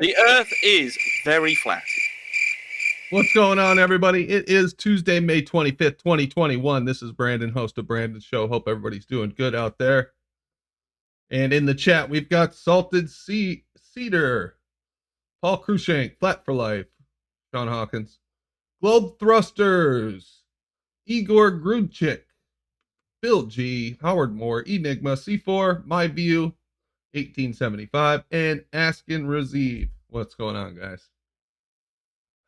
The Earth is very flat. What's going on, everybody? It is Tuesday, May 25th, 2021. This is Brandon, host of Brandon's Show. Hope everybody's doing good out there. And in the chat, we've got Salted Cedar, Paul Cruikshank, Flat for Life, Sean Hawkins, Globe Thrusters, Igor Grudchik, Bill G, Howard Moore, Enigma, C4, My View, 1875, and Askin Raziv. What's going on, guys?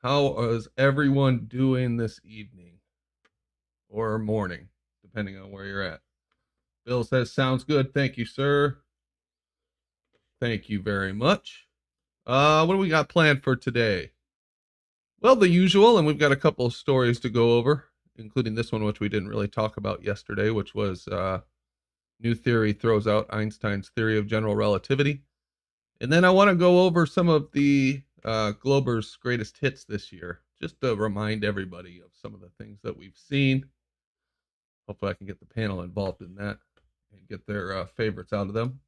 How is everyone doing this evening or morning, depending on where you're at? Bill says, sounds good. Thank you, sir. Thank you very much. What do we got planned for today? Well, the usual, and we've got a couple of stories to go over, including this one, which we didn't really talk about yesterday, which was new theory throws out Einstein's theory of general relativity. And then I want to go over some of the Glober's greatest hits this year, just to remind everybody of some of the things that we've seen. Hopefully I can get the panel involved in that and get their favorites out of them.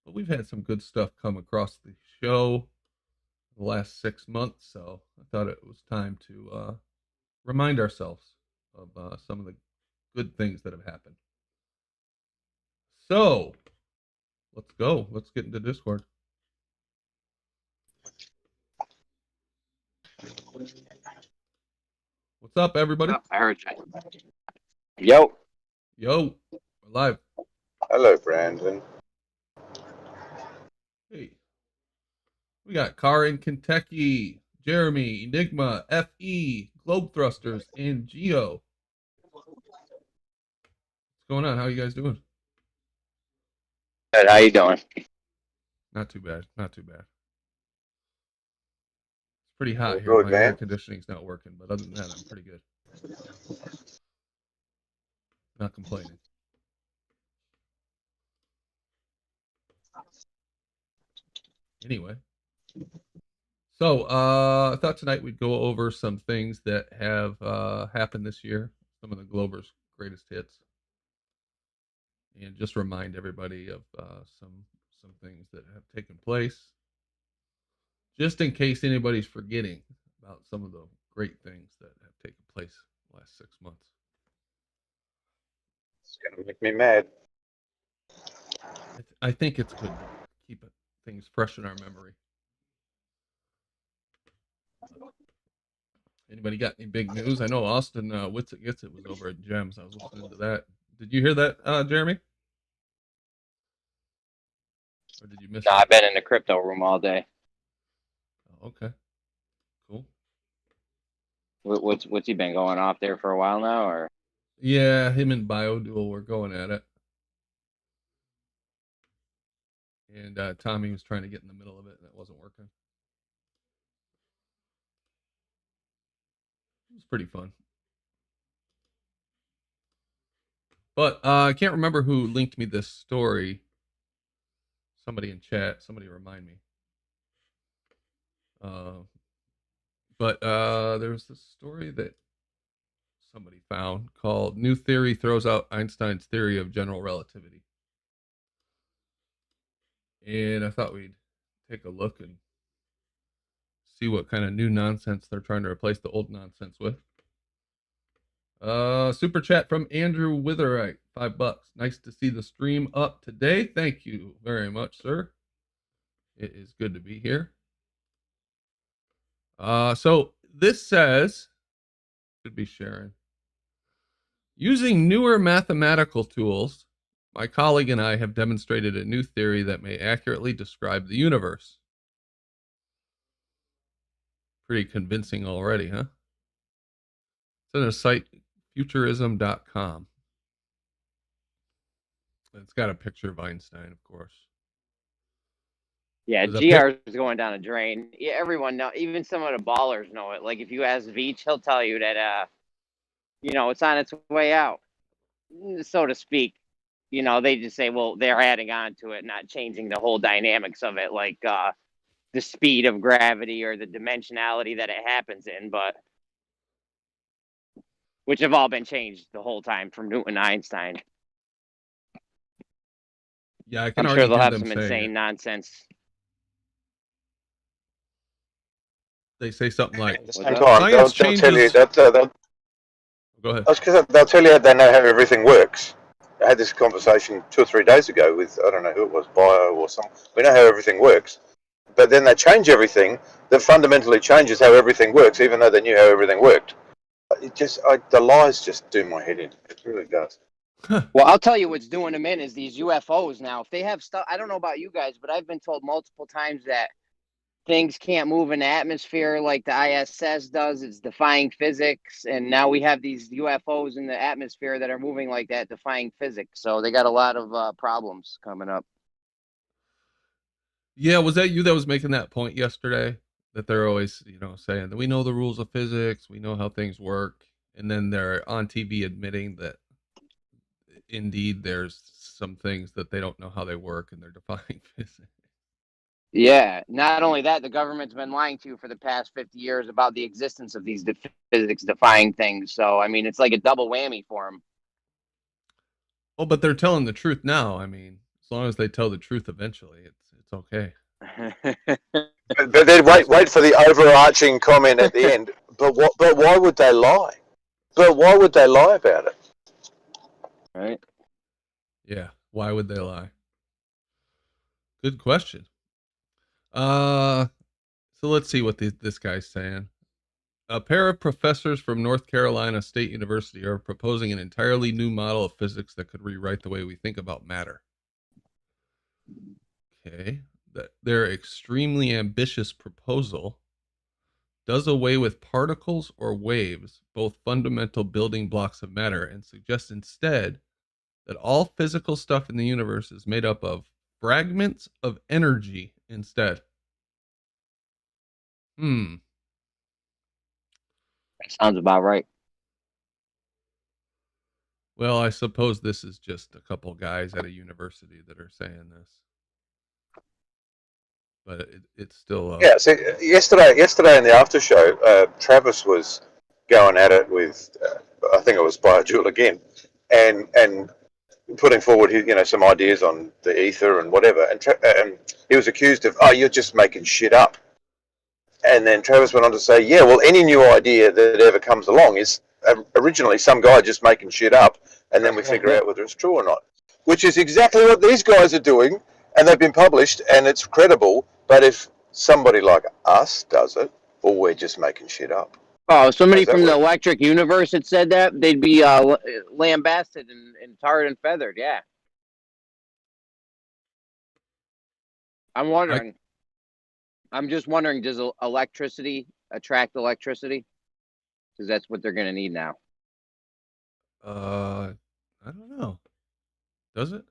But we've had some good stuff come across the show the last 6 months, so I thought it was time to remind ourselves of some of the good things that have happened. So, let's go. Let's get into Discord. What's up, everybody? I heard you. Yo, we're live. Hello, Brandon. Hey, we got Car in Kentucky, Jeremy, Enigma, FE, Globe Thrusters, and Geo. What's going on? How you guys doing? Good. How you doing? Not too bad. Not too bad. It's pretty hot here. Good, My man. air conditioning's not working, but other than that, I'm pretty good. Not complaining. Anyway, so I thought tonight we'd go over some things that have happened this year, some of the Glober's greatest hits, and just remind everybody of some things that have taken place, just in case anybody's forgetting about some of the great things that have taken place the last 6 months. It's gonna make me mad. I think it's good to keep things fresh in our memory. Anybody got any big news? I know Austin Witsit Gets It was over at Gems. I was listening to that. Did you hear that, Jeremy? Or did you miss it? I've been in the crypto room all day. Oh, okay. Cool. What's he been going off there for a while now, or? Yeah, him and BioDuel were going at it. And Tommy was trying to get in the middle of it, and it wasn't working. It was pretty fun. But I can't remember who linked me this story. Somebody in chat. Somebody remind me. But there was this story that somebody found called New Theory Throws Out Einstein's Theory of General Relativity. And I thought we'd take a look and see what kind of new nonsense they're trying to replace the old nonsense with. Super chat from Andrew Witherite, $5. Nice to see the stream up today. Thank you very much, sir. It is good to be here. So this says, should be sharing. Using newer mathematical tools, my colleague and I have demonstrated a new theory that may accurately describe the universe. Pretty convincing already, huh? It's on a site, futurism.com. It's got a picture of Einstein, of course. Yeah, GR is going down a drain. Yeah, everyone know. Even some of the ballers know it. Like if you ask Veach, he'll tell you that it's on its way out, so to speak. They just say, well, they're adding on to it, not changing the whole dynamics of it, like the speed of gravity or the dimensionality that it happens in, but which have all been changed the whole time from Newton to Einstein. Yeah, I'm sure they'll have some insane nonsense. they say something like, At the What's same up? time, they'll science tell you changes. that Go ahead. I was gonna say, they'll tell you they know how everything works. I had this conversation 2 or 3 days ago with, I don't know who it was, Bio or some. We know how everything works, but then they change everything that fundamentally changes how everything works, even though they knew how everything worked. The lies just do my head in. It really does. Well, I'll tell you what's doing them in is these UFOs now. If they have stuff, I don't know about you guys, but I've been told multiple times that things can't move in the atmosphere like the ISS does. It's defying physics. And now we have these UFOs in the atmosphere that are moving like that, defying physics. So they got a lot of problems coming up. Yeah, was that you that was making that point yesterday? That they're always, saying that we know the rules of physics, we know how things work, and then they're on TV admitting that indeed there's some things that they don't know how they work and they're defying physics. Yeah. Not only that, the government's been lying to you for the past 50 years about the existence of these physics defying things. So, I mean, it's like a double whammy for them. Oh, but they're telling the truth now. I mean, as long as they tell the truth eventually, it's okay. But then wait for the overarching comment at the end. But why would they lie? But why would they lie about it? Right. Yeah. Why would they lie? Good question. So let's see what this guy's saying. A pair of professors from North Carolina State University are proposing an entirely new model of physics that could rewrite the way we think about matter. Okay. Their extremely ambitious proposal does away with particles or waves, both fundamental building blocks of matter, and suggests instead that all physical stuff in the universe is made up of fragments of energy instead. That sounds about right. Well, I suppose this is just a couple guys at a university that are saying this. But it's still... Yeah, so yesterday in the after show, Travis was going at it with, I think it was Biojoule again, and putting forward some ideas on the ether and whatever, and he was accused of, oh, you're just making shit up. And then Travis went on to say, yeah, well, any new idea that ever comes along is originally some guy just making shit up, and then we figure out whether it's true or not, which is exactly what these guys are doing, and they've been published, and it's credible. But if somebody like us does it, well, we're just making shit up. Oh, somebody from the work? electric universe had said that, they'd be lambasted and tarred and feathered. Yeah. I'm just wondering, does electricity attract electricity? Because that's what they're going to need now. I don't know. Does it?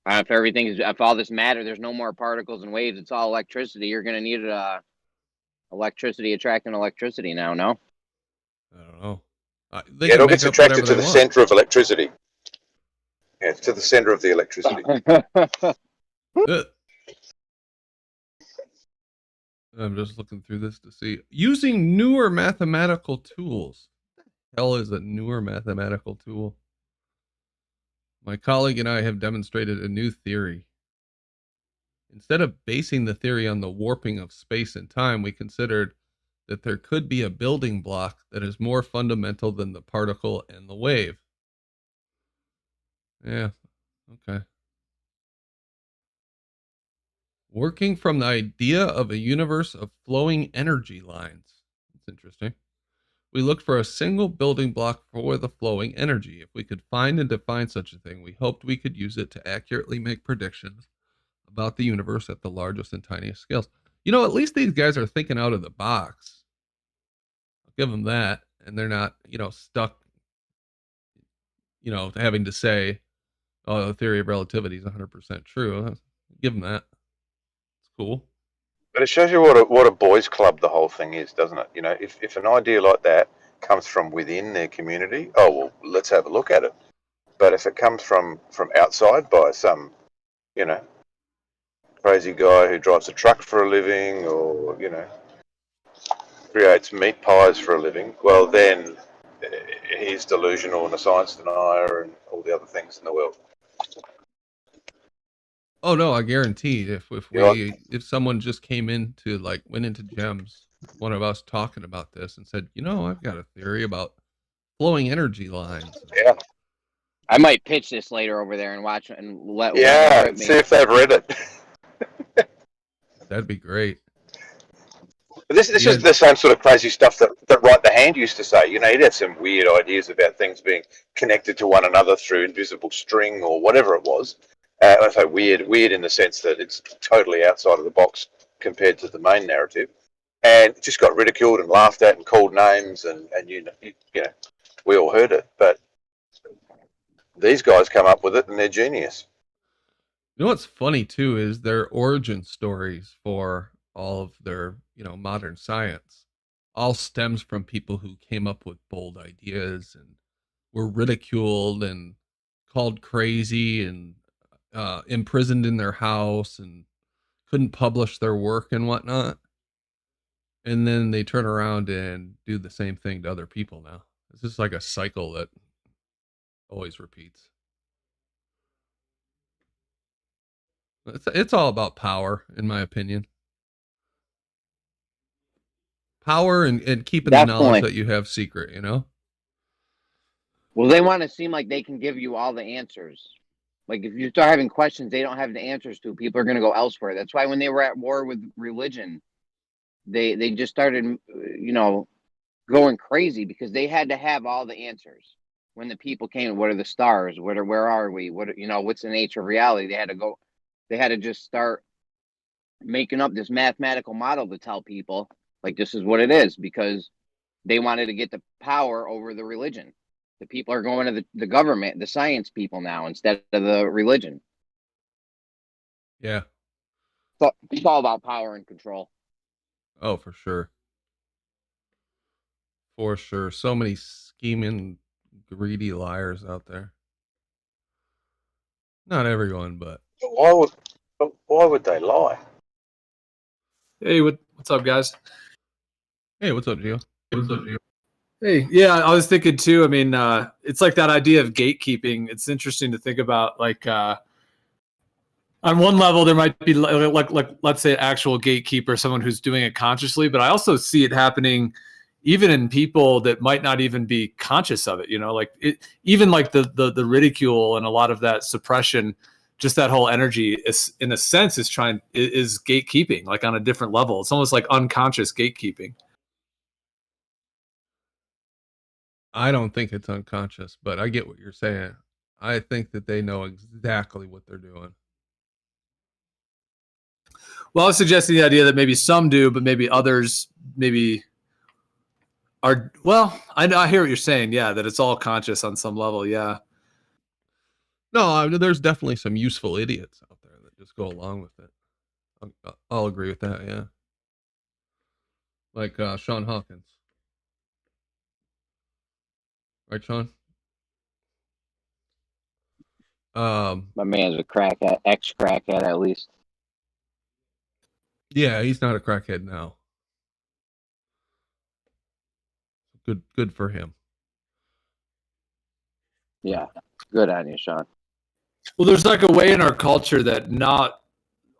If all this matter, there's no more particles and waves, it's all electricity. You're going to need electricity attracting electricity now, no? I don't know. Yeah, it all gets attracted to the center of electricity. Yeah, to the center of the electricity. I'm just looking through this to see. Using newer mathematical tools. What the hell is a newer mathematical tool? My colleague and I have demonstrated a new theory. Instead of basing the theory on the warping of space and time, we considered that there could be a building block that is more fundamental than the particle and the wave. Yeah, okay. Working from the idea of a universe of flowing energy lines. That's interesting. We looked for a single building block for the flowing energy. If we could find and define such a thing, we hoped we could use it to accurately make predictions about the universe at the largest and tiniest scales. At least these guys are thinking out of the box. I'll give them that. And they're not, stuck, having to say, oh, the theory of relativity is 100% true. I'll give them that. It's cool. But it shows you what a boys' club the whole thing is, doesn't it? If an idea like that comes from within their community, oh, well, let's have a look at it. But if it comes from outside by some, crazy guy who drives a truck for a living or, creates meat pies for a living, well, then he's delusional and a science denier and all the other things in the world. Oh no, I guarantee Yeah. if someone just came into went into Gems, one of us talking about this and said, I've got a theory about flowing energy lines. Yeah. I might pitch this later over there and watch it and let one of them Yeah. rip See me. if they've read it. That'd be great. This Yeah. is the same sort of crazy stuff that Right the Hand used to say. He'd had some weird ideas about things being connected to one another through invisible string or whatever it was. I say weird in the sense that it's totally outside of the box compared to the main narrative, and it just got ridiculed and laughed at and called names, and we all heard it. But these guys come up with it, and they're genius. What's funny too is their origin stories for all of their, modern science all stems from people who came up with bold ideas and were ridiculed and called crazy and imprisoned in their house and couldn't publish their work and whatnot. And then they turn around and do the same thing to other people now. It's just like a cycle that always repeats. It's all about power, in my opinion. Power and keeping the knowledge that you have secret, Well, they want to seem like they can give you all the answers. Like if you start having questions they don't have the answers to, people are going to go elsewhere. That's why when they were at war with religion, they just started, going crazy because they had to have all the answers. When the people came, what are the stars? Where are we? What's the nature of reality? They had to just start making up this mathematical model to tell people like this is what it is because they wanted to get the power over the religion. The people are going to the government, the science people now instead of the religion. Yeah. So it's all about power and control. Oh, for sure. For sure. So many scheming, greedy liars out there. Not everyone, but Why would they lie? Hey, what's up, guys? hey, what's up, Gio? Hey, yeah, I was thinking too. I mean, it's like that idea of gatekeeping. It's interesting to think about. Like, on one level, there might be like let's say, actual gatekeeper, someone who's doing it consciously. But I also see it happening, even in people that might not even be conscious of it. Like even like the ridicule and a lot of that suppression. Just that whole energy is, in a sense, is gatekeeping, like on a different level. It's almost like unconscious gatekeeping. I don't think it's unconscious, but I get what you're saying. I think that they know exactly what they're doing. Well, I was suggesting the idea that maybe some do, but maybe others are. Well, I hear what you're saying. Yeah, that it's all conscious on some level. Yeah. No, there's definitely some useful idiots out there that just go along with it. I'll agree with that. Yeah. Like Sean Hawkins. Right, Sean? My man's a ex-crackhead at least. Yeah, he's not a crackhead now. Good for him. Yeah, good on you, Sean. Well, there's like a way in our culture that not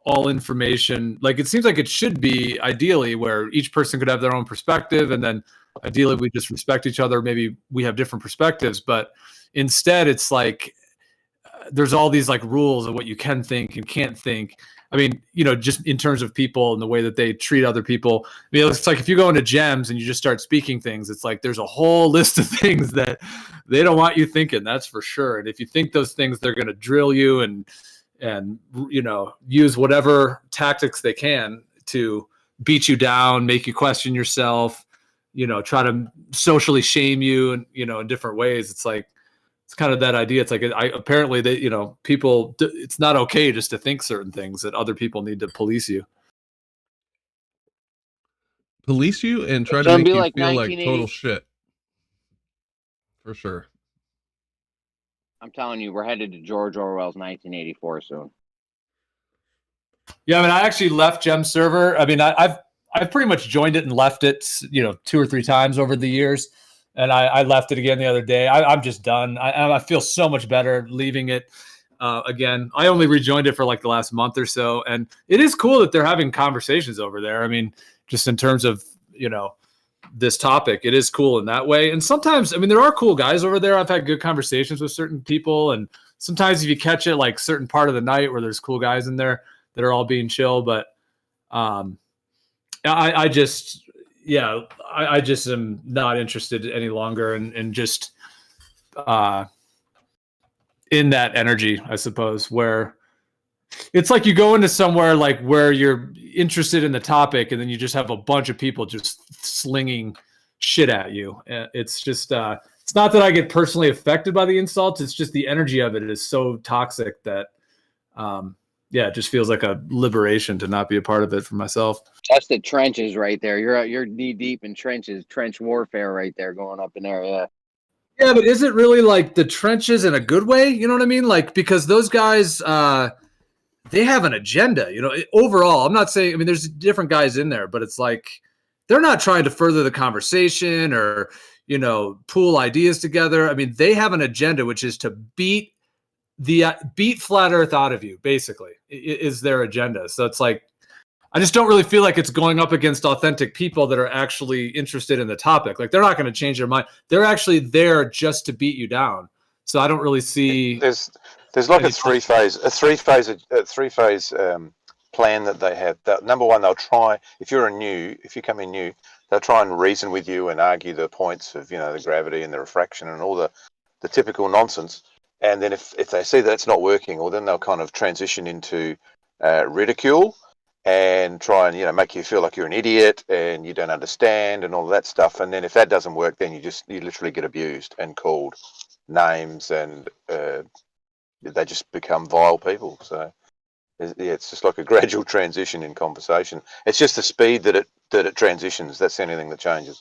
all information, like it seems like it should be ideally where each person could have their own perspective, and then ideally we just respect each other. Maybe we have different perspectives, but instead it's like there's all these like rules of what you can think and can't think. I mean, just in terms of people and the way that they treat other people. I mean, it's like if you go into Gems and you just start speaking things, it's like there's a whole list of things that they don't want you thinking. That's for sure. And if you think those things, they're going to drill you and use whatever tactics they can to beat you down, make you question yourself, try to socially shame you and, in different ways. It's like, it's kind of that idea. It's like, apparently they, people, it's not okay just to think certain things, that other people need to police you. Police you and try to make you feel like total shit. For sure. I'm telling you, we're headed to George Orwell's 1984 soon. Yeah, I mean, I actually left Gem server. I mean, I've pretty much joined it and left it, 2 or 3 times over the years. And I left it again the other day. I'm just done. I feel so much better leaving it. Again, I only rejoined it for like the last month or so, and it is cool that they're having conversations over there. I mean, just in terms of, this topic, it is cool in that way. And sometimes, I mean, there are cool guys over there. I've had good conversations with certain people, and sometimes if you catch it like certain part of the night where there's cool guys in there that are all being chill, but I just am not interested any longer in just in that energy, I suppose, where it's like you go into somewhere like where you're interested in the topic and then you just have a bunch of people just slinging shit at you. It's just, it's not that I get personally affected by the insults. It's just the energy of it is so toxic that, it just feels like a liberation to not be a part of it for myself. That's the trenches right there. You're knee deep in trenches, trench warfare right there going up in there. Yeah. Yeah, but is it really like the trenches in a good way? You know what I mean? Like, because those guys, they have an agenda, overall. I'm not saying, I mean, there's different guys in there, but it's like, they're not trying to further the conversation or, pool ideas together. I mean, they have an agenda, which is to beat flat earth out of you, basically, is their agenda. So it's like, I just don't really feel like it's going up against authentic people that are actually interested in the topic. Like, they're not going to change their mind. They're actually there just to beat you down. So I don't really see. There's like a three phase plan that they have. Number one, they'll try, if you come in new, they'll try and reason with you and argue the points of, the gravity and the refraction and all the typical nonsense. And then if they see that's not working, well, then they'll kind of transition into ridicule and try and, make you feel like you're an idiot and you don't understand and all of that stuff. And then if that doesn't work, then you literally get abused and called names, and they just become vile people. So it's just like a gradual transition in conversation. It's just the speed that it transitions. That's the only thing that changes.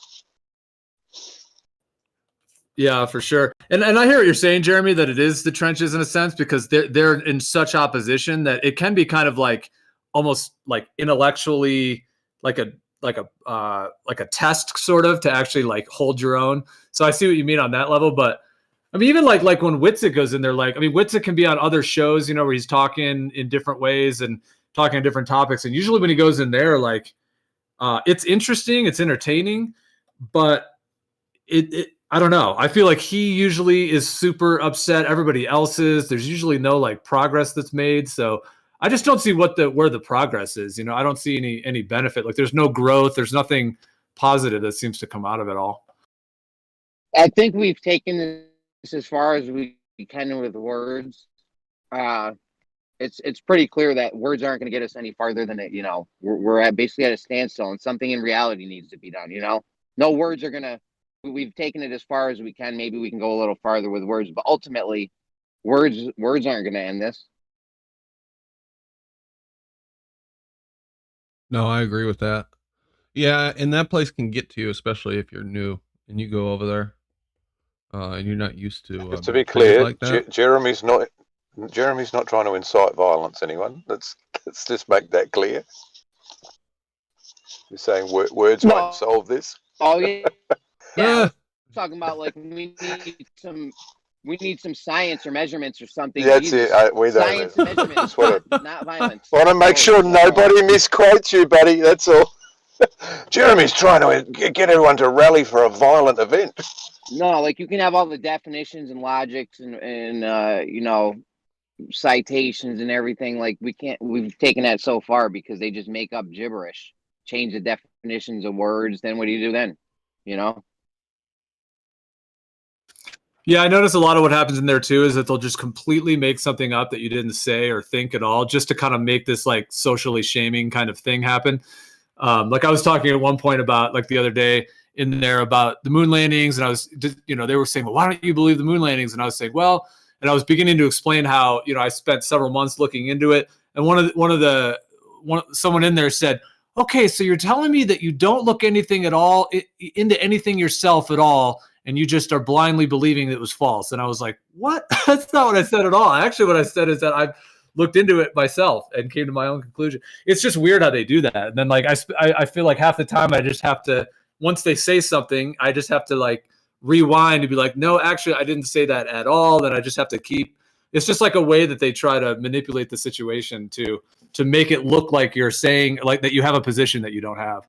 Yeah, for sure. And I hear what you're saying, Jeremy, that it is the trenches in a sense, because they're in such opposition that it can be kind of like almost like intellectually like a test sort of to actually like hold your own. So I see what you mean on that level. But I mean, even like when Witzik goes in there, like, I mean, Witzik can be on other shows, where he's talking in different ways and talking on different topics. And usually when he goes in there, like, it's interesting, it's entertaining, but I don't know. I feel like he usually is super upset. Everybody else is. There's usually no like progress that's made. So I just don't see where the progress is. I don't see any benefit. Like, there's no growth. There's nothing positive that seems to come out of it all. I think we've taken this as far as we can with words. It's pretty clear that words aren't going to get us any farther than it. We're basically at a standstill, and something in reality needs to be done. No words are going to. We've taken it as far as we can. Maybe we can go a little farther with words, but ultimately, words aren't going to end this. No, I agree with that. Yeah, and that place can get to you, especially if you're new and you go over there, and you're not used to. To be clear, like Jeremy's not trying to incite violence. Anyone? Let's just make that clear. You're saying words won't solve this. Oh yeah. Yeah, talking about like we need some science or measurements or something. That's it. We don't. Science and measurements, not violence. Want to make sure nobody misquotes you, buddy. That's all. Jeremy's trying to get everyone to rally for a violent event. No, like you can have all the definitions and logics and citations and everything. Like we've taken that so far because they just make up gibberish, change the definitions of words. Then what do you do then? Yeah, I notice a lot of what happens in there too is that they'll just completely make something up that you didn't say or think at all, just to kind of make this like socially shaming kind of thing happen. Like I was talking at one point about like the other day in there about the moon landings, and I was, they were saying, well, why don't you believe the moon landings? And I was saying, well, and I was beginning to explain how, I spent several months looking into it, and someone in there said, okay, so you're telling me that you don't look anything at all into anything yourself at all, and you just are blindly believing it was false. And I was like, what? That's not what I said at all. Actually, what I said is that I've looked into it myself and came to my own conclusion. It's just weird how they do that. And then like I feel like half the time I just have to, once they say something, I just have to like rewind and be like, no, actually, I didn't say that at all. Then I just have to keep. it's just like a way that they try to manipulate the situation to make it look like you're saying like that you have a position that you don't have.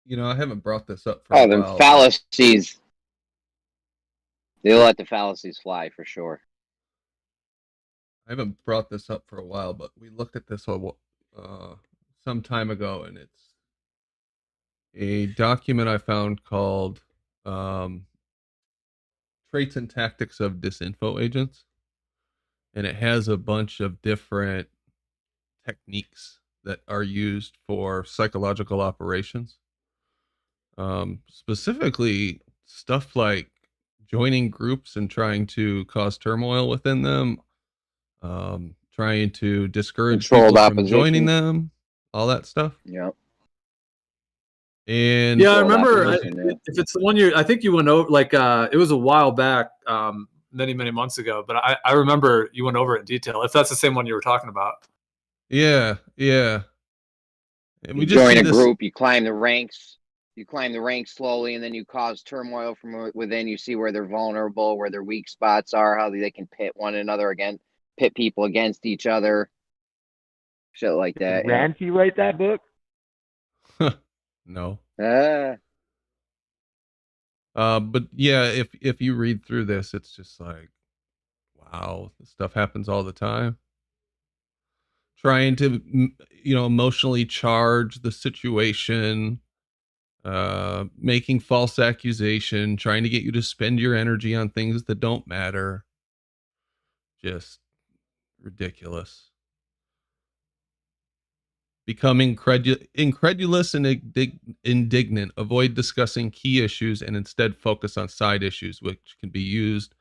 You know, I haven't brought this up for a the while. fallacies. They let the fallacies fly for sure. I haven't brought this up for a while, but we looked at this some time ago, and it's a document I found called Traits and Tactics of Disinfo Agents. And it has a bunch of different techniques that are used for psychological operations. Specifically, stuff like joining groups and trying to cause turmoil within them, trying to discourage Controlled people from joining opposition. them, all that stuff. Yep. And Yeah, I Controlled remember opposition, yeah. if it's the one I think you went over, like it was a while back, many months ago, but I remember you went over it in detail. If that's the same one you were talking about. yeah. And we You just join see a this. group, you climb the ranks. You climb the ranks slowly, and then you cause turmoil from within. You see where they're vulnerable, where their weak spots are, how they can pit one another pit people against each other, shit like that. Did Ranty write that book? No. Yeah. But yeah, if you read through this, it's just like, wow, this stuff happens all the time. Trying to, emotionally charge the situation, making false accusation, trying to get you to spend your energy on things that don't matter. Just ridiculous. Become incredulous and indignant. Avoid discussing key issues and instead focus on side issues, which can be used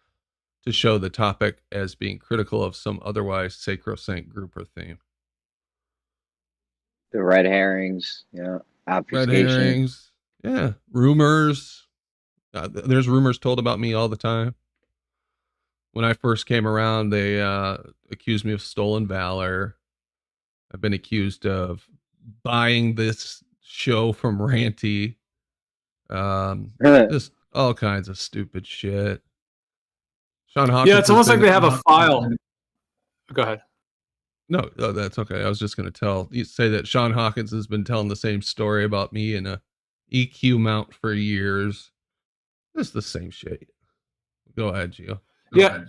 to show the topic as being critical of some otherwise sacrosanct group or theme. The red herrings, yeah. Obfuscation. Red herrings, yeah. Rumors. There's rumors told about me all the time. When I first came around, they accused me of stolen valor. I've been accused of buying this show from Ranty. Just all kinds of stupid shit. Sean Hawkins. Yeah, it's almost like they have a file. Go ahead. No, that's okay. I was just going to say that Sean Hawkins has been telling the same story about me in a EQ mount for years. It's the same shit. Go ahead, Gio. Yeah.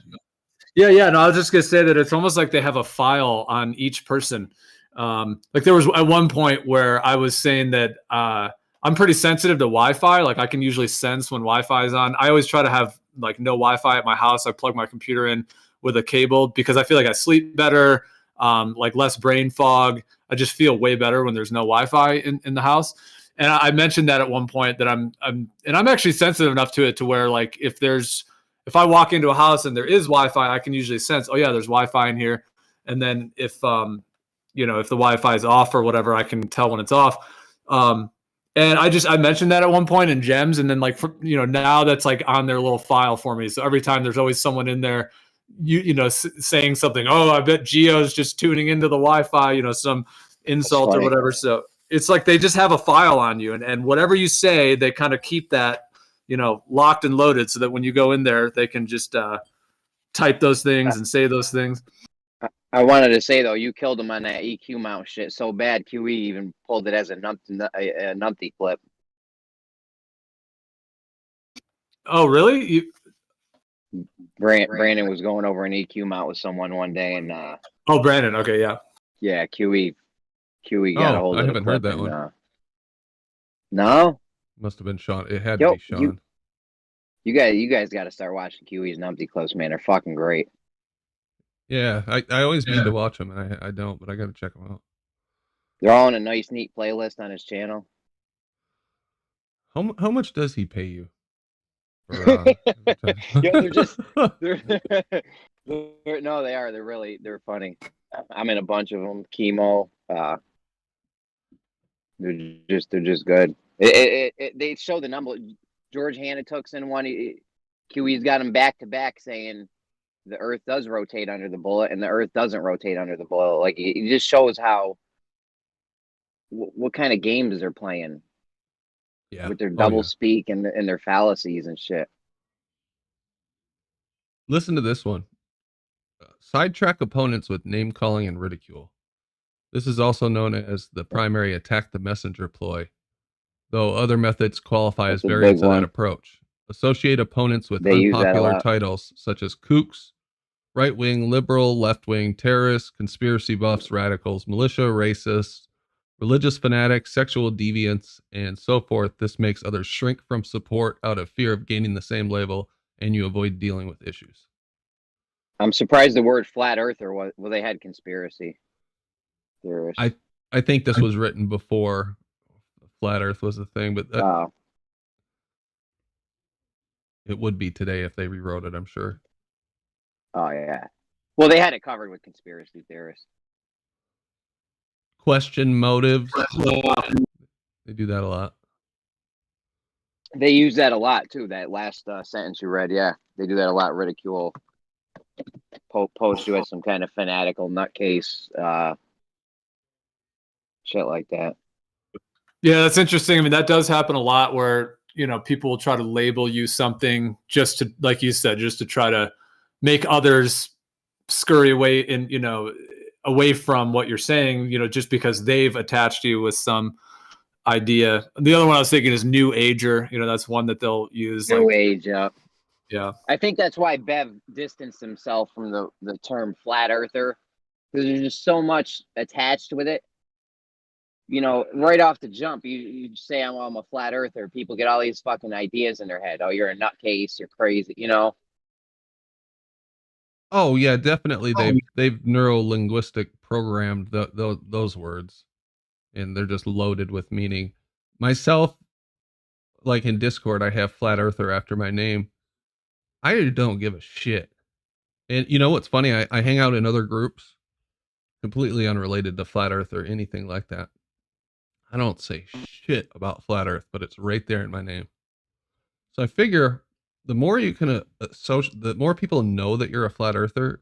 No, I was just gonna say that it's almost like they have a file on each person. Like there was at one point where I was saying that I'm pretty sensitive to Wi-Fi. Like I can usually sense when Wi-Fi is on. I always try to have like no Wi-Fi at my house. I plug my computer in with a cable because I feel like I sleep better, like less brain fog. I just feel way better when there's no Wi-Fi in the house. And I mentioned that at one point that I'm actually sensitive enough to it to where like if I walk into a house and there is Wi-Fi, I can usually sense, oh yeah, there's Wi-Fi in here. And then if the Wi-Fi is off or whatever, I can tell when it's off. And I mentioned that at one point in Gems, and then now that's like on their little file for me. So every time there's always someone in there, saying something. Oh, I bet Gio's just tuning into the Wi-Fi. Some insult or whatever. So it's like they just have a file on you, and whatever you say, they kind of keep that locked and loaded, so that when you go in there, they can just type those things and say those things. I wanted to say though, you killed him on that EQ mount shit so bad. QE even pulled it as a numpty clip. Oh, really? Brandon was going over an EQ mount with someone one day, and oh, Brandon. Okay, yeah. Yeah, QE got a hold of I the haven't clip heard that and, one. No, must have been Sean. It had to be Sean. You guys got to start watching QE's numpty clips, man. They're fucking great. Yeah, I always mean to watch them, and I don't, but I got to check them out. They're all in a nice, neat playlist on his channel. How much does he pay you? They're just no, they are. They're funny. I'm in a bunch of them. Chemo. They're just good. They show the number. George Hanna-Took's in one. QE's got him back to back saying the Earth does rotate under the bullet and the Earth doesn't rotate under the bullet. Like it just shows how what kind of games they're playing. Yeah. With their double speak and their fallacies and shit. Listen to this one. Sidetrack opponents with name calling and ridicule. This is also known as the primary attack the messenger ploy, though other methods qualify as That's a variants big of that one. approach. Associate opponents with They use that a unpopular lot. titles such as kooks, right-wing, liberal, left-wing, terrorists, conspiracy buffs, radicals, militia, racists, religious fanatics, sexual deviants, and so forth. This makes others shrink from support out of fear of gaining the same label, and you avoid dealing with issues. I'm surprised the word flat earther was, well, they had conspiracy theorists. I think this was written before flat earth was a thing, but Wow. it would be today if they rewrote it, I'm sure. Oh, yeah. Well, they had it covered with conspiracy theorists. Question motives. They do that a lot. They use that a lot, too, that last sentence you read. Yeah, they do that a lot. Ridicule. Post you as some kind of fanatical nutcase. Shit like that. Yeah, that's interesting. I mean, that does happen a lot where, people will try to label you something just to, like you said, just to try to make others scurry away and, away from what you're saying, just because they've attached you with some idea. The other one I was thinking is New Ager. That's one that they'll use. New Age, yeah. Yeah. I think that's why Bev distanced himself from the term flat earther, because there's just so much attached with it. Right off the jump, you say I'm a flat earther. People get all these fucking ideas in their head. Oh, you're a nutcase. You're crazy. Oh yeah, definitely. They've neuro-linguistic programmed those words, and they're just loaded with meaning. Myself, like in Discord, I have flat earther after my name. I don't give a shit. And you know what's funny? I hang out in other groups completely unrelated to flat earth or anything like that. I don't say shit about flat earth, but it's right there in my name. So I figure the more you can the more people know that you're a flat earther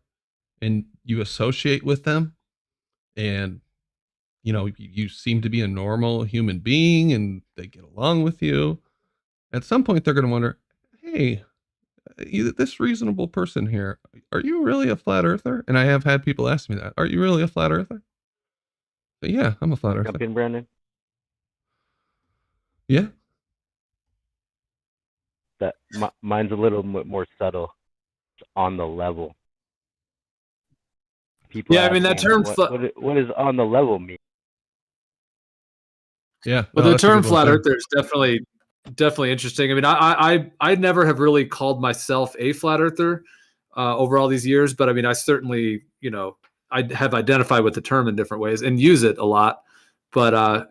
and you associate with them, and you seem to be a normal human being and they get along with you, at some point they're going to wonder, hey, this reasonable person here, are you really a flat earther? And I have had people ask me that. Are you really a flat earther? But yeah, I'm a flat earther. Jump in, Brandon. Yeah. That mine's a little bit more subtle. It's on the level. People Yeah, I mean, that term what does on the level mean? Yeah. Well, the term flat earther is definitely interesting. I mean, I never have really called myself a flat earther over all these years, but I mean, I certainly, I have identified with the term in different ways and use it a lot. But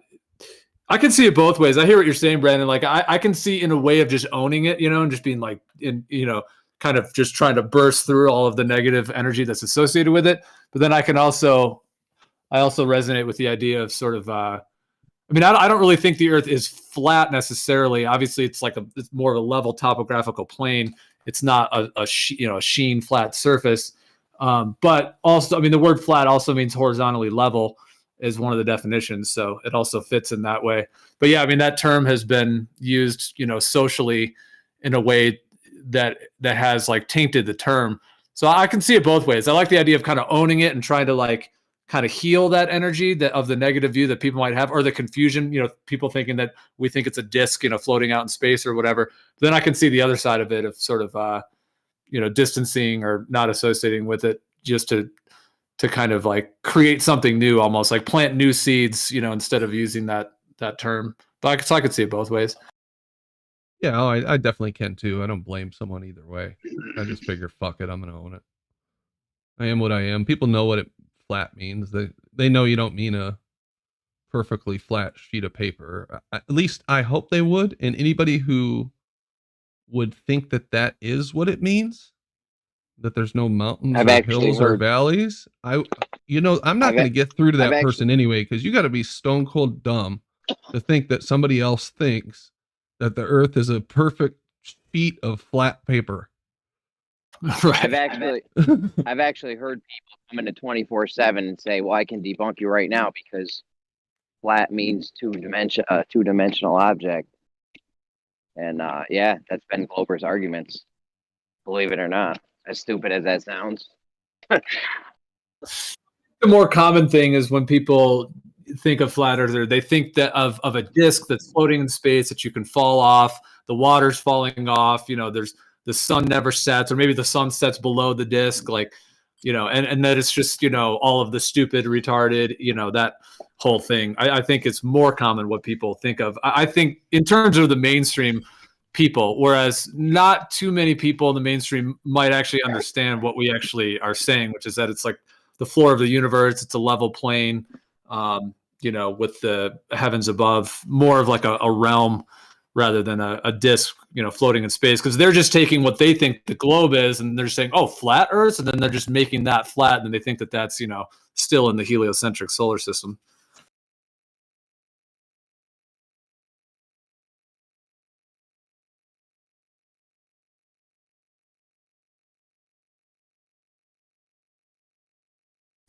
I can see it both ways. I hear what you're saying, Brandon. Like I can see in a way of just owning it, and just being like, kind of just trying to burst through all of the negative energy that's associated with it. But then I also resonate with the idea of sort of, I don't really think the Earth is flat necessarily. Obviously, it's it's more of a level topographical plane. It's not a sheen flat surface. But also, the word flat also means horizontally level is one of the definitions. So it also fits in that way. But yeah, that term has been used, socially in a way that has tainted the term. So I can see it both ways. I like the idea of kind of owning it and trying to kind of heal that energy of the negative view that people might have, or the confusion, people thinking that we think it's a disc, floating out in space or whatever. Then I can see the other side of it of sort of, distancing or not associating with it, just to kind of create something new, almost like plant new seeds, instead of using that term. But I could see it both ways. Yeah, I definitely can too. I don't blame someone either way. I just figure, fuck it, I'm gonna own it. I am what I am. People know what flat means. They know you don't mean a perfectly flat sheet of paper. At least I hope they would. And anybody who would think that is what it means, that there's no mountains or hills or valleys, I'm not going to get through to that person anyway, because you got to be stone cold dumb to think that somebody else thinks that the Earth is a perfect sheet of flat paper. Right. I've actually heard people come into 24/7 and say, "Well, I can debunk you right now because flat means two-dimensional object." And yeah, that's been Glover's arguments, believe it or not. as stupid as that sounds. The more common thing is when people think of flat earther, they think that of a disc that's floating in space that you can fall off, the water's falling off, there's the sun never sets, or maybe the sun sets below the disc, like, and that it's just, all of the stupid, retarded, that whole thing. I think it's more common what people think of. I think in terms of the mainstream people, whereas not too many people in the mainstream might actually understand what we actually are saying, which is that it's like the floor of the universe, it's a level plane, with the heavens above, more of like a realm rather than a disc, floating in space. Because they're just taking what they think the globe is, and they're just saying, "Oh, flat Earth," and then they're just making that flat, and then they think that that's still in the heliocentric solar system.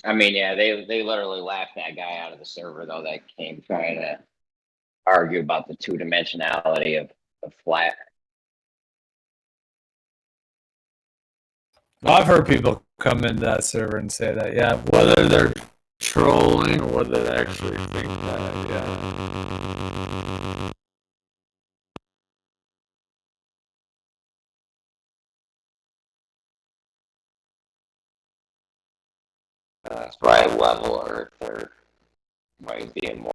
I mean, yeah, they literally laughed that guy out of the server though that came trying to argue about the two-dimensionality of flat. Well, I've heard people come into that server and say that, yeah, whether they're trolling or whether they actually think that, yeah. It's probably level Earth or might be a more.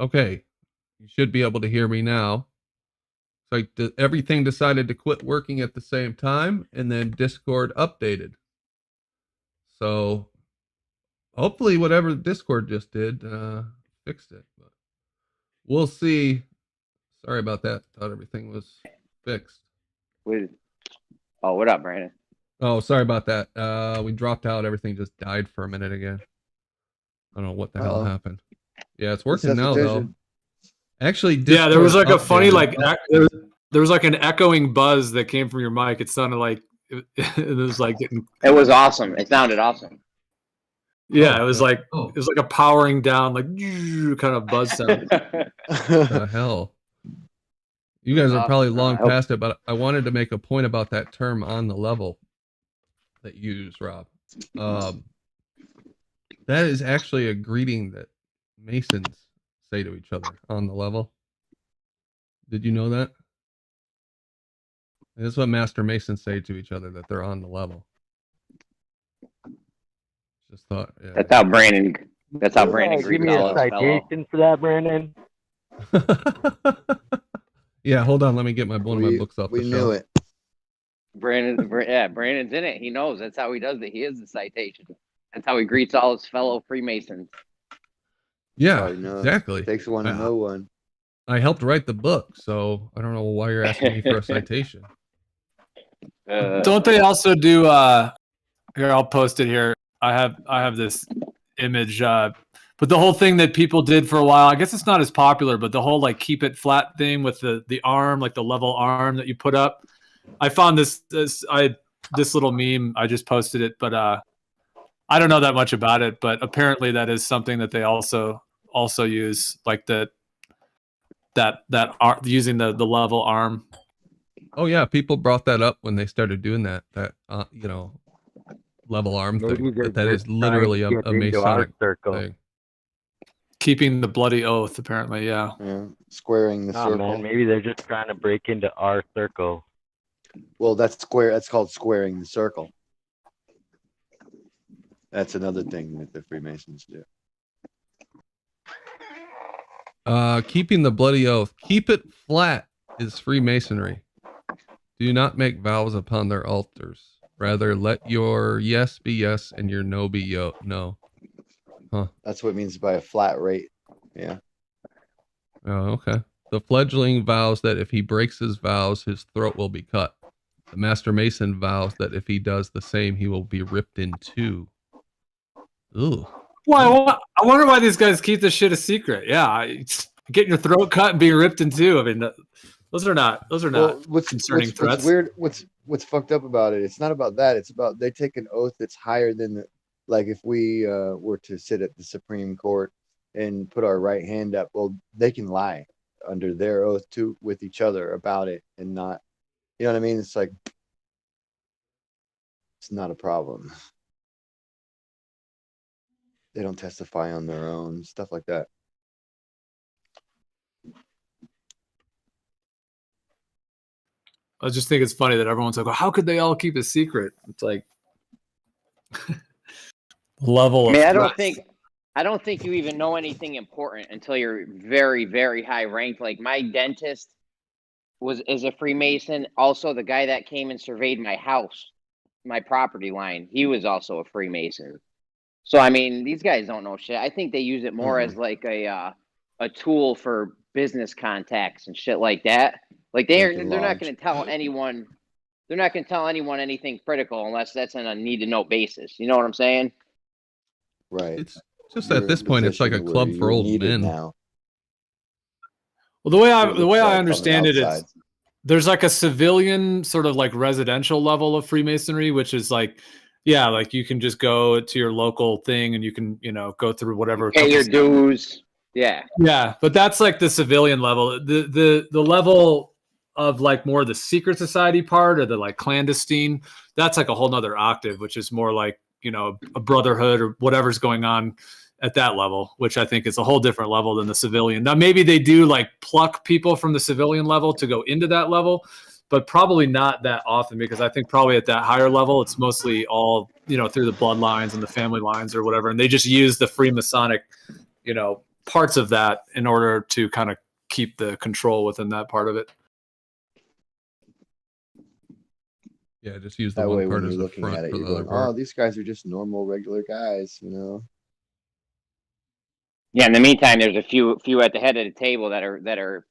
Okay, you should be able to hear me now. It's like everything decided to quit working at the same time, and then Discord updated. So hopefully whatever Discord just did fixed it. But we'll see. Sorry about that. Thought everything was fixed. Oh, what up, Brandon? Oh, sorry about that. We dropped out. Everything just died for a minute again. I don't know what the hell happened. Yeah, it's working now though. Actually, yeah, there was like Discord a funny updated. there was like an echoing buzz that came from your mic. It sounded like it was like getting. It was awesome. It sounded awesome. Yeah, it was like a powering down, like kind of buzz sound. What the hell? You guys are probably long past it, but I wanted to make a point about that term "on the level" that you use, Rob. That is actually a greeting that Masons say to each other, on the level. Did you know that? That's what Master Masons say to each other, that they're on the level. Just thought. Yeah. That's how Brandon greets give me all a his citation for that, Brandon. Yeah, hold on. Let me get one of my books off the shelf. We knew it. Brandon's in it. He knows. That's how he does it. He is the citation. That's how he greets all his fellow Freemasons. Yeah, Oh, no. exactly. Takes one to Yeah. know one. I helped write the book, so I don't know why you're asking me for a citation. Don't they also do? Here, I'll post it here. I have this image, but the whole thing that people did for a while, I guess it's not as popular, but the whole like keep it flat thing with the arm, like the level arm that you put up. I found this little meme. I just posted it, but I don't know that much about it. But apparently, that is something that they also use, like that using the level arm. Oh yeah, people brought that up when they started doing that level arm Maybe thing. they're That is just literally trying to a get into our Masonic circle. thing. Keeping the bloody oath, apparently, yeah. Yeah. Squaring the Oh circle. man, maybe they're just trying to break into our circle. Well, that's square. That's called squaring the circle. That's another thing that the Freemasons do. Keeping the bloody oath. Keep it flat is Freemasonry. Do not make vows upon their altars. Rather, let your yes be yes and your no be no. Huh. That's what it means by a flat rate. Yeah. Oh, okay. The fledgling vows that if he breaks his vows, his throat will be cut. The Master Mason vows that if he does the same, he will be ripped in two. Ooh. Well, I wonder why these guys keep this shit a secret. Yeah, getting your throat cut and being ripped in two. I mean, those are not concerning threats. What's weird? What's fucked up about it? It's not about that. It's about they take an oath that's higher than the. Like if we were to sit at the Supreme Court and put our right hand up, well, they can lie under their oath too with each other about it and not. You know what I mean? It's like it's not a problem. They don't testify on their own, stuff like that. I just think it's funny that everyone's like, well, how could they all keep a secret? It's like level I mean, of I don't think you even know anything important until you're very, very high ranked. Like my dentist is a Freemason. Also, the guy that came and surveyed my house, my property line, he was also a Freemason. So I mean, these guys don't know shit. I think they use it more as like a tool for business contacts and shit like that. Like they're not going to tell anyone. They're not going to tell anyone anything critical unless that's on a need to know basis. You know what I'm saying? Right. It's just at this point, it's like a club for old men. Now. Well, the way I understand it is there's like a civilian sort of like residential level of Freemasonry, which is like, yeah, like you can just go to your local thing and you can, go through whatever. Pay your dues. Yeah. Yeah, but that's like the civilian level. The level of like more the secret society part or the like clandestine, that's like a whole nother octave, which is more like, a brotherhood or whatever's going on at that level, which I think is a whole different level than the civilian. Now, maybe they do like pluck people from the civilian level to go into that level, but probably not that often, because I think probably at that higher level, it's mostly all, through the bloodlines and the family lines or whatever. And they just use the Freemasonic, parts of that in order to kind of keep the control within that part of it. Yeah, just use the That way, one part when as you're the looking front at it, for you're the other going, "Oh, part. these guys are just normal, regular guys," Yeah. In the meantime, there's a few at the head of the table that are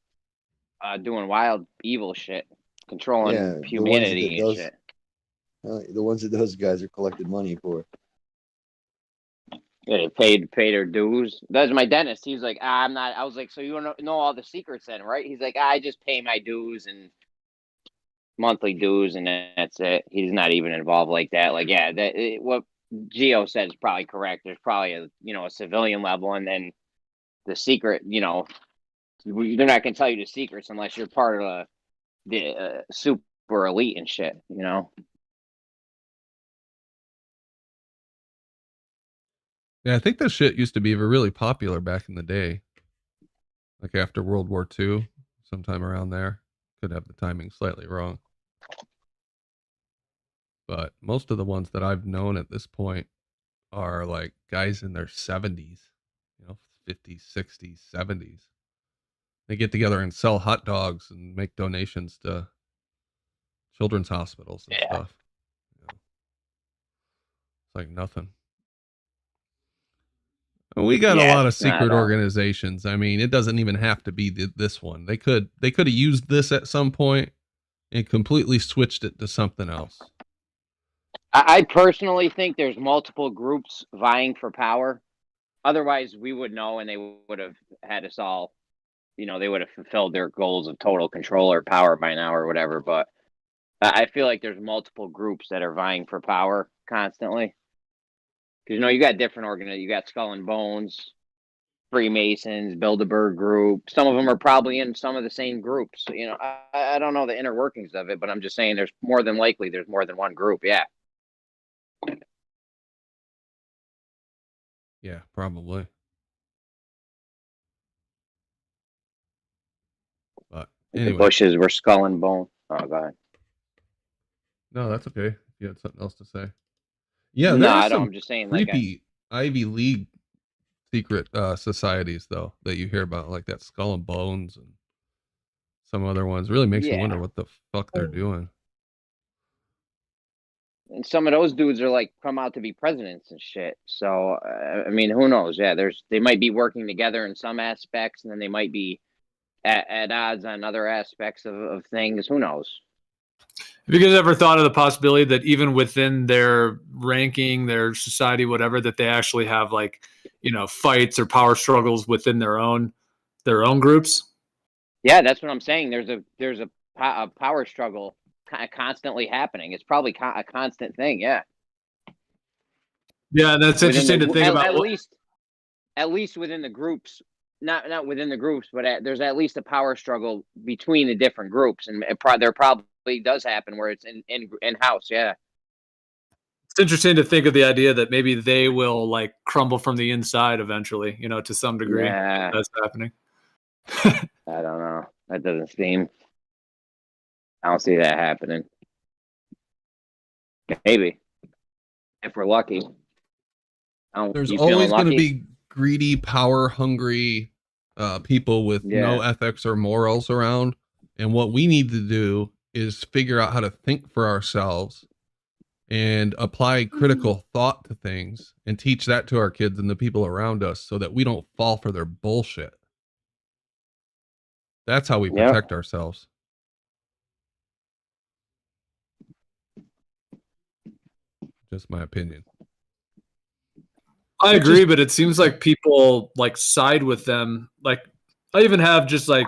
doing wild, evil shit, controlling humanity and shit. The ones that those guys are collected money for. Yeah, they pay their dues. That's my dentist. He's like, I'm not. I was like, so you don't know all the secrets then, right? He's like, I just pay my dues and monthly dues, and that's it. He's not even involved like that. Like, yeah, what Gio said is probably correct. There's probably a civilian level, and then the secret. They're not gonna tell you the secrets unless you're part of the super elite and shit. Yeah, I think that shit used to be really popular back in the day. Like after World War II, sometime around there. Could have the timing slightly wrong. But most of the ones that I've known at this point are like guys in their 70s, 50s, 60s, 70s. They get together and sell hot dogs and make donations to children's hospitals and stuff. It's like nothing. We got a Yeah, lot of it's not secret at all. organizations. I mean, it doesn't even have to be this one. They could have used this at some point and completely switched it to something else. I personally think there's multiple groups vying for power. Otherwise, we would know, and they would have had us all. You know, they would have fulfilled their goals of total control or power by now or whatever. But I feel like there's multiple groups that are vying for power constantly. Because, you know, you got different organizations. You got Skull and Bones, Freemasons, Bilderberg Group. Some of them are probably in some of the same groups. You know, I don't know the inner workings of it, but I'm just saying there's more than likely there's more than one group. Yeah. Yeah, probably. But The anyway, Bushes were Skull and Bone. Oh, God. no, that's okay. If you had something else to say. Yeah, No, there are I don't. some I'm just saying, creepy Ivy League secret societies though that you hear about, like that Skull and Bones and some other ones. Really makes you wonder Yeah. what the fuck they're doing. And some of those dudes are like come out to be presidents and shit. So I mean, who knows? Yeah, they might be working together in some aspects, and then they might be at odds on other aspects of things. Who knows? Have you guys ever thought of the possibility that even within their ranking, their society, whatever, that they actually have like, you know, fights or power struggles within their own groups? Yeah, that's what I'm saying. There's a power struggle constantly happening. It's probably a constant thing. Yeah. Yeah, that's Within interesting the, to think about. at least within the groups, not within the groups, but there's at least a power struggle between the different groups, and there probably does happen where it's in house. Yeah. It's interesting to think of the idea that maybe they will like crumble from the inside eventually, you know, to some degree. Nah, That's happening. I don't know. That doesn't seem. I don't see that happening. Maybe if we're lucky. There's You feeling always going to lucky? be greedy, power hungry people with no ethics or morals around. And what we need to do is figure out how to think for ourselves and apply critical thought to things and teach that to our kids and the people around us so that we don't fall for their bullshit. That's how we protect ourselves. Just my opinion. I agree, but it seems like people like side with them. Like I even have just like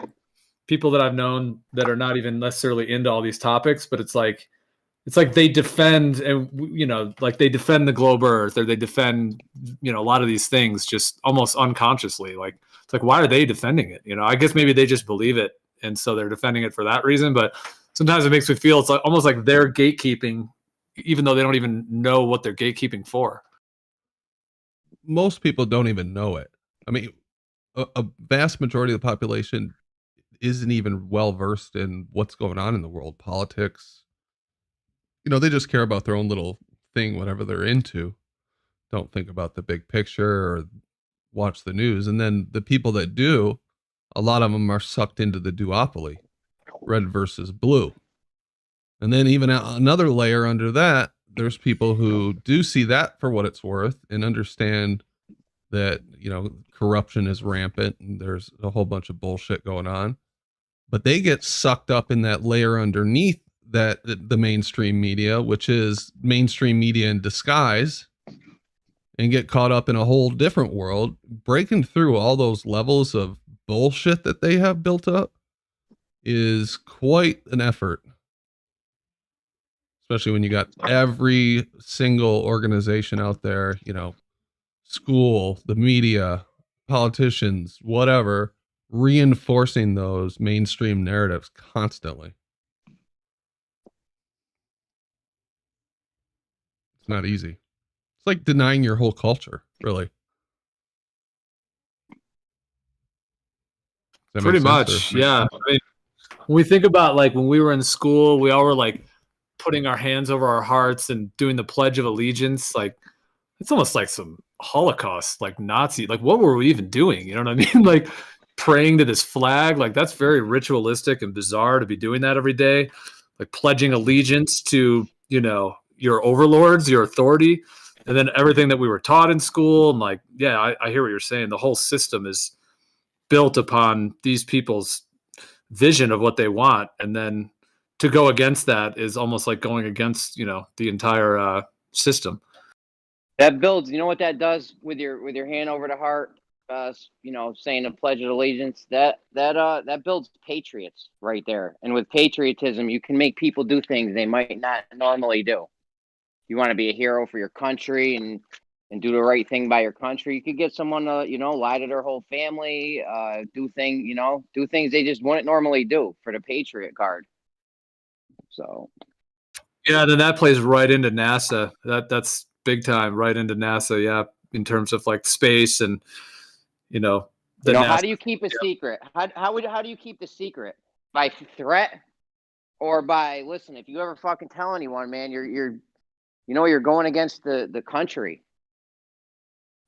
people that I've known that are not even necessarily into all these topics, but it's like they defend, and you know, like they defend the globe Earth, or they defend, you know, a lot of these things just almost unconsciously. Like it's like, why are they defending it? You know, I guess maybe they just believe it, and so they're defending it for that reason. But sometimes it makes me feel it's like almost like they're gatekeeping, even though they don't even know what they're gatekeeping for. Most people don't even know it. I mean, a vast majority of the population isn't even well versed in what's going on in the world, politics. You know, they just care about their own little thing, whatever they're into. Don't think about the big picture or watch the news. And then the people that do, a lot of them are sucked into the duopoly, red versus blue. And then even another layer under that, there's people who do see that for what it's worth and understand that, you know, corruption is rampant and there's a whole bunch of bullshit going on, but they get sucked up in that layer underneath that, the mainstream media, which is mainstream media in disguise, and get caught up in a whole different world. Breaking through all those levels of bullshit that they have built up is quite an effort. Especially when you got every single organization out there, you know, school, the media, politicians, whatever, reinforcing those mainstream narratives constantly. It's not easy. It's like denying your whole culture, really. Pretty much, yeah. I mean, when we think about like when we were in school, we all were like putting our hands over our hearts and doing the Pledge of Allegiance. Like it's almost like some Holocaust, like Nazi. Like what were we even doing? You know what I mean? Like praying to this flag. Like that's very ritualistic and bizarre to be doing that every day. Like pledging allegiance to, you know, your overlords, your authority. And then everything that we were taught in school, and like, yeah, I hear what you're saying. The whole system is built upon these people's vision of what they want, and then to go against that is almost like going against, the entire system. That builds. You know what that does with your hand over the heart. Saying a pledge of allegiance. That builds patriots right there. And with patriotism, you can make people do things they might not normally do. You want to be a hero for your country and do the right thing by your country. You could get someone to, lie to their whole family, do things they just wouldn't normally do for the Patriot card. So Yeah, then that plays right into NASA. That's big time, right into NASA. Yeah, in terms of like space and how do you keep a secret? How do you keep the secret? By threat or by listen? If you ever fucking tell anyone, man, you're going against the country.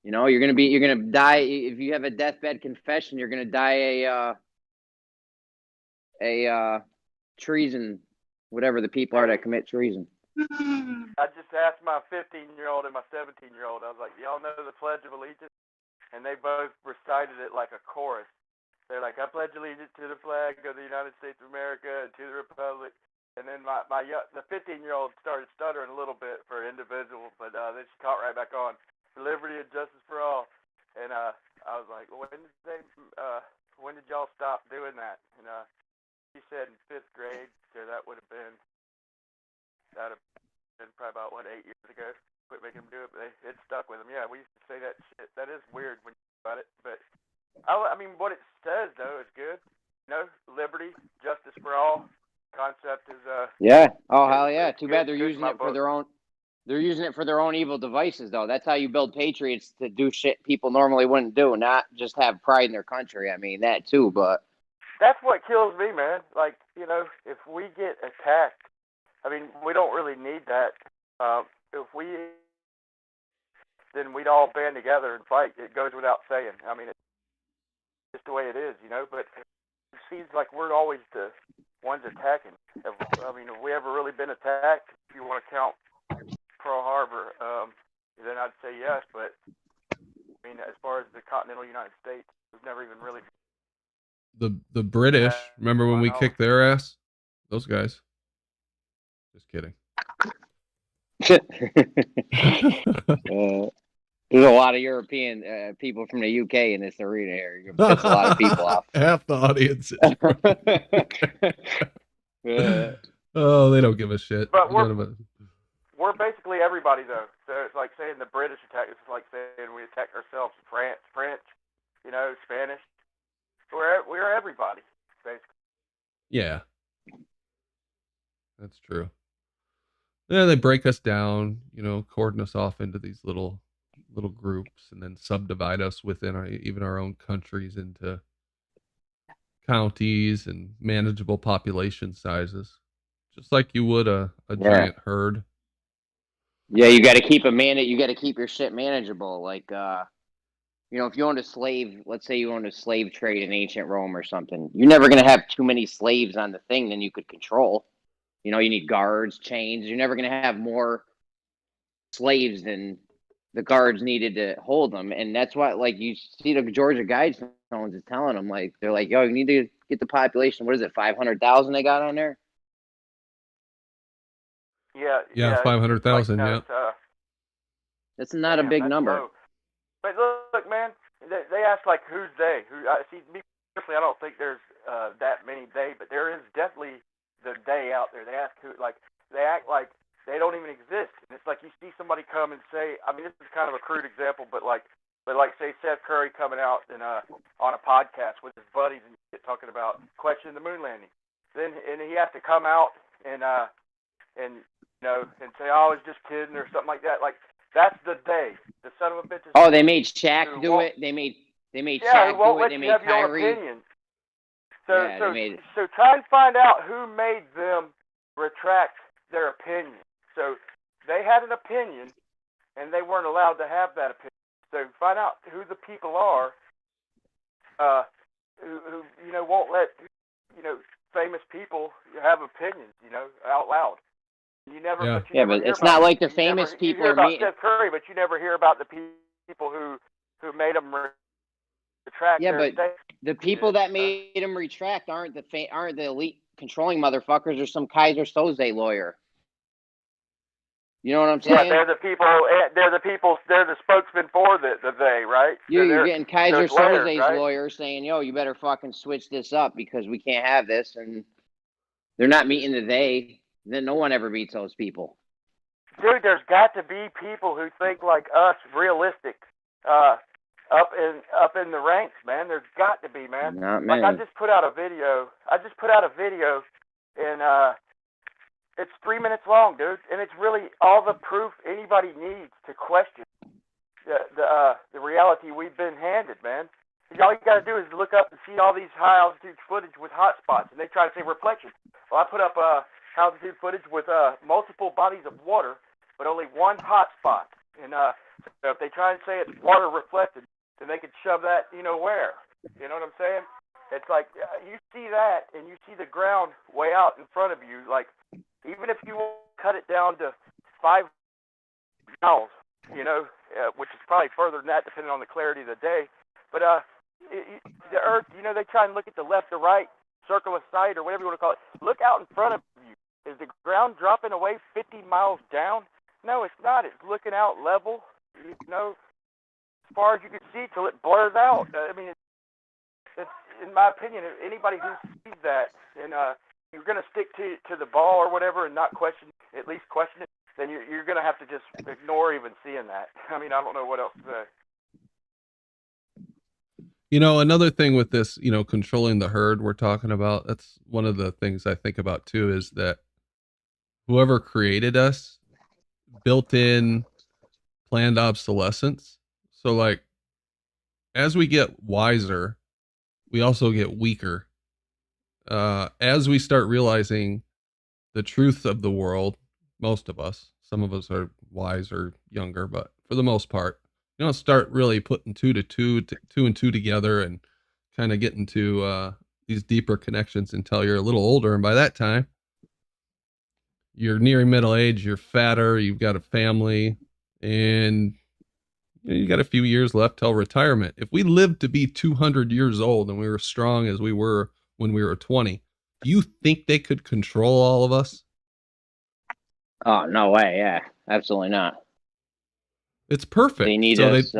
You're gonna die if you have a deathbed confession. You're gonna die a treason, whatever the people are that commit treason. I just asked my 15-year-old and my 17-year-old. I was like, "Y'all know the Pledge of Allegiance?" And they both recited it like a chorus. They're like, "I pledge allegiance to the flag of the United States of America and to the republic." And then the 15-year-old started stuttering a little bit for individual, but then she caught right back on. For liberty and justice for all. And I was like, when did y'all stop doing that? And she said in 5th grade, so that'd have been probably about 8 years ago. Quit making them do it, but it stuck with them. Yeah, we used to say that shit. That is weird when you think about it, but I mean, what it says though is good. Liberty, justice for all. Concept is yeah. Oh hell yeah! Too bad they're using it for their own. They're using it for their own evil devices, though. That's how you build patriots, to do shit people normally wouldn't do, not just have pride in their country. I mean, that too, but that's what kills me, man. Like, if we get attacked, I mean, we don't really need that. Then we'd all band together and fight. It goes without saying. I mean, it's just the way it is, But it seems like we're always the ones attacking. Have we ever really been attacked? If you want to count Pearl Harbor, then I'd say yes. But I mean, as far as the continental United States, we've never even really. The British. Remember when we kicked their ass? Those guys. Just kidding. There's a lot of European people from the UK in this arena here. You're gonna piss a lot of people off. Half the audience. Oh, they don't give a shit. But we're basically everybody, though. So it's like saying the British attack. It's like saying we attack ourselves. French, Spanish. We're everybody, basically. Yeah, that's true. Yeah, they break us down, cordon us off into these little groups, and then subdivide us within our own countries into counties and manageable population sizes, just like you would a giant herd. Yeah, you got to keep you got to keep your shit manageable. Like, if you owned a slave, let's say you owned a slave trade in ancient Rome or something, you're never going to have too many slaves on the thing than you could control. You need guards, chains. You're never going to have more slaves than the guards needed to hold them. And that's why, like, you see the Georgia Guidestones is telling them, like, they're like, yo, you need to get the population. What is it, 500,000 they got on there? Yeah, 500,000. Yeah, that's not a big number. Low. But look, man, they ask like, who's they? Me personally, I don't think there's that many they, but there is definitely the they out there. They ask who, like, they act like they don't even exist. And it's like you see somebody come and say, I mean, this is kind of a crude example, but say Seth Curry coming out and on a podcast with his buddies and talking about questioning the moon landing. Then he has to come out and say, oh, I was just kidding or something like that. Like, that's the day. The son of a bitch. Oh, they made Shaq do it. They made Shaq do it. They made Kyrie. So try and find out who made them retract their opinion. So they had an opinion, and they weren't allowed to have that opinion. So find out who the people are who won't let famous people have opinions out loud. You never, Yeah. but you Yeah, never but hear it's about not like the you famous never, people you hear are about meeting. Steph Curry, but you never hear about the people who made them retract Yeah, their but statement. the people that made him retract aren't the elite controlling motherfuckers or some Kaiser Soze lawyer. You know what I'm Yeah, saying? they're the people. They're the spokesman for the they, right? You're getting Kaiser those layers, Soze's right? lawyer saying, "Yo, you better fucking switch this up because we can't have this," and they're not meeting the they. Then no one ever meets those people. Dude, there's got to be people who think like us, realistic, up in the ranks, man. There's got to be, man. Not Like many. I just put out a video, and it's 3 minutes long, dude, and it's really all the proof anybody needs to question the reality we've been handed, man. All you got to do is look up and see all these high altitude footage with hot spots, and they try to say reflection. Well, I put up high altitude footage with multiple bodies of water, but only one hot spot. And so if they try and say it's water reflected, then they could shove that, where? You know what I'm saying? It's like you see that, and you see the ground way out in front of you. Like even if you cut it down to 5 miles, which is probably further than that, depending on the clarity of the day. But the Earth, they try and look at the left or right, circle of sight, or whatever you want to call it. Look out in front of you. Is the ground dropping away 50 miles down? No, it's not. It's looking out level, as far as you can see till it blurs out. I mean, it's in my opinion, anybody who sees that and you're going to stick to the ball or whatever and not at least question it, then you're going to have to just ignore even seeing that. I mean, I don't know what else to say. Another thing with this, controlling the herd we're talking about, that's one of the things I think about too, is that whoever created us built in planned obsolescence. So like, as we get wiser, we also get weaker. As we start realizing the truth of the world, most of us, some of us are wise or younger, but for the most part, start really putting two and two together and kind of getting to these deeper connections until you're a little older. And by that time, you're nearing middle age, you're fatter, you've got a family, and you got a few years left till retirement. If we lived to be 200 years old and we were strong as we were when we were 20, do you think they could control all of us? Oh, no way. Yeah, absolutely not. It's perfect. They need so us.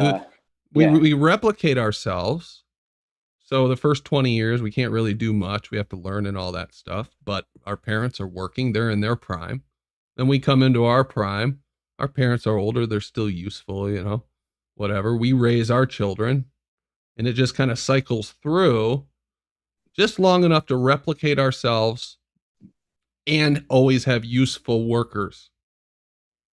we replicate ourselves. So the first 20 years, we can't really do much. We have to learn and all that stuff. But our parents are working. They're in their prime. Then we come into our prime. Our parents are older. They're still useful, whatever. We raise our children. And it just kind of cycles through just long enough to replicate ourselves and always have useful workers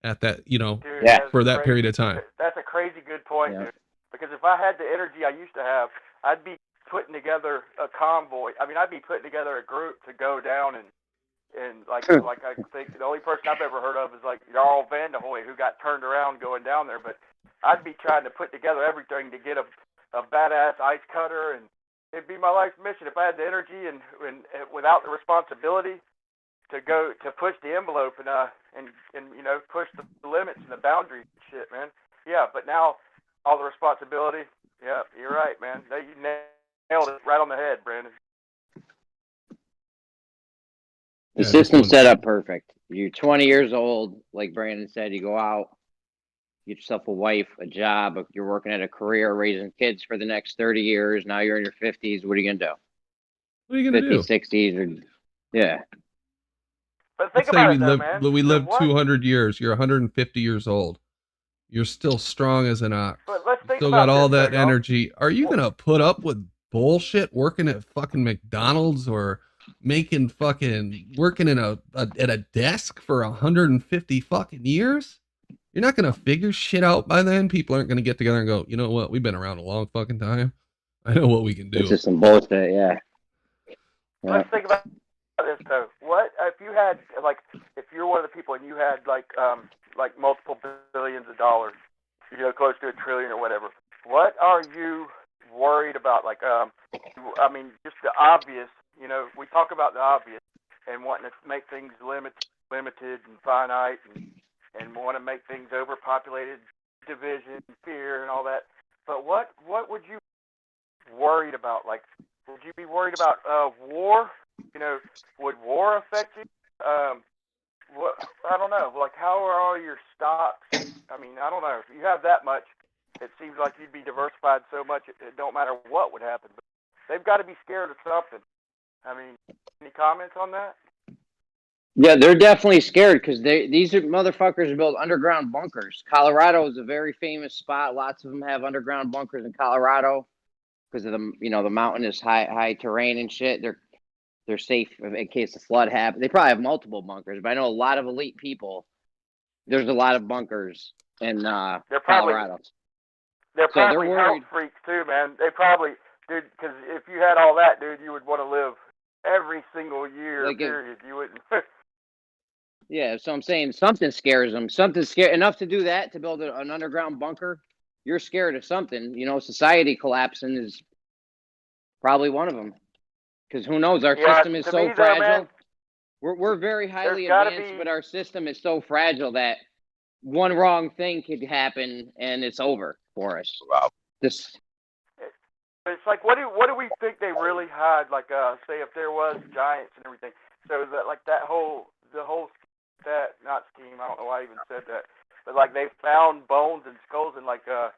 at that, Dude, for that period of time. That's a crazy good point, dude. Because if I had the energy I used to have, I'd be putting together a convoy. I mean, I'd be putting together a group to go down and like I think the only person I've ever heard of is like Jarl Vanderhoy, who got turned around going down there. But I'd be trying to put together everything to get a badass ice cutter, and it'd be my life's mission if I had the energy and without the responsibility to go to push the envelope and push the limits and the boundaries and shit, man. Yeah, but now all the responsibility. Yeah, you're right, man. You nailed it right on the head, Brandon. The system's set up perfect. You're 20 years old, like Brandon said. You go out, get yourself a wife, a job. You're working at a career, raising kids for the next 30 years. Now you're in your 50s. What are you gonna do? What are you gonna 50s, do? 60s, or yeah. But think Let's say about it, though, man. we live What? 200 years. You're 150 years old. You're still strong as an ox. But let's You think still about got all this, that though, y'all. energy. Are you gonna put up with bullshit working at fucking McDonald's or making fucking working in at a desk for 150 fucking years? You're not gonna figure shit out by then. People aren't gonna get together and go, you know what? We've been around a long fucking time. I know what we can do. It's just some bullshit, yeah. Let's think about this though. What if you had if you're one of the people and you had like multiple billions of dollars, close to $1 trillion or whatever? What are you worried about? I mean, just the obvious. We talk about the obvious and wanting to make things limits limited and finite and want to make things overpopulated, division, fear, and all that. But what would you be worried about? Like, would you be worried about war? You know, would war affect you? What, I don't know. Like, how are all your stocks? I mean, I don't know. If you have that much, it seems like you'd be diversified so much it don't matter what would happen. But they've got to be scared of something. I mean, any comments on that? Yeah, they're definitely scared because these are motherfuckers build underground bunkers. Colorado is a very famous spot. Lots of them have underground bunkers in Colorado because of the mountainous high terrain and shit. They're safe in case a flood happens. They probably have multiple bunkers, but I know a lot of elite people. There's a lot of bunkers in Colorado. They're probably worried. health freaks too, man. They probably, dude, because if you had all that, dude, you would want to live every single year, period. You wouldn't. Yeah, so I'm saying something scares them. Something enough to do that, to build an underground bunker. You're scared of something. You know, society collapsing is probably one of them. Because who knows? Our system is so fragile. Man, we're very highly advanced, but our system is so fragile that one wrong thing could happen and it's over for us. Wow. It's like, what do we think they really hide? Like, say if there was giants and everything. So that, like, the whole not scheme. I don't know why I even said that. But like, they found bones and skulls and like the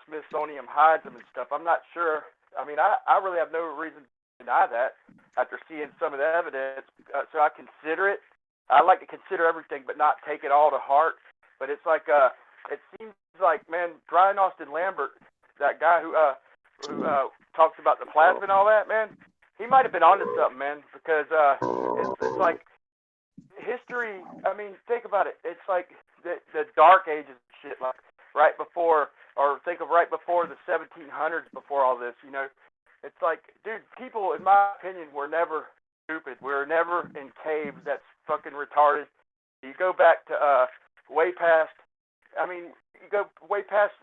Smithsonian hides them and stuff. I'm not sure. I mean, I really have no reason to deny that after seeing some of the evidence. So I consider it. I like to consider everything, but not take it all to heart. But it's like, it seems like, man, Brian Austin Lambert, that guy who talks about the plasma and all that, man, he might have been onto something, man, because it's like history. I mean, think about it. It's like the Dark Ages and shit, like right before, or think of right before the 1700s, before all this, you know. It's like, dude, people, in my opinion, were never stupid. We were never in caves. That's fucking retarded. You go back to way past, I mean, you go way past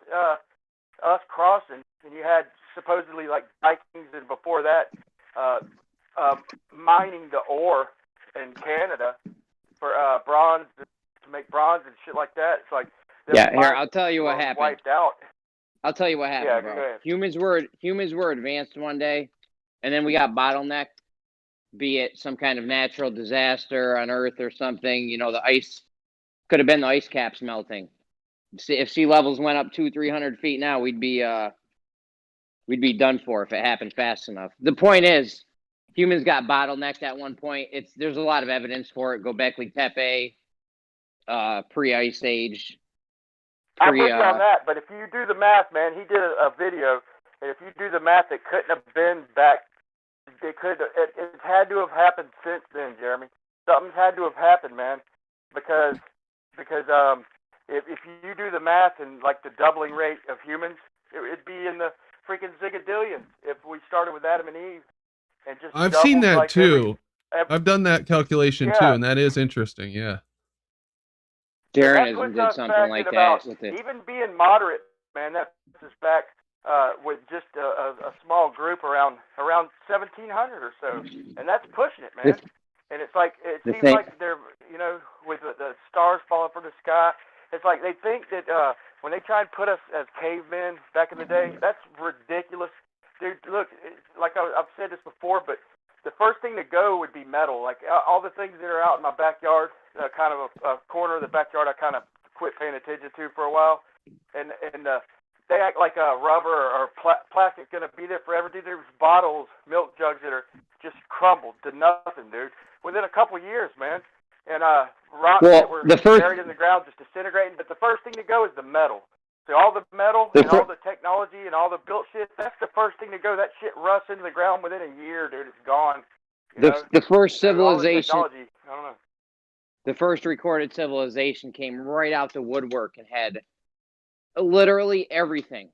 us crossing, and you had supposedly like Vikings, and before that, mining the ore in Canada for bronze, to make bronze and shit like that. It's like, yeah, here, I'll tell you what happened. Wiped out. I'll tell you what happened, yeah, bro. Humans were advanced one day, and then we got bottlenecked, be it some kind of natural disaster on Earth or something. You know, the ice could have been the ice caps melting. If sea levels went up 200-300 feet now, we'd be done for if it happened fast enough. The point is, humans got bottlenecked at one point. There's a lot of evidence for it. Göbekli Tepe, pre-ice age. I'm with you on that, but if you do the math, man, he did a video, and if you do the math, it couldn't have been back. It had to have happened since then, Jeremy. Something's had to have happened, man, because if you do the math and like the doubling rate of humans, it'd be in the freaking zigadillions if we started with Adam and Eve and just. I've seen that like too. I've done that calculation too, and that is interesting. Yeah. Darren did something like that with it. Even being moderate, man, that puts us back with just a small group around 1,700 or so, and that's pushing it, man. And it's like, it seems like they're, you know, with the stars falling from the sky, it's like they think that when they try and put us as cavemen back in the day, that's ridiculous. Dude, look, like I've said this before, but the first thing to go would be metal. Like all the things that are out in my backyard, kind of a corner of the backyard I kind of quit paying attention to for a while. And they act like rubber or plastic going to be there forever. Dude, there's bottles, milk jugs that are just crumbled to nothing, dude, within a couple years, man. And rocks that were buried in the ground just disintegrating. But the first thing to go is the metal. So all the metal and all the technology and all the built shit, that's the first thing to go. That shit rusts into the ground within a year, dude. It's gone. The first civilization, I don't know. The first recorded civilization came right out the woodwork and had literally everything.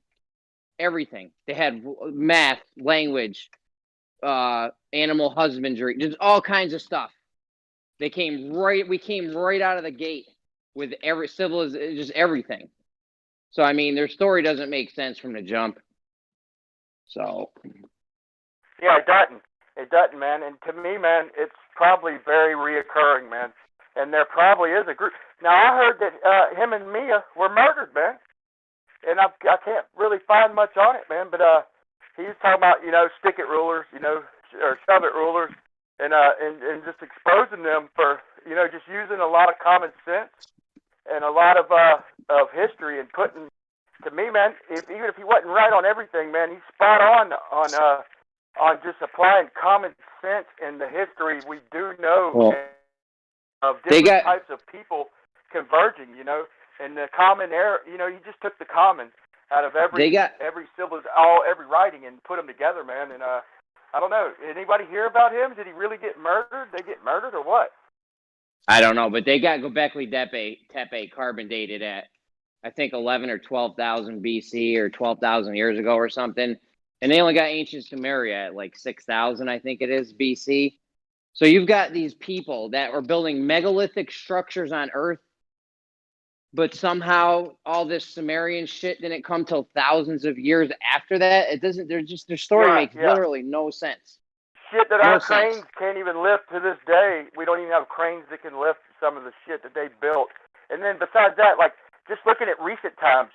Everything. They had math, language, animal husbandry, just all kinds of stuff. We came right out of the gate with every civilization, just everything. So, I mean, their story doesn't make sense from the jump. So. Yeah, it doesn't. It doesn't, man. And to me, man, it's probably very reoccurring, man. and there probably is a group. Now I heard that him and Mia were murdered, man, and I can't really find much on it, man. But he was talking about stick it rulers, or shove it rulers, and just exposing them for just using a lot of common sense and a lot of history and putting. To me, man, even if he wasn't right on everything, man, he's spot on just applying common sense in the history we do know of different types of people converging, and the common error. He just took the common out of every every writing and put them together, man. And I don't know. Anybody hear about him? Did he really get murdered? They get murdered or what? I don't know, but they got Göbekli Tepe carbon dated at, I think 11 or 12,000 BC or 12,000 years ago or something. And they only got ancient Sumeria at like 6,000, I think it is, BC. So you've got these people that were building megalithic structures on Earth, but somehow all this Sumerian shit didn't come till thousands of years after that. It doesn't, their story makes literally no sense. Shit that our cranes can't even lift to this day. We don't even have cranes that can lift some of the shit that they built. And then besides that, like, just looking at recent times,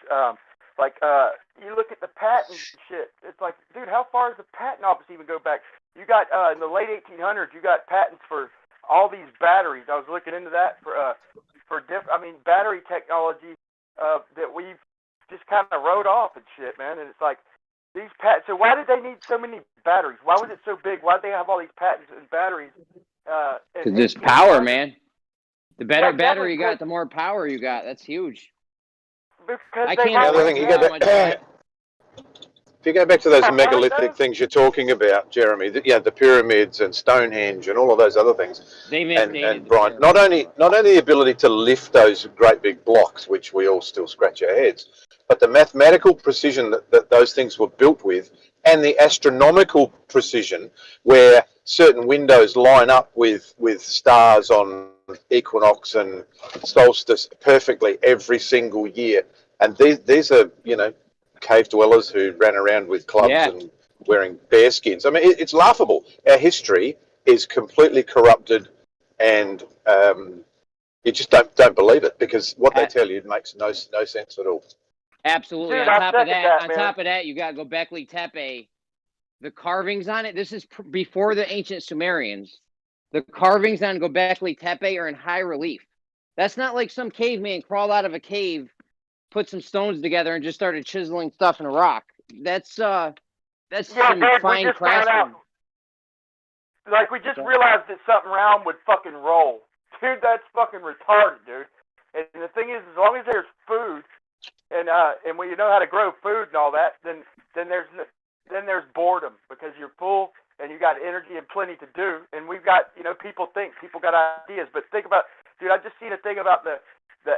you look at the patent shit. It's like, dude, how far does the patent office even go back? You got in the late 1800s, you got patents for all these batteries. I was looking into that for battery technology that we've just kind of wrote off and shit, man. And it's like these patents. So why did they need so many batteries? Why was it so big? Why did they have all these patents and batteries? Because there's power, man. The better battery you got, the more power you got. That's huge. Because if you go back to those megalithic things you're talking about, Jeremy, the pyramids and Stonehenge and all of those other things, and Brian, not only the ability to lift those great big blocks, which we all still scratch our heads, but the mathematical precision that those things were built with, and the astronomical precision where certain windows line up with stars on equinox and solstice perfectly every single year. And these are, cave dwellers who ran around with clubs and wearing bear skins. I mean, it's laughable. Our history is completely corrupted, and you just don't believe it, because what they tell you makes no sense at all. Absolutely. Dude, on top of that, you got Göbekli Tepe. The carvings on it, this is before the ancient Sumerians. The carvings on Göbekli Tepe are in high relief. That's not like some caveman crawled out of a cave, put some stones together, and just started chiseling stuff in a rock. That's some fine craftsmanship. Like, we just realized that something round would fucking roll. Dude, that's fucking retarded, dude. And the thing is, as long as there's food, and when you know how to grow food and all that, then there's boredom, because you're full and you got energy and plenty to do. And we've got, people got ideas. But think about, dude, I just seen a thing about the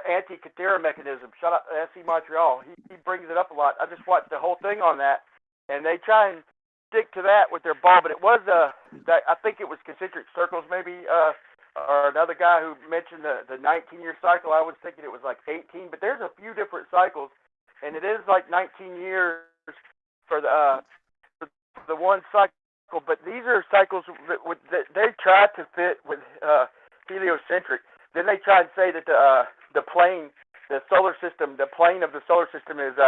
anti-Katera mechanism. Shout out to SC Montreal. He brings it up a lot. I just watched the whole thing on that, and they try and stick to that with their ball. But it was I think it was concentric circles, maybe, or another guy who mentioned the 19-year cycle. I was thinking it was like 18, but there's a few different cycles, and it is like 19 years for the one cycle. But these are cycles that they try to fit with heliocentric. Then they try and say that the plane, the solar system, the plane of the solar system is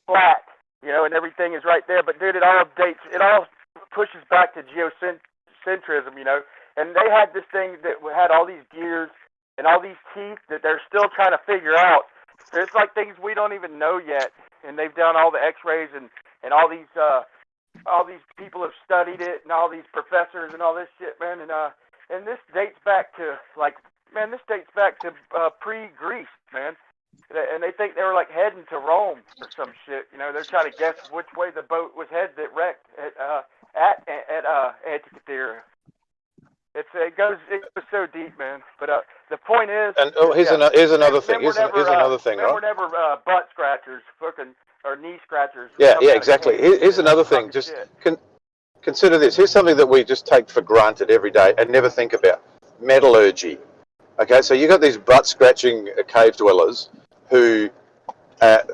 flat, and everything is right there. But dude, it all pushes back to geocentrism, And they had this thing that had all these gears and all these teeth that they're still trying to figure out. So it's like things we don't even know yet, and they've done all the X-rays and all these people have studied it, and all these professors and all this shit, man. And this dates back to pre-Greece, man. And they think they were like heading to Rome or some shit. They're trying to guess which way the boat was headed that wrecked at Antikythera. It goes so deep, man. But the point is, and here's another thing. Here's another thing, right? We're never butt scratchers, fucking, or knee scratchers. Yeah, exactly. Here's another thing. Just consider this. Here's something that we just take for granted every day and never think about: metallurgy. Okay, so you got these butt-scratching cave dwellers who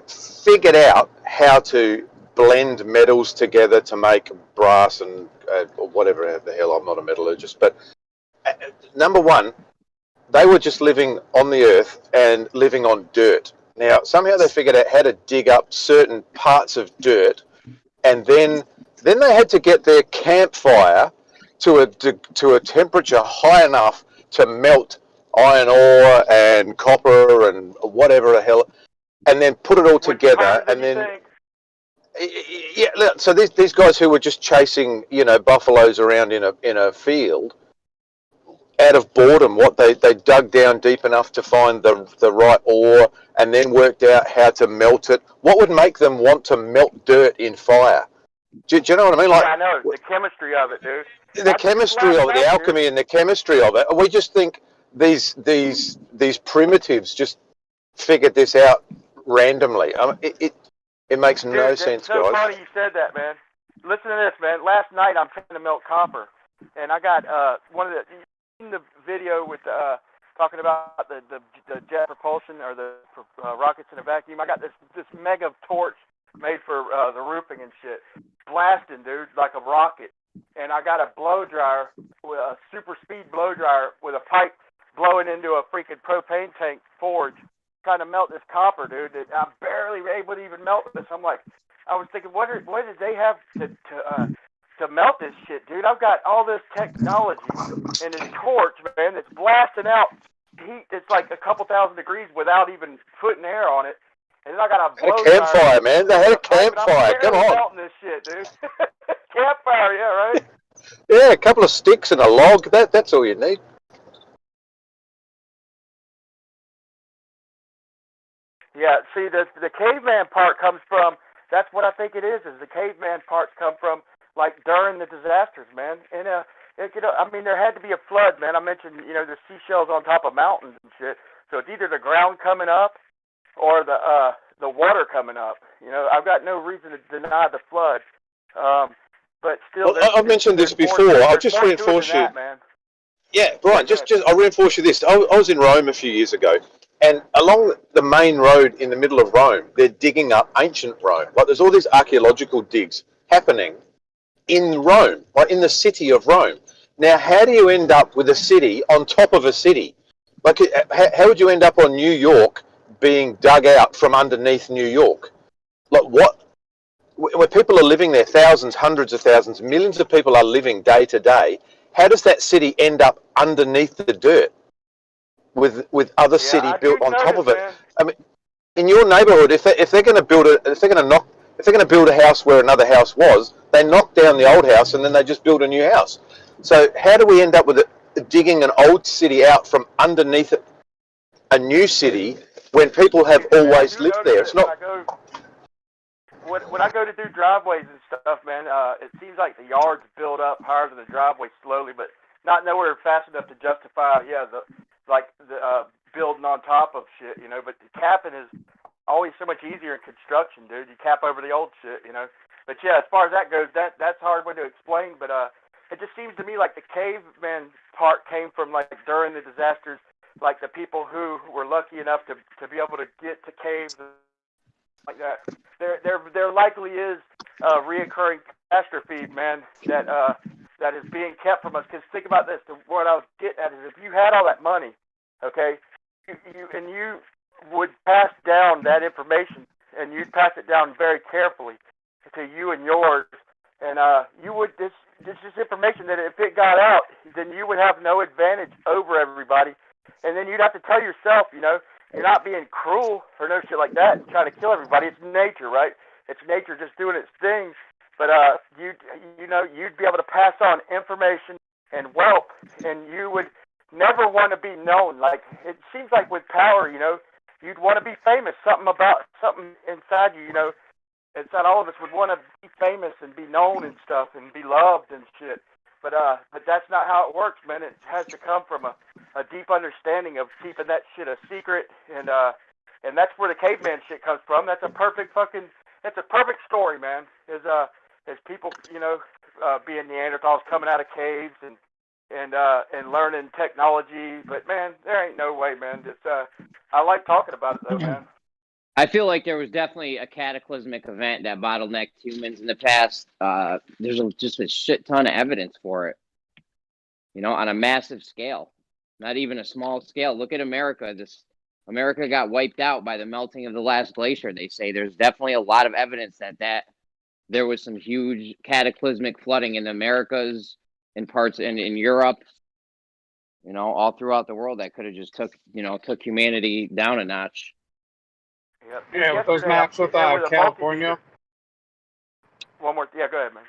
figured out how to blend metals together to make brass and or whatever the hell. I'm not a metallurgist, but number one, they were just living on the earth and living on dirt. Now, somehow they figured out how to dig up certain parts of dirt, and then they had to get their campfire to a temperature high enough to melt iron ore and copper and whatever the hell, and then put it all together, and then. Yeah, look, so these guys who were just chasing, buffaloes around in a field, out of boredom, what they dug down deep enough to find the right ore, and then worked out how to melt it. What would make them want to melt dirt in fire? Do you know what I mean? Like, yeah, I know the chemistry of it, dude. The chemistry of it, the alchemy and the chemistry of it. We just think these primitives just figured this out randomly. It makes no sense, so guys. Funny you said that, man. Listen to this, man. Last night I'm trying to melt copper, and I got one of the video with talking about the jet propulsion or the rockets in a vacuum. I got this mega torch made for the roofing and shit, blasting, dude, like a rocket. And I got a blow dryer, with a super speed blow dryer with a pipe blowing into a freaking propane tank forge, trying to melt this copper, dude. I'm barely able to even melt this. I was thinking, what did they have to melt this shit, dude? I've got all this technology and this torch, man, that's blasting out heat. It's like a couple thousand degrees without even putting air on it. And then I got a blow campfire, man. They had a campfire. Come on. Melting this shit, dude. Campfire, yeah, right? Yeah, a couple of sticks and a log. That's all you need. Yeah, see, the caveman part comes from, that's what I think it is the caveman parts come from, like, during the disasters, man. And, there had to be a flood, man. I mentioned, the seashells on top of mountains and shit. So it's either the ground coming up or the water coming up. I've got no reason to deny the flood. But still, I've mentioned this before. I'll just reinforce you. that, man. Yeah, Brian, I'll reinforce you this. I was in Rome a few years ago, and along the main road in the middle of Rome, they're digging up ancient Rome. Like, there's all these archaeological digs happening in Rome, like in the city of Rome. Now, how do you end up with a city on top of a city? Like, how would you end up on New York being dug out from underneath New York? Like, what? Where people are living there, thousands, hundreds of thousands, millions of people are living day to day. How does that city end up underneath the dirt with other city built on top of it? Man. I mean, in your neighborhood, if they're going to build a house where another house was, they knock down the old house and then they just build a new house. So how do we end up with digging an old city out from underneath a new city when people have always lived there? It's not. When I go to do driveways and stuff, man, it seems like the yards build up higher than the driveway slowly, but not nowhere fast enough to justify, the building on top of shit, But the capping is always so much easier in construction, dude. You cap over the old shit, But yeah, as far as that goes, that's a hard way to explain. But it just seems to me like the caveman part came from like during the disasters, like the people who were lucky enough to be able to get to caves like that. There likely is a reoccurring catastrophe, man, that is being kept from us. Because think about this: what I was getting at is, if you had all that money, okay, you would pass down that information, and you'd pass it down very carefully to you and yours, and you would this is information that if it got out, then you would have no advantage over everybody, and then you'd have to tell yourself, you're not being cruel or no shit like that and trying to kill everybody. It's nature, right? It's nature just doing its thing. But you'd be able to pass on information and wealth, and you would never want to be known. Like, it seems like with power, you'd want to be famous. Something inside you, inside all of us would want to be famous and be known and stuff and be loved and shit. But that's not how it works, man. It has to come from a deep understanding of keeping that shit a secret, and that's where the caveman shit comes from. That's a perfect story, man. Is people, being Neanderthals coming out of caves and learning technology. But man, there ain't no way, man. I like talking about it though, man. I feel like there was definitely a cataclysmic event that bottlenecked humans in the past. There's just a shit ton of evidence for it, on a massive scale. Not even a small scale. Look at America. America got wiped out by the melting of the last glacier. They say there's definitely a lot of evidence that there was some huge cataclysmic flooding in the Americas, in parts in Europe, all throughout the world that could have just took humanity down a notch. Yep. Yeah, with those Yesterday, maps with California. One more. Yeah, go ahead, man.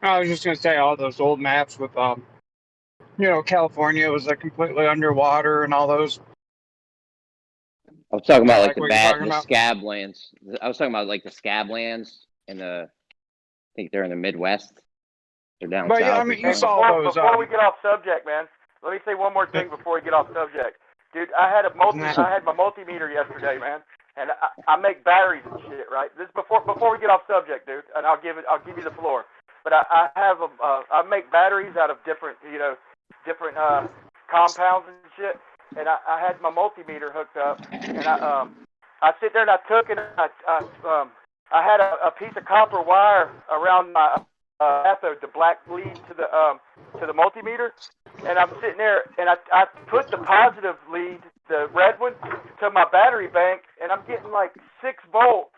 I was just gonna say all those old maps with California was completely underwater and all those. I was talking about like what you're talking the about? scab lands. I was talking about like the scab lands I think they're in the Midwest. They're down But south. yeah, I or mean, you something. saw those. Before we get off subject, man, let me say one more thing before we get off subject. Dude, I had my multimeter yesterday, man, and I make batteries and shit, right? This is before we get off subject, dude, and I'll give you the floor. But I make batteries out of different compounds and shit, and I had my multimeter hooked up, and I sit there and I took and I had a piece of copper wire around my cathode, the black lead to the multimeter, and I'm sitting there and I put the positive lead, the red one, to my battery bank, and I'm getting like 6 volts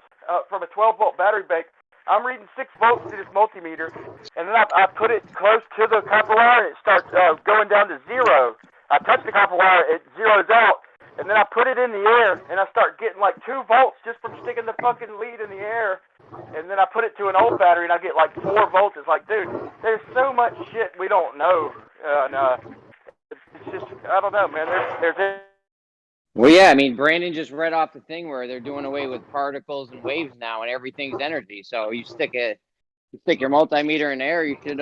from a 12-volt battery bank. I'm reading 6 volts to this multimeter, and then I put it close to the copper wire, and it starts going down to 0. I touch the copper wire, it zeroes out, and then I put it in the air, and I start getting like 2 volts just from sticking the fucking lead in the air. And then I put it to an old battery, and I get like 4 volts. It's like, dude, there's so much shit we don't know. It's just, I don't know, man. There's Well, yeah, I mean, Brandon just read off the thing where they're doing away with particles and waves now, and everything's energy. So you stick your multimeter in there, you should,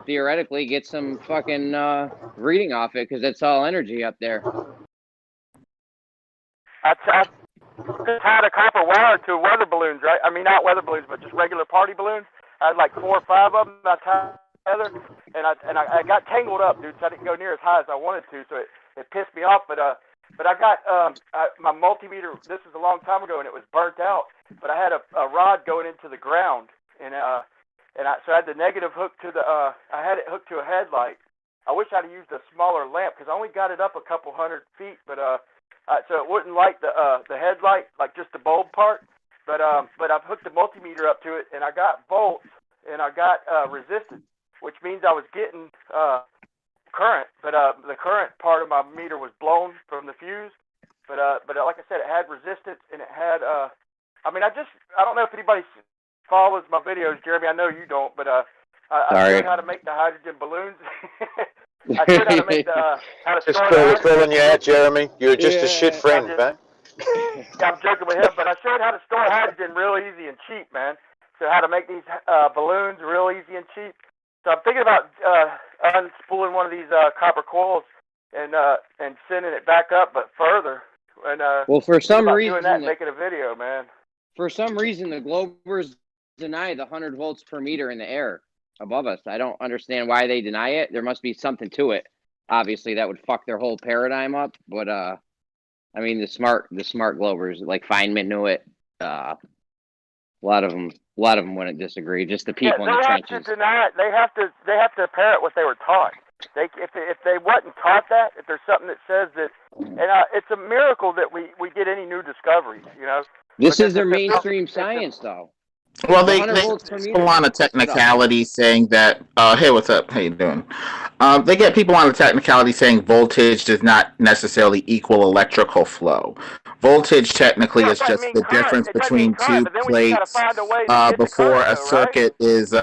theoretically get some fucking reading off it because it's all energy up there. I tied a copper wire to weather balloons, right? I mean, not weather balloons, but just regular party balloons. I had like 4 or 5 of them. I tied together, and I got tangled up, dude. So I didn't go near as high as I wanted to. So it pissed me off. But I got my multimeter. This was a long time ago, and it was burnt out. But I had a rod going into the ground, so I had the negative hooked to I had it hooked to a headlight. I wish I'd have used a smaller lamp because I only got it up a couple 100 feet, but so it wouldn't light the headlight, like just the bulb part. But I've hooked the multimeter up to it, and I got volts, and I got resistance, which means I was getting current. But the current part of my meter was blown from the fuse. But like I said, it had resistance, and it had I don't know if anybody follows my videos, Jeremy. I know you don't, but I showed how to make the hydrogen balloons. I showed how to make how to Just store calling you out, Jeremy. You're just a shit friend, man. I'm joking with him, but I showed how to store hydrogen real easy and cheap, man. So how to make these balloons real easy and cheap. So I'm thinking about unspooling one of these copper coils and sending it back up, but further. And well, for some reason, doing that, making a video, man. For some reason, the Globers deny the 100 volts per meter in the air above us. I don't understand why they deny it. There must be something to it. Obviously, that would fuck their whole paradigm up. But I mean, the smart Globers like Feynman knew it. A lot of them wouldn't disagree. Just the people in the trenches. They have to deny it. They have to parrot what they were taught. If they wasn't taught that, if there's something that says that, and it's a miracle that we get any new discoveries. This is their mainstream science, though. Well, they people on a technicality saying that. Hey, what's up? How you doing? They get people on a technicality saying voltage does not necessarily equal electrical flow. Voltage technically is just the difference between 2 plates before a circuit is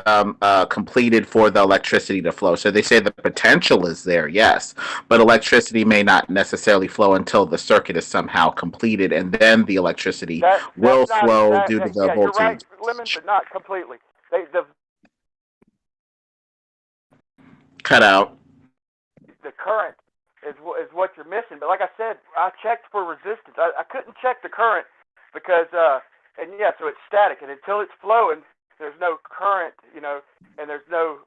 completed for the electricity to flow. So they say the potential is there, yes, but electricity may not necessarily flow until the circuit is somehow completed, and then the electricity will flow due to the voltage. You're right, Lemon, but not completely. Cut out. The current is what you're missing. But like I said, I checked for resistance. I couldn't check the current because, so it's static, and until it's flowing, there's no current, and there's no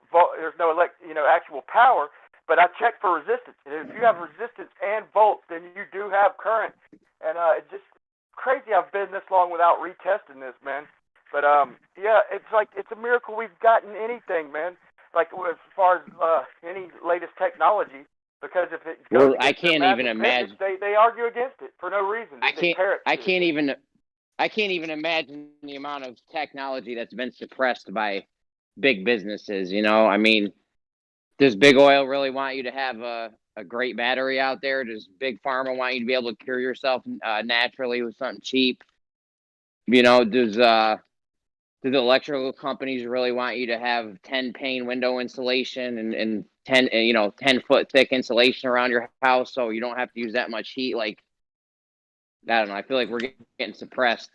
actual power. But I checked for resistance, and if you have resistance and volts, then you do have current. And it's just crazy I've been this long without retesting this, man. But it's like it's a miracle we've gotten anything, man. like as far as any latest technology, because if it goes Well, I against their can't massive even purpose, imagine. they argue against it for no reason. I They parrot can't shit. even imagine the amount of technology that's been suppressed by big businesses. You know, I mean, does Big Oil really want you to have a great battery out there? Does Big Pharma want you to be able to cure yourself naturally with something cheap? You know, does the electrical companies really want you to have 10-pane window insulation and 10-foot thick insulation around your house so you don't have to use that much heat? Like, I don't know. I feel like we're getting suppressed.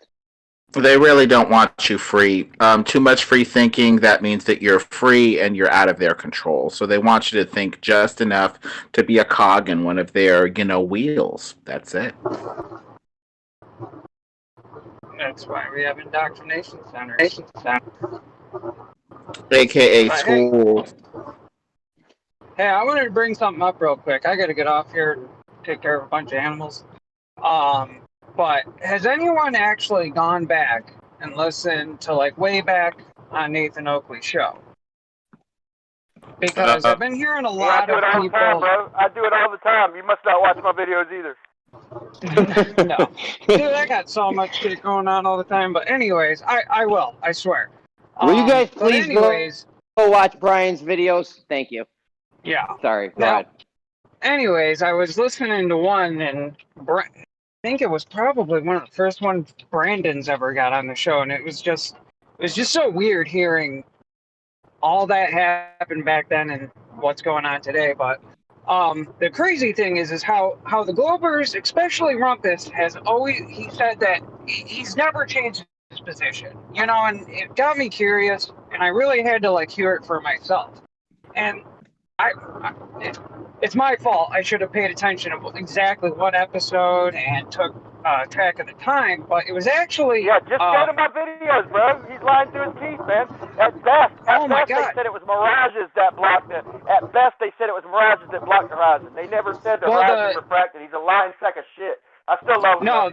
They really don't want you free. Too much free thinking, that means that you're free and you're out of their control. So they want you to think just enough to be a cog in one of their, wheels. That's it. That's why we have indoctrination centers. AKA But school. Hey, I wanted to bring something up real quick. I got to get off here and take care of a bunch of animals. But has anyone actually gone back and listened to like way back on Nathan Oakley's show? Because I've been hearing a lot I do of it all people. the time, bro. I do it all the time. You must not watch my videos either. No, dude, I got so much shit going on all the time. But anyways, I will. I swear. Will you guys but please anyways, go watch Brian's videos? Thank you. yeah. Sorry. Go Now, ahead. anyways, I was listening to one, and I think it was probably one of the first ones Brandon's ever got on the show, and it was just so weird hearing all that happened back then and what's going on today. But the crazy thing is how the Globers, especially Rumpus, he said that he's never changed his position, and it got me curious, and I really had to like hear it for myself. And it's my fault. I should have paid attention to exactly what episode and took track of the time, but it was actually Yeah, just go to my videos, bro. He's lying through his teeth, man. At best, they said it was mirages that blocked it. At best, they said it was mirages that blocked the horizon. They never said the horizon refracted. He's a lying sack of shit. I still love him. No,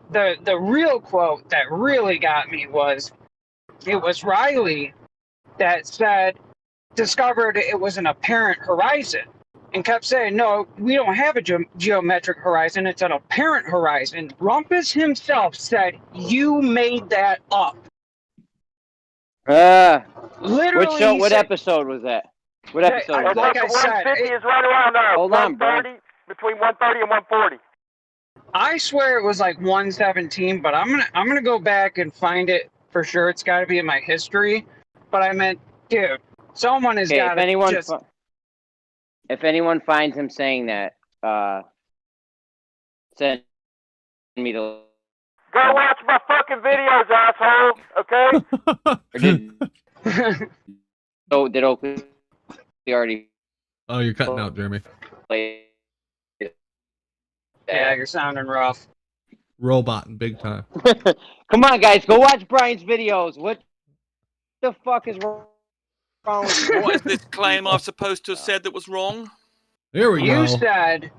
the real quote that really got me was, it was Riley that discovered it was an apparent horizon and kept saying, no, we don't have a geometric horizon, it's an apparent horizon. Rumpus himself said, you made that up. Literally. What episode was that? What episode was that? Like I said, 150 is right around hold on, bro. Between 130 and 140. I swear it was like 117, but I'm gonna go back and find it for sure. It's got to be in my history. But I meant, dude, someone has got to just. If anyone finds him saying that, send me the. Go watch my fucking videos, asshole. Okay. Did Oakley already? Oh, you're cutting out, Jeremy. Yeah, you're sounding rough. Roboting big time. Come on, guys, go watch Brian's videos. What the fuck is wrong with you? What is this claim I'm supposed to have said that was wrong? Here we go. You said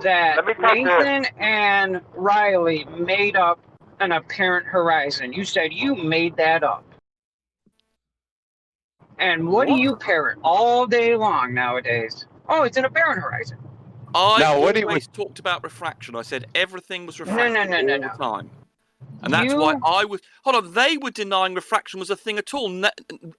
that Nathan and Riley made up an apparent horizon. You said you made that up. And what do you parrot all day long nowadays? Oh, it's an apparent horizon. I always talked about refraction. I said everything was refracted all the time. And that's why I was... Hold on, they were denying refraction was a thing at all.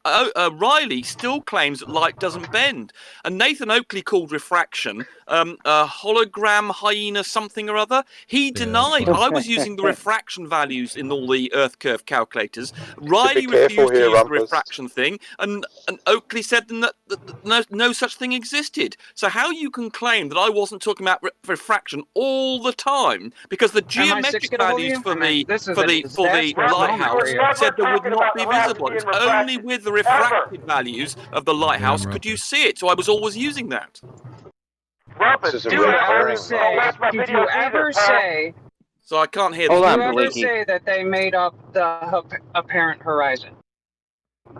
Riley still claims that light doesn't bend. And Nathan Oakley called refraction a hologram hyena something or other. He denied. I was using the refraction values in all the Earth curve calculators. Riley refused to use the refraction thing. And Oakley said that no such thing existed. So how you can claim that I wasn't talking about refraction all the time, because the geometric values for the lighthouse said there would not be visible. It's only with the refracted values of the lighthouse could you see it. So I was always using that. Did you ever say? So I can't hear. Did you ever say that they made up the apparent horizon?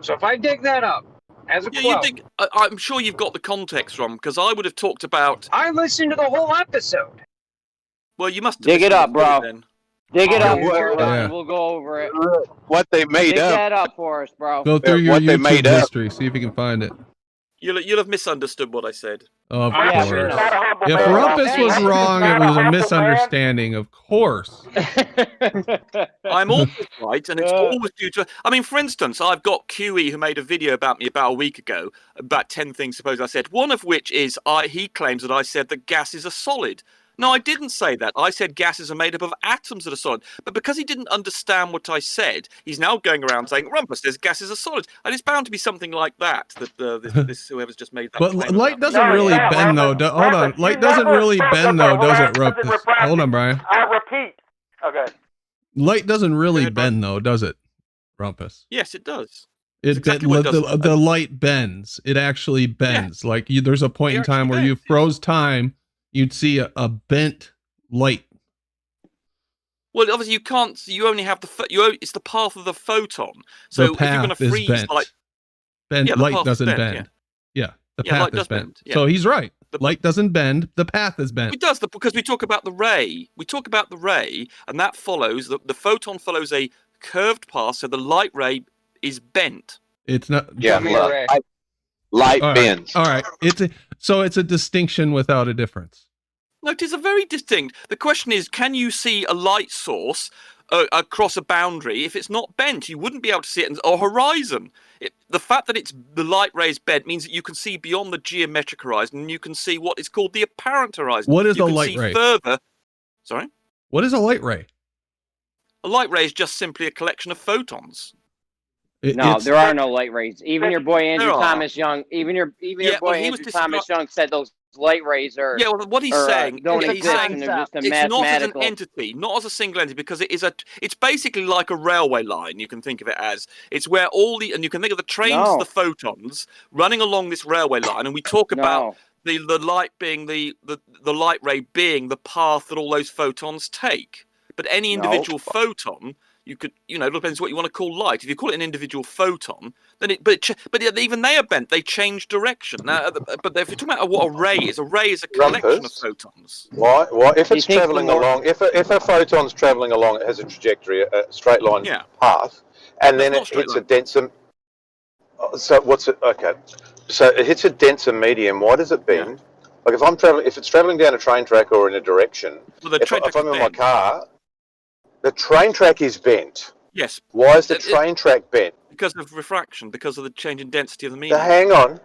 So if I dig that up as a quote, I'm sure you've got the context wrong, because I would have talked about. I listened to the whole episode. Well, you must dig it up, bro. Then. Dig it up Yeah. for us, Yeah. and we'll go over it. What they made Dig up. that up for us, bro. Go through your what they made YouTube up. history, see if you can find it. You'll have misunderstood what I said. Of Yeah, course. we know. Not a humble If man. Rumpus Hey, was I'm wrong, not it a was a humble misunderstanding. Of course. I'm always right, and it's Uh. always due to. I mean, for instance, I've got QE who made a video about me about a week ago about 10 things. Suppose I said one of which is he claims that I said that gas is a solid. No, I didn't say that. I said gases are made up of atoms that are solid. But because he didn't understand what I said, he's now going around saying, Rumpus, this gas is a solid. And it's bound to be something like that, this whoever's just made that But claim light about me. doesn't No, really yeah, bend, though. Rumpus, Hold on. Rumpus, Light you doesn't never really spoke bend, of though, the does it, horizons and Rumpus? Hold on, Brian. I repeat. Okay. Light doesn't really ahead, Brian. bend, though, does it, Rumpus? Yes, it does. It exactly what it does. the light bends. It actually bends. Like there's a point in It time actually where you bends, yeah. froze time, you'd see a bent light. Well, obviously you can't. You only have it's the path of the photon. So The if you're going path to is freeze bent. light, Bend, Yeah, the light path is doesn't bent, bend. Yeah, the Yeah, path light is does bent. bend, yeah. So he's right. The- Light doesn't bend. The path is bent. it does because we talk about the ray. We talk about the ray, and that follows the photon follows a curved path. So the light ray is bent. It's not. Yeah, me a ray. light All right. bends. All right. So it's a distinction without a difference. No, it is a very distinct. The question is, can you see a light source across a boundary if it's not bent? You wouldn't be able to see it. Or horizon. The fact that the light ray is bent means that you can see beyond the geometric horizon, and you can see what is called the apparent horizon. What is you a can light see ray? Further. Sorry, What is a light ray? a light ray is just simply a collection of photons. No, there are no light rays. Even your boy Andrew There are. Thomas Young, even your Yeah, boy well, he was Andrew Thomas Young said those light rays are Yeah, well, what he's saying, don't he's exist, saying and they're just a it's not as an mathematical. entity, not as a single entity, because it's basically like a railway line. You can think of it as it's where and you can think of the trains No. as the photons running along this railway line, and we talk about No. the light being the light ray being the path that all those photons take. But any individual photon, you could, it depends what you want to call light. If you call it an individual photon, then but even they are bent. They change direction. Now, but if you're talking about what a ray is a collection of Rumpus? photons. Why if Do you it's think travelling the more- along, if a photon's travelling along, it has a trajectory, a straight line Yeah. path, and then It's not it straight hits line. a denser. So what's it? Okay, so it hits a denser medium. Why does it bend? Like if it's travelling down a train track or in a direction, Well, the if train track I'm is in my bent. car, the train track is bent. Yes, Why is the train track bent? because of refraction, because of the change in density of the medium. Hang on.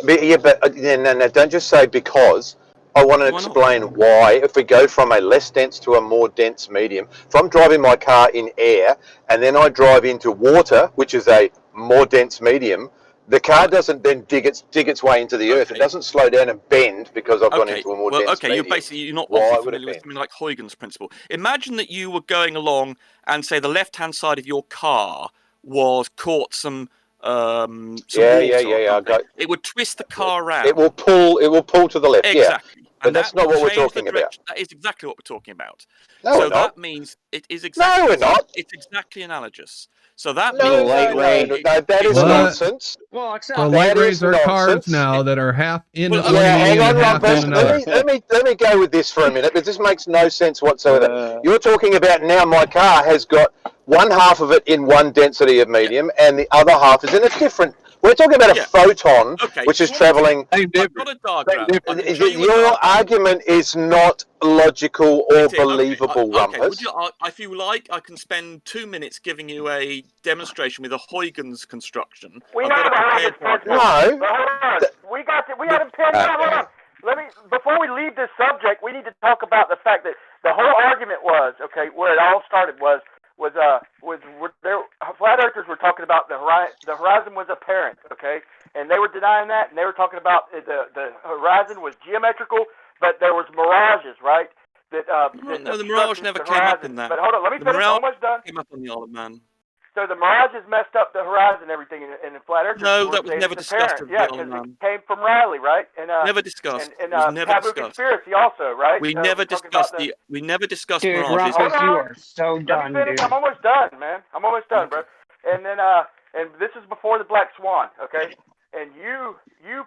No, don't just say because. I want to Why not? explain why. If we go from a less dense to a more dense medium, if I'm driving my car in air and then I drive into water, which is a more dense medium, the car doesn't then dig its way into the earth. It doesn't slow down and bend because I've gone into a more dense medium. You're not Why obviously would it familiar with bend? something like Huygens principle. Imagine that you were going along and say the left-hand side of your car was caught some water or something. It would twist the car around. It will pull to the left. Exactly. Yeah, but that's not what we're change the talking about. direction. That is exactly what we're talking about. No, So we're not. that means it is exactly. No, we're not. It's exactly analogous. So that No, means that is What? nonsense. Well, except So That light rays is are cars nonsense. now that are half in Well, one yeah, meaning hang on, and half in Rumpus. another. Let me go with this for a minute. This makes no sense whatsoever. You're talking about now my car has got one half of it in one density of medium and the other half is in a different. We're talking about a photon, which is traveling. I've got a diagram. I can show you a Your diagram. argument is not logical or believable, Okay. Rumpus. If you like, I can spend 2 minutes giving you a demonstration with a Huygens construction. We I've know got a about prepared Huygens diagram. principle. No. But hold on. We had a pen. Hold on. Before we leave this subject, we need to talk about the fact that the whole argument was, where it all started was flat earthers were talking about the horizon was apparent, and they were denying that, and they were talking about the horizon was geometrical, but there was mirages, right? No, the mirage never came up in that. But hold on, let me finish. I'm almost done. Came up on the Isle of Man. So the mirages messed up the horizon and everything, and the flat earthers. No, were that was saying never it's discussed apparent. in Yeah, the Isle of because Man. it came from Riley, right? And Never discussed. And It was never Taboo discussed. conspiracy also, right? We We're never talking discussed about we never discussed dude, mirages. Rumpus, you are so Let done, me finish. dude. I'm almost done, man. I'm almost done, bro. And then and this is before the Black Swan, okay? And you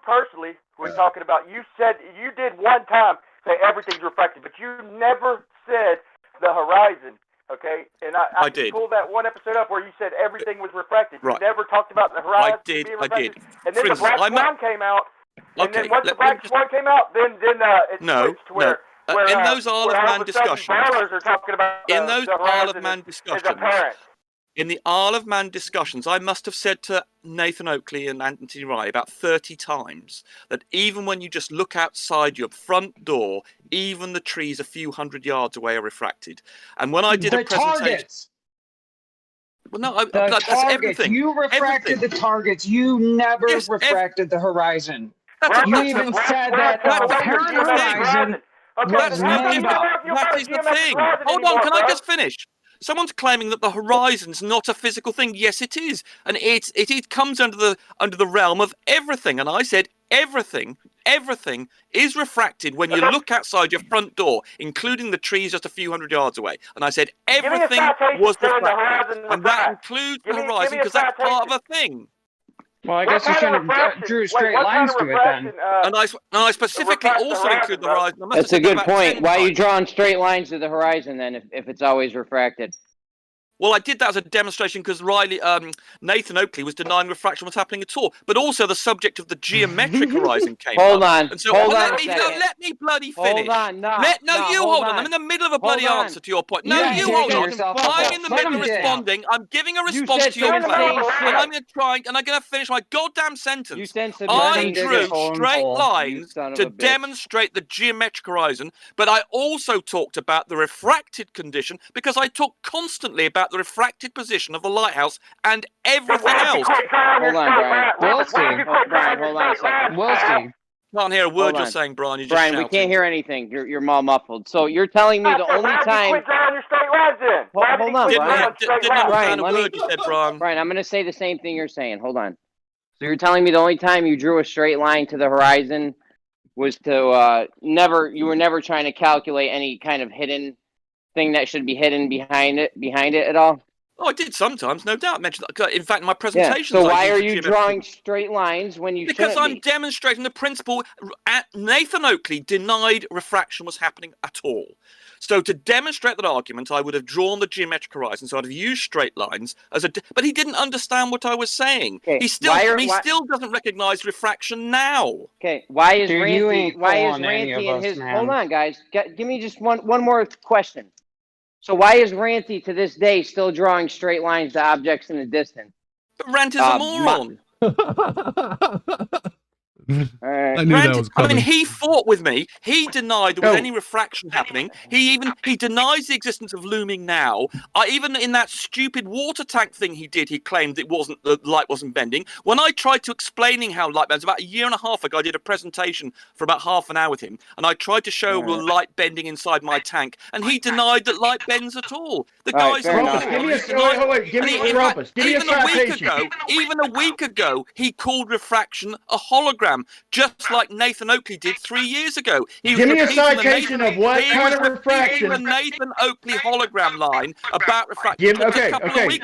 personally were talking about. You said you did one time say everything's refracted, but you never said the horizon, Okay, and I did. pulled that one episode up where you said everything was refracted. Right. You never talked about the horizon being I did. refracted. And then For the Black instance, Swan came out. And Okay, then once the let me Black just- Swan came out, then it switched to where in those Isle where of all Man of a sudden discussions, ballers are talking about in those the Isle horizon of Man is discussions, apparent. in the Isle of Man discussions, I must have said to Nathan Oakley and Anthony Riley about 30 times that even when you just look outside your front door, even the trees a few hundred yards away are refracted. And when I did the a presentation, targets. well, no, The that's targets. everything. You refracted Everything. the targets. You never Yes, refracted the horizon. That's Right, You the even Black said Swan that took the away apparent geometric horizon Okay, That's then how no come you made don't up. argue about That the is the geometric thing. horizon Hold anymore, on, can I bro? just finish? Someone's claiming that the horizon's not a physical thing. Yes, it is, and it comes under the realm of everything. And I said everything is refracted when you look outside your front door, including the trees just a few hundred yards away. And I said Give me a everything citation was saying the refracted, horizon and that refracts. includes Give the me horizon a because that's part of citation. a thing. Well, I What guess you kind should of have refraction? drew straight Wait, what kind lines of to it then. refraction? And I specifically refracts the also horizon, include the bro? horizon. I must have That's a said that good about point. 10 Why are you times. drawing straight lines to the horizon then if it's always refracted? Well, I did that as a demonstration because Nathan Oakley was denying refraction was happening at all, but also the subject of the geometric horizon came Hold up. on. And so, Hold well, on a second. let me bloody finish. Hold on. No. You hold hold on. I'm in the middle of a bloody Hold on. answer to your point. You No, guys you digging hold on. yourself I'm up. in the Let middle him of dig. responding. I'm giving a You response said to your some claim, insane and shit. I'm going to try, and I'm going to finish my goddamn sentence. You said some Let I him insane dig drew his own straight hole. lines son of to a bitch. demonstrate the geometric horizon, but I also talked about the refracted condition because I talk constantly about the refracted position of the lighthouse and everything else. Hold on, Brian. We'll see. Brian, hold on a second. We'll see. Can't hear a word Hold you're on. saying, Brian. You're just Brian, we shouting. can't hear anything. You're all muffled. So you're telling me the only time. Quit drawing your straight lines then. Why did he Hold on, quit Brian. drawing straight Didn't lines? understand Brian, a let word me- you said, Brian. Brian, I'm going to say the same thing you're saying. Hold on. So you're telling me the only time you drew a straight line to the horizon was to you were never trying to calculate any kind of hidden thing that should be hidden behind it at all? Oh, I did sometimes, no doubt. Mention that. In fact, in my Yeah. presentations, So I why use are the you geometric- drawing straight lines when you Because shouldn't I'm be? demonstrating the principle. Nathan Oakley denied refraction was happening at all. So to demonstrate that argument, I would have drawn the geometric horizon. So I'd have used straight lines as but he didn't understand what I was saying. Okay, He still doesn't recognise refraction now. Okay, why is Dude, you Ranty? ain't Why is fooling any Ranty of and us, his? man. Hold on, guys. Give me just one more question. So why is Ranty to this day still drawing straight lines to objects in the distance? But Rant is a moron. All right. I knew that was coming. He fought with me. He denied there was any refraction happening. He denies the existence of looming now. Even in that stupid water tank thing he did, he claimed the light wasn't bending. When I tried to explaining how light bends, about a year and a half ago, I did a presentation for about half an hour with him, and I tried to show the light bending inside my tank, and he denied that light bends at all. The guy's fair enough. Even a week ago, he called refraction a hologram, just like Nathan Oakley did 3 years ago. Give me a citation of what kind of refraction. The Nathan Oakley hologram line about refraction.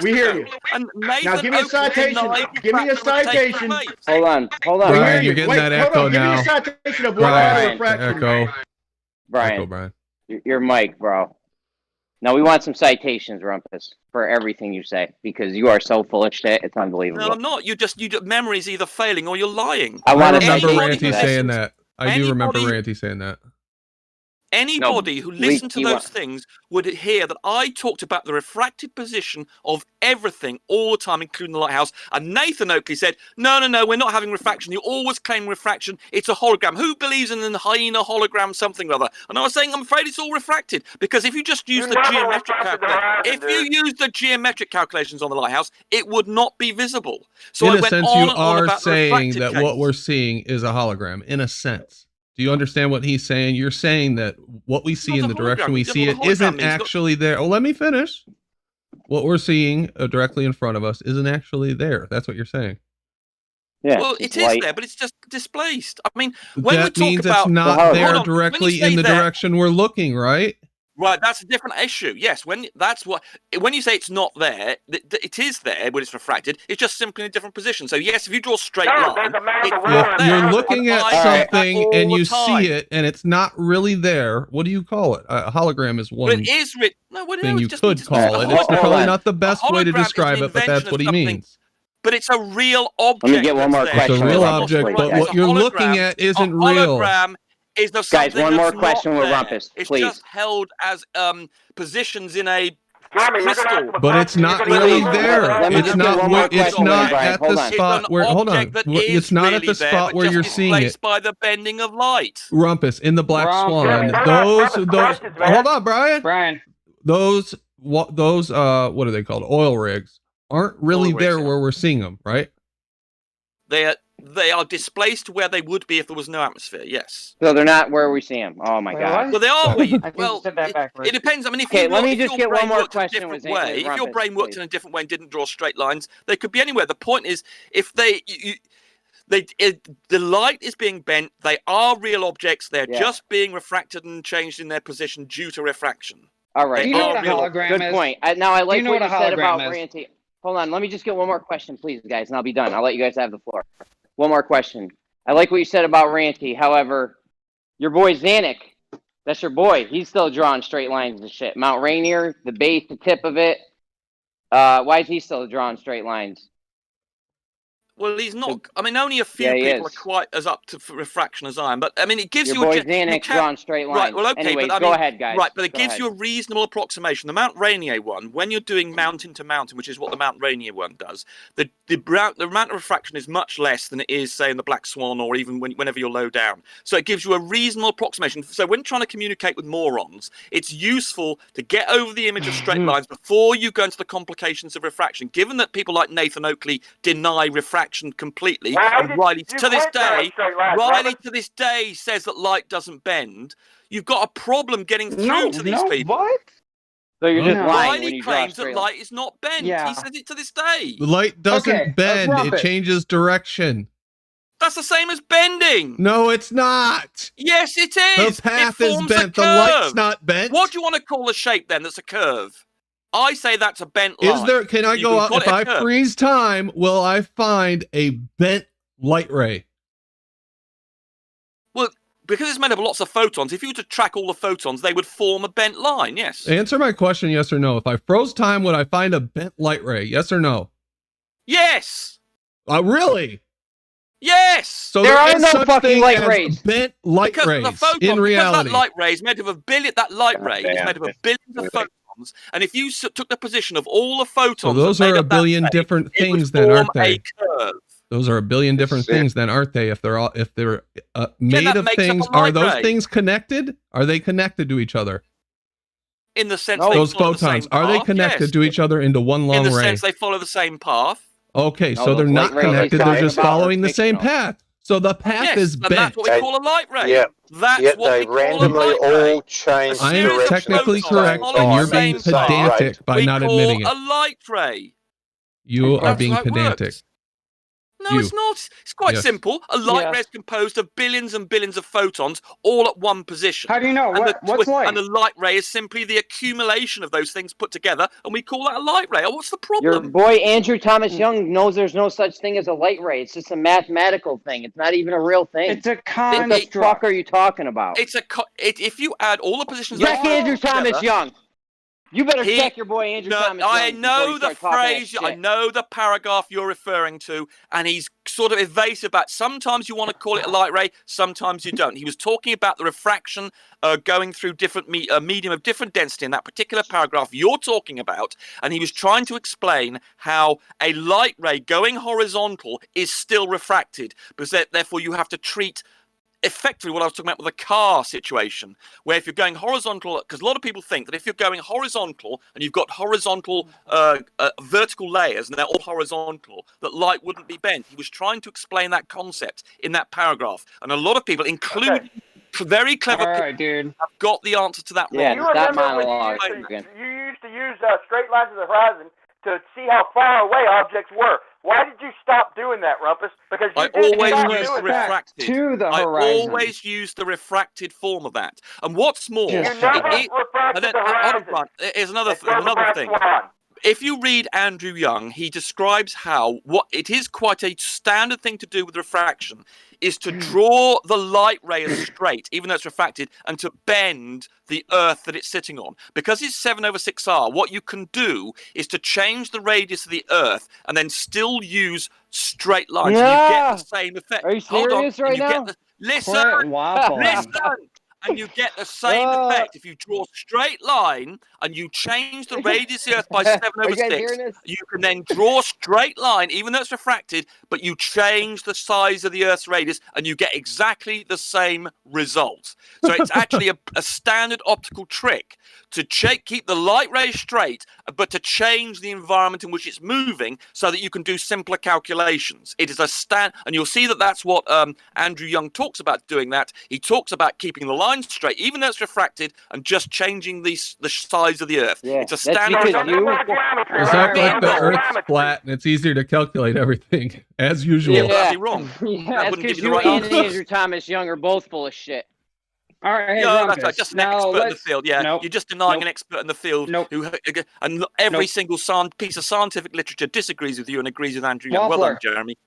We hear you. And Now give me a citation. Give me a citation. Hold on. Brian, you're getting that echo now. Give me a citation of what Brian, kind of refraction. echo. Brian, Echo, Brian. your mic, bro. Now we want some citations, Rumpus, for everything you say because you are so full of shit. It's unbelievable. No, I'm not. Memory's either failing or you're lying. I want remember citation Ranty for that. saying that. I do remember Anybody- Ranty saying that. Anybody who listened to those things would hear that I talked about the refracted position of everything all the time, including the lighthouse. And Nathan Oakley said, no, we're not having refraction. You always claim refraction. It's a hologram. Who believes in the hyena hologram something or other? And I was saying, I'm afraid it's all refracted. Because if you just use the geometric calculations on the lighthouse, it would not be visible. So in I a went sense, on you and on are about the saying refracted that case. what we're seeing is a hologram. In a sense. Do you understand what he's saying? You're saying that what we see in the direction we see it isn't actually there. Oh, let me finish. What we're seeing directly in front of us isn't actually there. That's what you're saying. Yeah. Well, it is there, but it's just displaced. I mean, when we that talk means about it's not there Hold on, when directly you say in the there- direction we're looking, right? Right, that's a different issue. Yes, when you say it's not there, it is there when it's refracted. It's just simply in a different position. So yes, if you draw a straight line, if you're looking at something and you see it and it's not really there, what do you call it? A hologram is one it is thing you could call it. It's probably not the best way to describe it, but that's what he means. But it's a real object. Let me get one more question. It's a real object, but what you're looking at isn't real. Hologram is the guys, one more question with Rumpus, it's please. just held as positions in a crystal. But it's not really there. It's not. It's not at the spot where. Hold on. It's not at the spot where you're seeing it. By the bending of light. Rumpus in the Black Swan. Those. Hold on, Brian. Those. What are they called? Oil rigs aren't really there where we're seeing them, right? They are displaced where they would be if there was no atmosphere. Yes. So they're not where we see them. Oh my God. Well, they are. Well, it depends. I mean, if let me just get one more question. If your brain worked in a different way and didn't draw straight lines, they could be anywhere. The point is, if the light is being bent, they are real objects. They're just being refracted and changed in their position due to refraction. All right. You know what a hologram is? Good point. Now I like what you said about is? Ranty. Hold on. Let me just get one more question, please, guys, and I'll be done. I'll let you guys have the floor. One more question. I like what you said about Ranty. However, your boy Zanuck, that's your boy. He's still drawing straight lines and shit. Mount Rainier, the base, the tip of it. Why is he still drawing straight lines? Well, he's not. I mean, only a few people are quite as up to refraction as I am. But I mean, it gives you boy Zanuck drawing straight lines. Right. Well, okay. Anyways, but go ahead, guys. Right, but it gives you a reasonable approximation. The Mount Rainier one, when you're doing mountain to mountain, which is what the Mount Rainier one does, the amount of refraction is much less than it is, say, in the Black Swan or even whenever you're low down. So it gives you a reasonable approximation. So when trying to communicate with morons, it's useful to get over the image of straight lines before you go into the complications of refraction. Given that people like Nathan Oakley deny refraction completely. And Riley to this day says that light doesn't bend. You've got a problem getting through to these people. What? So you're just lying when Riley you claims draw that light is not bent. Yeah. He says it to this day. The light doesn't bend. It changes direction. That's the same as bending. No, it's not. Yes, it is. The path is bent. The light's not bent. What do you want to call a shape then that's a curve? I say that's a bent line. Is there? Can I go out? If I freeze time, will I find a bent light ray? Well, because it's made of lots of photons, if you were to track all the photons, they would form a bent line, yes. Answer my question, yes or no. If I froze time, would I find a bent light ray? Yes or no? Yes! Really? Yes! So there are no fucking light rays. Bent light rays in reality. Because that light ray is made of a billion, that light ray is made of a billion of photons, and if you took the position of all the photons... So those are a billion different things then, aren't they? Those are a billion different things then, aren't they? If they're made of things, are those things connected? Are they connected to each other? In the sense those photons, are they connected to each other into one long ray? In the sense they follow the same path. Okay, so they're not connected, they're just following the same path. So the path is bent. That's what we call a light ray. Yeah. That's what they we call randomly a light ray. all change. I am technically correct, and you're being pedantic by not admitting it. A light ray. You are being pedantic. No, it's not. It's quite simple. A light ray is composed of billions and billions of photons all at one position. How do you know? What's light? And a light ray is simply the accumulation of those things put together, and we call that a light ray. Oh, what's the problem? Your boy Andrew Thomas Young knows there's no such thing as a light ray. It's just a mathematical thing. It's not even a real thing. It's a construct. What the fuck are you talking about? It's if you add all the positions... Check Andrew Thomas Young. You better check your boy Andrew Thomas Young. I know the phrase, I know the paragraph you're referring to, and he's sort of evasive about sometimes you want to call it a light ray, sometimes you don't. He was talking about the refraction going through different medium of different density in that particular paragraph you're talking about, and he was trying to explain how a light ray going horizontal is still refracted, because therefore you have to treat effectively what I was talking about with the car situation, where if you're going horizontal, because a lot of people think that if you're going horizontal and you've got horizontal vertical layers and they're all horizontal, that light wouldn't be bent. He was trying to explain that concept in that paragraph, and a lot of people, including very clever people, have got the answer to that wrong. Yeah, you remember when you used to use straight lines of the horizon to see how far away objects were. Why did you stop doing that, Rumpus? Because you I did always stop use doing the that. refracted. To the I horizon. always use the refracted form of that. And what's more, You Just never it, refracted the hold on, horizon. Brian. Here's another It's never another black thing. swan. If you read Andrew Young, he describes how what it is quite a standard thing to do with refraction is to draw the light ray as straight, even though it's refracted, and to bend the Earth that it's sitting on. Because it's 7/6R, what you can do is to change the radius of the Earth and then still use straight lines. And you get the same effect. Are you Hold on. serious right and you now? Get listen, Quit waffling. listen. And you get the same effect if you draw a straight line and you change the radius of the Earth by Are you guys 7/6. hearing this? You can then draw a straight line, even though it's refracted, but you change the size of the Earth's radius and you get exactly the same result. So it's actually a standard optical trick to keep the light ray straight, but to change the environment in which it's moving so that you can do simpler calculations. It is a and you'll see that that's what Andrew Young talks about doing that. He talks about keeping the line straight, even though it's refracted, and just changing the size of the Earth. Yeah, it's a that's standard. because you. It's act like the Earth's flat and it's easier to calculate everything as usual. Yeah, that'd be wrong. Yeah. That That's wouldn't give because you the you right and answer. Andrew Thomas Young are both full of shit. All right, hey, Yeah, Rumpus. that's right. Just an Now expert in the let's- field. Yeah, Nope. you're just denying Nope. an expert in the field Nope. and every Nope. single piece of scientific literature disagrees with you and agrees with Andrew Young. Well Waffler. done, Jeremy.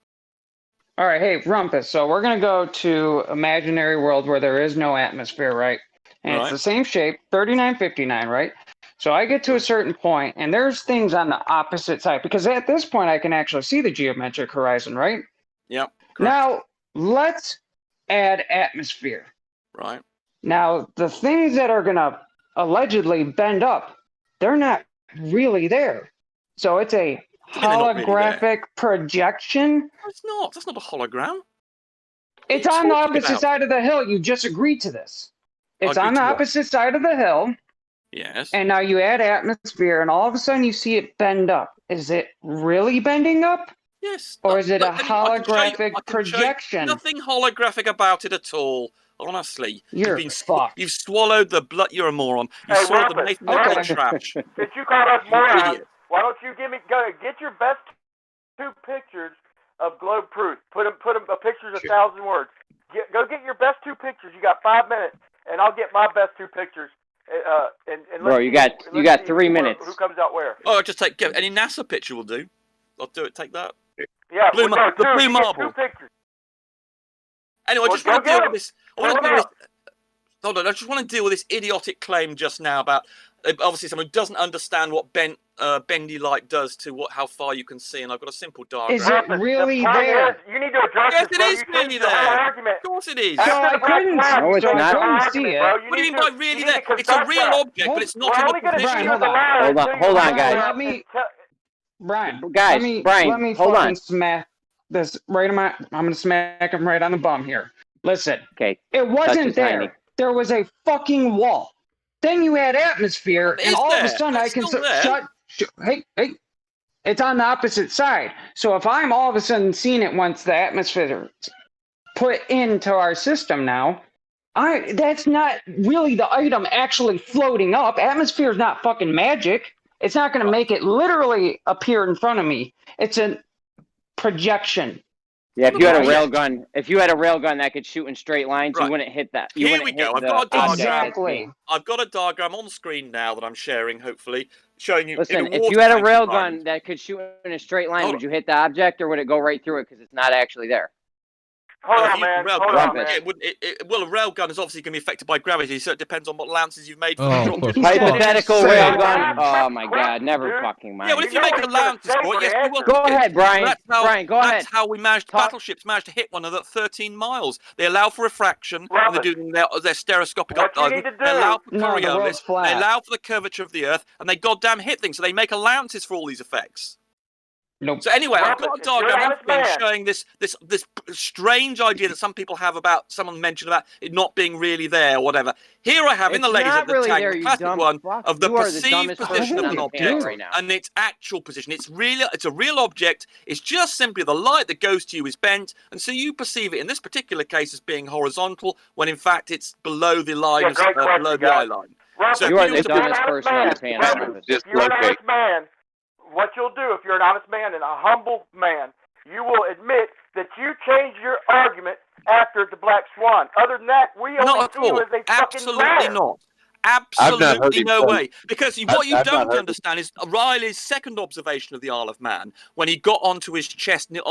All right, hey, Rumpus. So we're going to go to imaginary world where there is no atmosphere, right? And it's Right. the same shape, 3959, right? So I get to a certain point, and there's things on the opposite side, because at this point I can actually see the geometric horizon, right? Yep. Correct. Now, let's add atmosphere. Right. Now, the things that are going to allegedly bend up, they're not really there. So it's a What do you mean they're not really holographic projection. No, it's not. That's not a hologram. It's are you on the talking opposite about? side of the hill. You just agreed to this. It's Agreed on the to what? opposite side of the hill, Yes. and now you add atmosphere, and all of a sudden you see it bend up. Is it really bending up? Yes. Or is it a I can show you- holographic I can show you projection? Nothing holographic about it at all. Honestly, You're fucked. You've swallowed the blood. You're a moron. You Hey, swallowed the Rumpus. mathematical Okay. trash. Since you call us You morons, idiot. why don't you get your best two pictures of globe truth? Put them a picture's 1,000 words. Go get your best two pictures. You got 5 minutes, and I'll get my best two pictures. And Bro, let's you see- got let's see 3 minutes. Who comes out where? Oh, just take any NASA picture will do. I'll do it. Take that. Yeah, Blue we mar- got the two. blue You get marble. two pictures. Anyway, I Well, just want go to deal get with 'em. this. I want to Pull deal 'em with this. Hold on. I just want to deal with this idiotic claim just now about obviously someone who doesn't understand what bendy light does to how far you can see, and I've got a simple diagram. Is it really The point there? is, you need to address Yes, this, it bro. is You really changed the whole there. argument. Of course it is. So After I the black couldn't- flag, No, you it's changed not. the whole I couldn't argument, see it. bro. What do you mean by really you there? need to It's a confess real that. object, but it's not We're in only the going to position. see Brian, the hold on. ladder Hold on, until you hold on, line guys. up Let me- and tell- Brian, Guys, let Brian, me hold fucking on. smack this right in my. I'm gonna smack him right on the bum here. Listen, Okay. it wasn't is there. 90. There was a fucking wall. Then you add atmosphere, It and is all of a there. sudden It's I can still there. shut. Hey, it's on the opposite side. So if I'm all of a sudden seeing it once the atmosphere is put into our system now, that's not really the item actually floating up. Atmosphere is not fucking magic. It's not going to make it literally appear in front of me. It's a projection. Yeah, if you had a Right. railgun that could shoot in straight lines, Right. you wouldn't hit that. You Here wouldn't we go. hit I've the got a object diagram. that's Exactly. being- I've got a diagram on screen now that I'm sharing, hopefully, showing you. Listen, in a if you had a water-tight railgun environment. that could shoot in a straight line, Hold would you hit the object or would it go right through it because it's not actually there? Hold If on, you- man. railgun, Hold on, Rumpus. man. it wouldn't- well, a railgun is obviously going to be affected by gravity, so it depends on what lances you've made. For Oh, the for drop. He's got- Hypothetical Say- railgun. Oh my god, never Dude. fucking mind. Yeah, well, if you You know make what a he's gonna lance say for it, for yes, the you will. answer. Go ahead, Brian. That's how, Brian, go that's ahead. how we managed. Talk. Battleships managed to hit one of the 13 miles. They allow for refraction, and Robert, they're doing their stereoscopic what you updiving. need to They do- allow for No, the Coriolis. world's flat. They allow for the curvature of the Earth, and they goddamn hit things. So they make allowances for all these effects. Nope. So anyway, I've Robert, got a if you're an diagram on honest screen man- showing this strange idea that some people have about someone mentioned about it not being really there or whatever. Here I have in the It's ladies not of the really tank, there, the you classic dumb one fuck. of the You are the perceived dumbest position person of an on the planet object right now. and its actual position. It's a real object. It's just simply the light that goes to you is bent, and so you perceive it in this particular case as being horizontal when in fact it's below the line, Yeah, great question, below the eye guys. line. Rumpus, So You if are you the were to dumbest put- person on the planet. Rumpus, Just if you're an locate. honest man, what you'll do if you're an honest man and a humble man, you will admit that you changed your argument after the Black Swan. Other than that, we only Not at see you all. as a fucking Absolutely liar. not. I've not heard Absolutely him no say- way. Because what you I've not don't heard- understand is Riley's second observation of the Isle of Man, when he got onto his chest near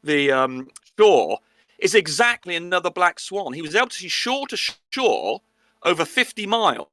the shore, is exactly another black swan. He was able to see shore to shore over 50 miles.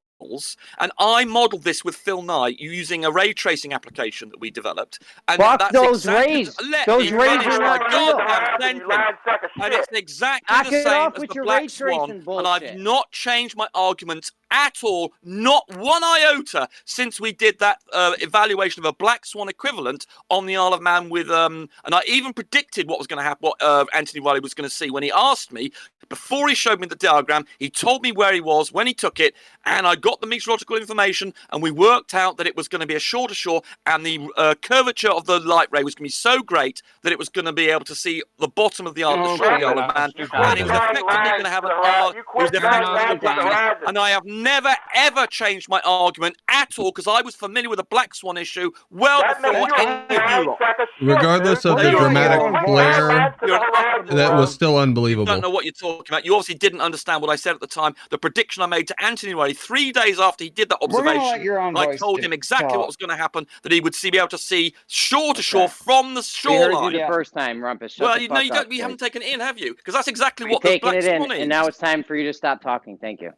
And I modeled this with Phil Knight using a ray tracing application that we developed. And Fuck that's those exactly rays. Let Those me rays finish are my not real. goddamn You sentence. lying sack of And shit. it's exactly Knock the it same off as with the your black ray swan, tracing and I've bullshit. not changed my arguments at all, not one iota, since we did that evaluation of a black swan equivalent on the Isle of Man with and I even predicted what was going to happen, what Anthony Riley was going to see when he asked me. Before he showed me the diagram, he told me where he was when he took it, and I got the meteorological information, and we worked out that it was going to be a shore to shore, and the curvature of the light ray was going to be so great that it was going to be able to see the bottom of the shore of the Isle of Man, and it was effectively going to have an arc. It was effectively a black swan, and I have never ever changed my argument at all because I was familiar with the black swan issue well That before makes you any a of you lying lot. sack of shit, Regardless dude. of the We're gonna let dramatic your own flair, You're an utter that moron. was still You unbelievable. don't know what you're talking about. You obviously didn't understand what I said at the time. The prediction I made to Anthony Riley 3 days after he did that We're gonna let observation, your own I voice told him exactly talk. what was going to happen, that he would be able to see shore to shore Okay. from the We heard you shoreline. the Yeah. first time, Rumpus. Shut Well, the you fuck don't. up, You haven't please. taken it in, have you? Because that's exactly You're what the taking black it in, swan is. and now it's time for you to stop talking. Thank you.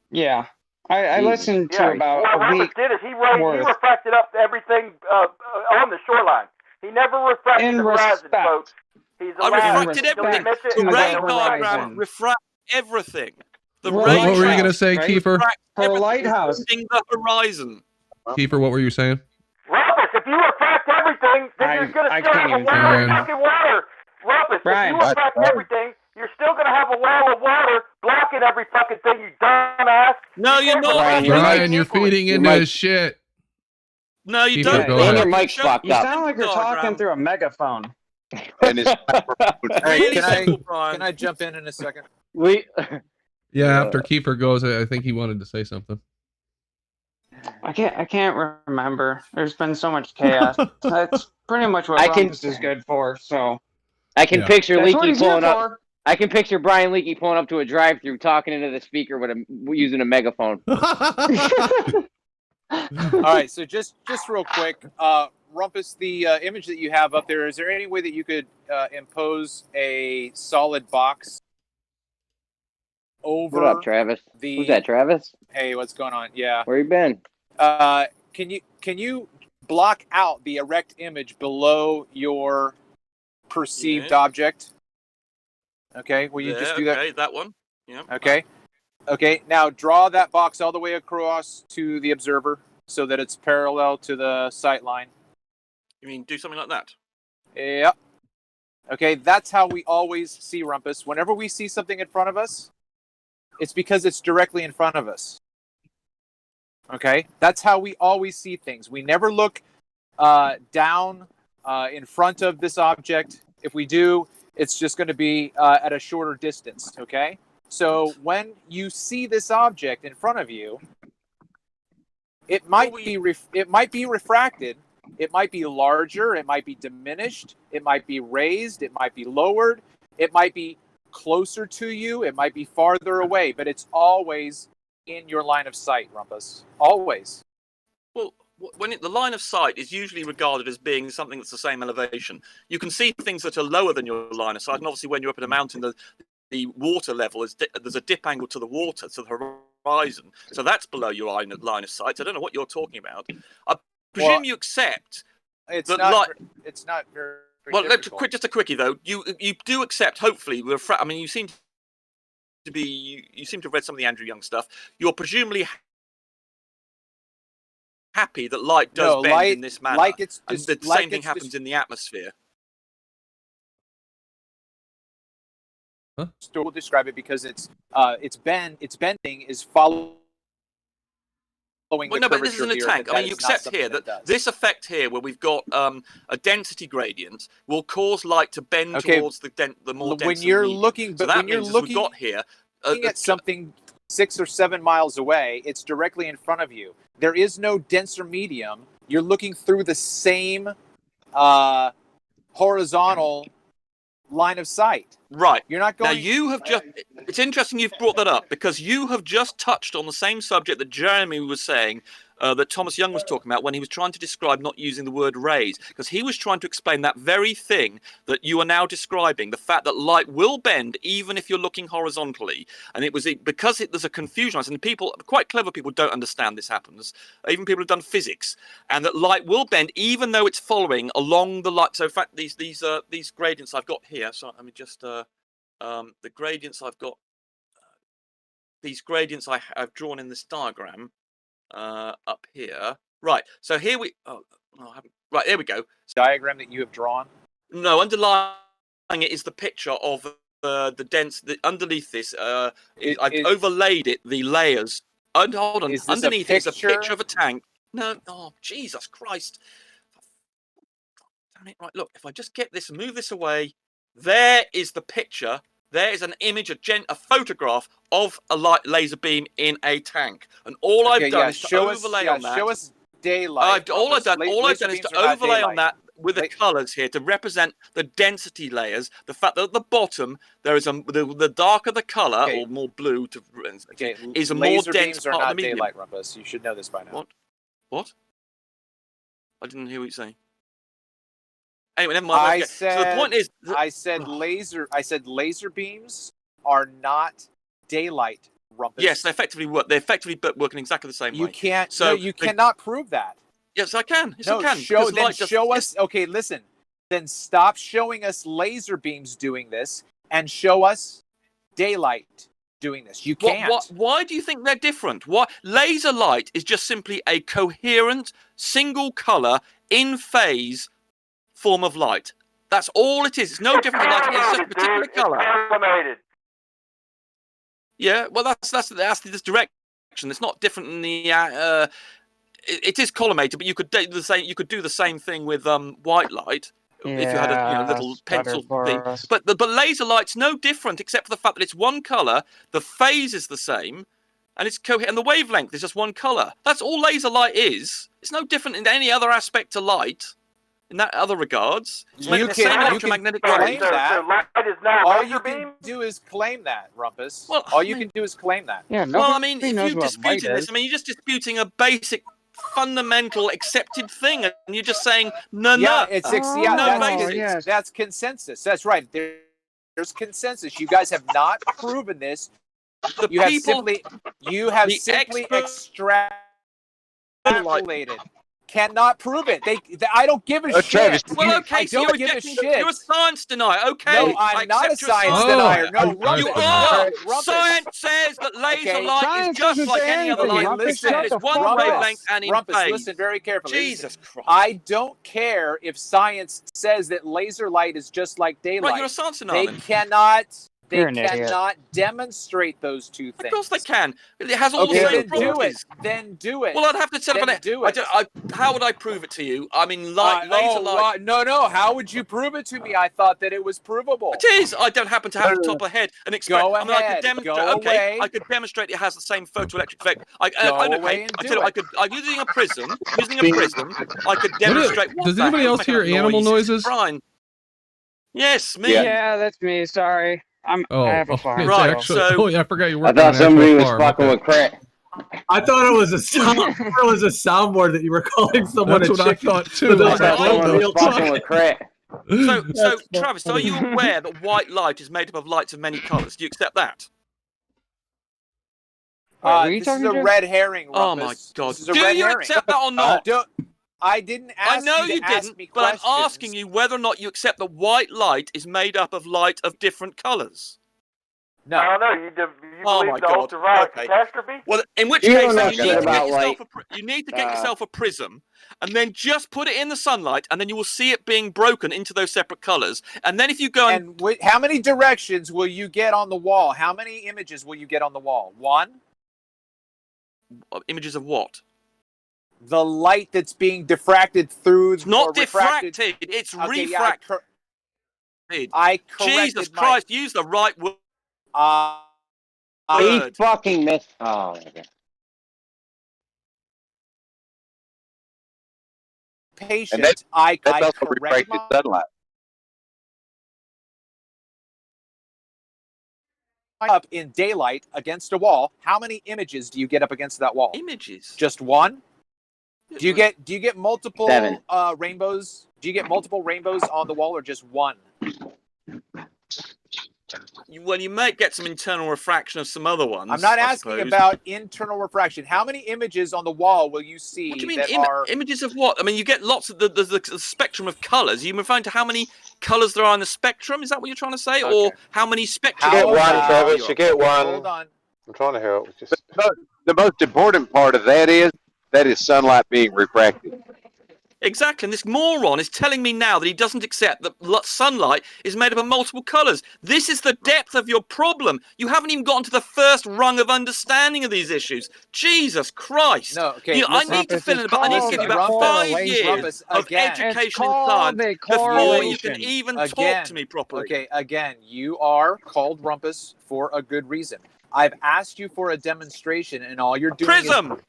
Yeah. I Jesus. listened to Yeah, about what a Roberts week did is he worth. refracted up everything on the shoreline. He never refracted In the horizon, respect. folks. He's a I liar. refracted He'll everything. admit it, The and ray he'll refract diagram it. refracts everything. The For a ray What were you lighthouse, gonna say, right? Kiefer? refracts For a everything, lighthouse. including the horizon. Kiefer, what were you saying? Rumpus, if you refract everything, then you're going to I still can't have a even wall Brian. of fucking water. Rumpus, Brian. if you refract everything, you're still going to have a wall of water blocking every fucking thing, you dumbass. No, You you're can't not. refract Brian, your everything Brian, you're equally. feeding Your into mic- his shit. No, you Kiefer, don't. go and ahead. your mic's Show fucked You up. sound like you're talking through a megaphone. And it's Really Can I- simple, Brian. Can I jump in a second? We. Yeah, after Kiefer goes, I think he wanted to say something. I can't remember. There's been so much chaos. That's pretty much what I can- Rumpus is good for. So I can Yeah. picture that's what Leaky he's here pulling up. for. I can picture Brian Leakey pulling up to a drive-through, talking into the speaker using a megaphone. All right, so just real quick, Rumpus, the image that you have up there, is there any way that you could impose a solid box over What up, Travis? the? Who's that, Travis? Hey, what's going on? Yeah. Where you been? Can you block out the erect image below your perceived Yeah. object? Okay, will you just do that? Okay, that one. Yeah. Okay. Okay, now draw that box all the way across to the observer so that it's parallel to the sight line. You mean do something like that? Yep. Okay, that's how we always see Rumpus. Whenever we see something in front of us, it's because it's directly in front of us. Okay, that's how we always see things. We never look down in front of this object. If we do, it's just going to be at a shorter distance. Okay, so when you see this object in front of you, it might be refracted. It might be larger. It might be diminished. It might be raised. It might be lowered. It might be closer to you. It might be farther away. But it's always in your line of sight, Rumpus. Always. Well, the line of sight is usually regarded as being something that's the same elevation. You can see things that are lower than your line of sight, and obviously when you're up in a mountain, the water level there's a dip angle to the water, to the horizon. So that's below your line of sight. So I don't know what you're talking about. I presume you accept It's that not. It's not very. Well, difficult. just a quickie though. You do accept, hopefully, I mean, you seem to be. You seem to have read some of the Andrew Young stuff. You're presumably happy that light does bend in this manner, and the same thing happens in the atmosphere. We'll describe it because it's bending is following. Well, no, but this isn't a tank. I mean, you accept here that this effect here, where we've got a density gradient, will cause light to bend towards the more dense. When you're looking, so but that when you're means looking, we've got here at something 6 or 7 miles away, it's directly in front of you. There is no denser medium You're looking through the same horizontal line of sight. Right. You're not going. Now you have just. It's interesting you've brought that up because you have just touched on the same subject that Jeremy was saying, that Thomas Young was talking about when he was trying to describe not using the word rays, because he was trying to explain that very thing that you are now describing, the fact that light will bend even if you're looking horizontally. And it was because there's a confusion, and people, quite clever people, don't understand this happens. Even people who've done physics, and that light will bend even though it's following along the light. So in fact, these gradients I've got here. So let me just the gradients I've got. These gradients I've drawn in this diagram. Up here, right? So here we. I haven't. Right, there we go. Diagram that you have drawn. No, underlying it is the picture of the dense. Underneath this, I've overlaid it. The layers. And hold on. Underneath it is a picture of a tank. No. Oh, Jesus Christ! Damn it! Right, look. If I just get this, move this away. There is the picture. There is an image, a photograph of a laser beam in a tank, and all I've done is to overlay on that. Show us daylight. All I've done is to overlay on that with the colours here to represent the density layers. The fact that at the bottom there is the darker the colour, or more blue, is a more dense part of the medium. Daylight, Rumpus. You should know this by now. What? I didn't hear what you're saying. Anyway, never mind. So the point is, I said laser beams are not daylight, Rumpus. Yes, they effectively work. They're effectively working exactly the same way. You can't. So you cannot prove that. Yes, I can. Yes, no, I can. Show us. Okay, listen. Then stop showing us laser beams doing this and show us daylight doing this. You can't. Why do you think they're different? Why laser light is just simply a coherent single color in phase form of light. That's all it is. It's no different than light. It's just a particular color. Animated. Yeah, well, that's this direction. It's not different than the. It is collimated, but you could do the same. You could do the same thing with white light if you had a little pencil thing. But laser light's no different, except for the fact that it's one color. The phase is the same, and it's and the wavelength is just one color. That's all laser light is. It's no different in any other aspect to light. In that other regards, you can electromagnetic claim that. All you can do is claim that, Rumpus. Well, all you can do is claim that. Yeah, well, I mean, if you're disputing this, I mean, you're just disputing a basic, fundamental, accepted thing, and you're just saying no. Yeah, that's consensus. That's right. There's consensus. You guys have not proven this. You have simply extrapolated. Cannot prove it. I don't give a shit. Well, okay, so you're a science denier. Okay, no, I'm not a science denier. No, you are. Science says that laser light is just like any other light. Listen, it's one wavelength and in phase. Listen very carefully. Jesus Christ. I don't care if science says that laser light is just like daylight. Right, you're a science denier. They cannot demonstrate those two things. Of course they can. It has all the same properties. Then do it. Well, I'd have to set up how would I prove it to you? I mean, laser light. No. How would you prove it to me? I thought that it was provable. It is. I don't happen to have the top of head and express. Go I mean, I could demonstrate. I could demonstrate it has the same photoelectric effect. I'm using a prism. I could demonstrate. Does anybody else hear animal noises? Brian. Yes, me. Yeah, that's me. Sorry. I have a farm. Right, actually, so I forgot you were. I thought somebody was fucking with crack. I thought it was a soundboard that you were calling someone. That's what I thought too. I thought someone was fucking with crack. So Travis, are you aware that white light is made up of lights of many colours? Do you accept that? This is a red herring, Rumpus. Oh my God! Do you accept that or not? I didn't ask. I know you didn't, but I'm asking you whether or not you accept that white light is made up of light of different colours. No. I don't know. You believe the ultraviolet catastrophe? Well, in which case, you need to get yourself a prism, and then just put it in the sunlight, and then you will see it being broken into those separate colours. And then if you go and how many directions will you get on the wall? How many images will you get on the wall? One? Images of what? The light that's being diffracted through. It's not diffracted. It's refracted. Jesus Christ! Use the right word. He fucking missed. Oh, okay. patient, I also corrected refracted sunlight. up in daylight against a wall. How many images do you get up against that wall? Images. Just one? Do you get multiple 7. rainbows? Do you get multiple rainbows on the wall or just one? Well, you might get some internal refraction of some other ones. I'm not I asking suppose. about internal refraction. How many images on the wall will you see What do you mean, that are images of what? I mean, you get lots of the spectrum of colours. Are you referring to how many colours there are in the spectrum? Is that what you're trying to say? Okay. Or how many spectrum? You get one, about- Travis. You get one. Hold on. I'm trying to help. The most important part of that is sunlight being refracted. Exactly, and this moron is telling me now that he doesn't accept that sunlight is made up of multiple colours. This is the depth of your problem. You haven't even gotten to the first rung of understanding of these issues. Jesus Christ! No, okay. I listen, need to fill in about. I need to give you about 5 years of education in science before you can even talk to me properly. Okay, again, you are called Rumpus for a good reason. I've asked you for a demonstration, and all you're doing Prism.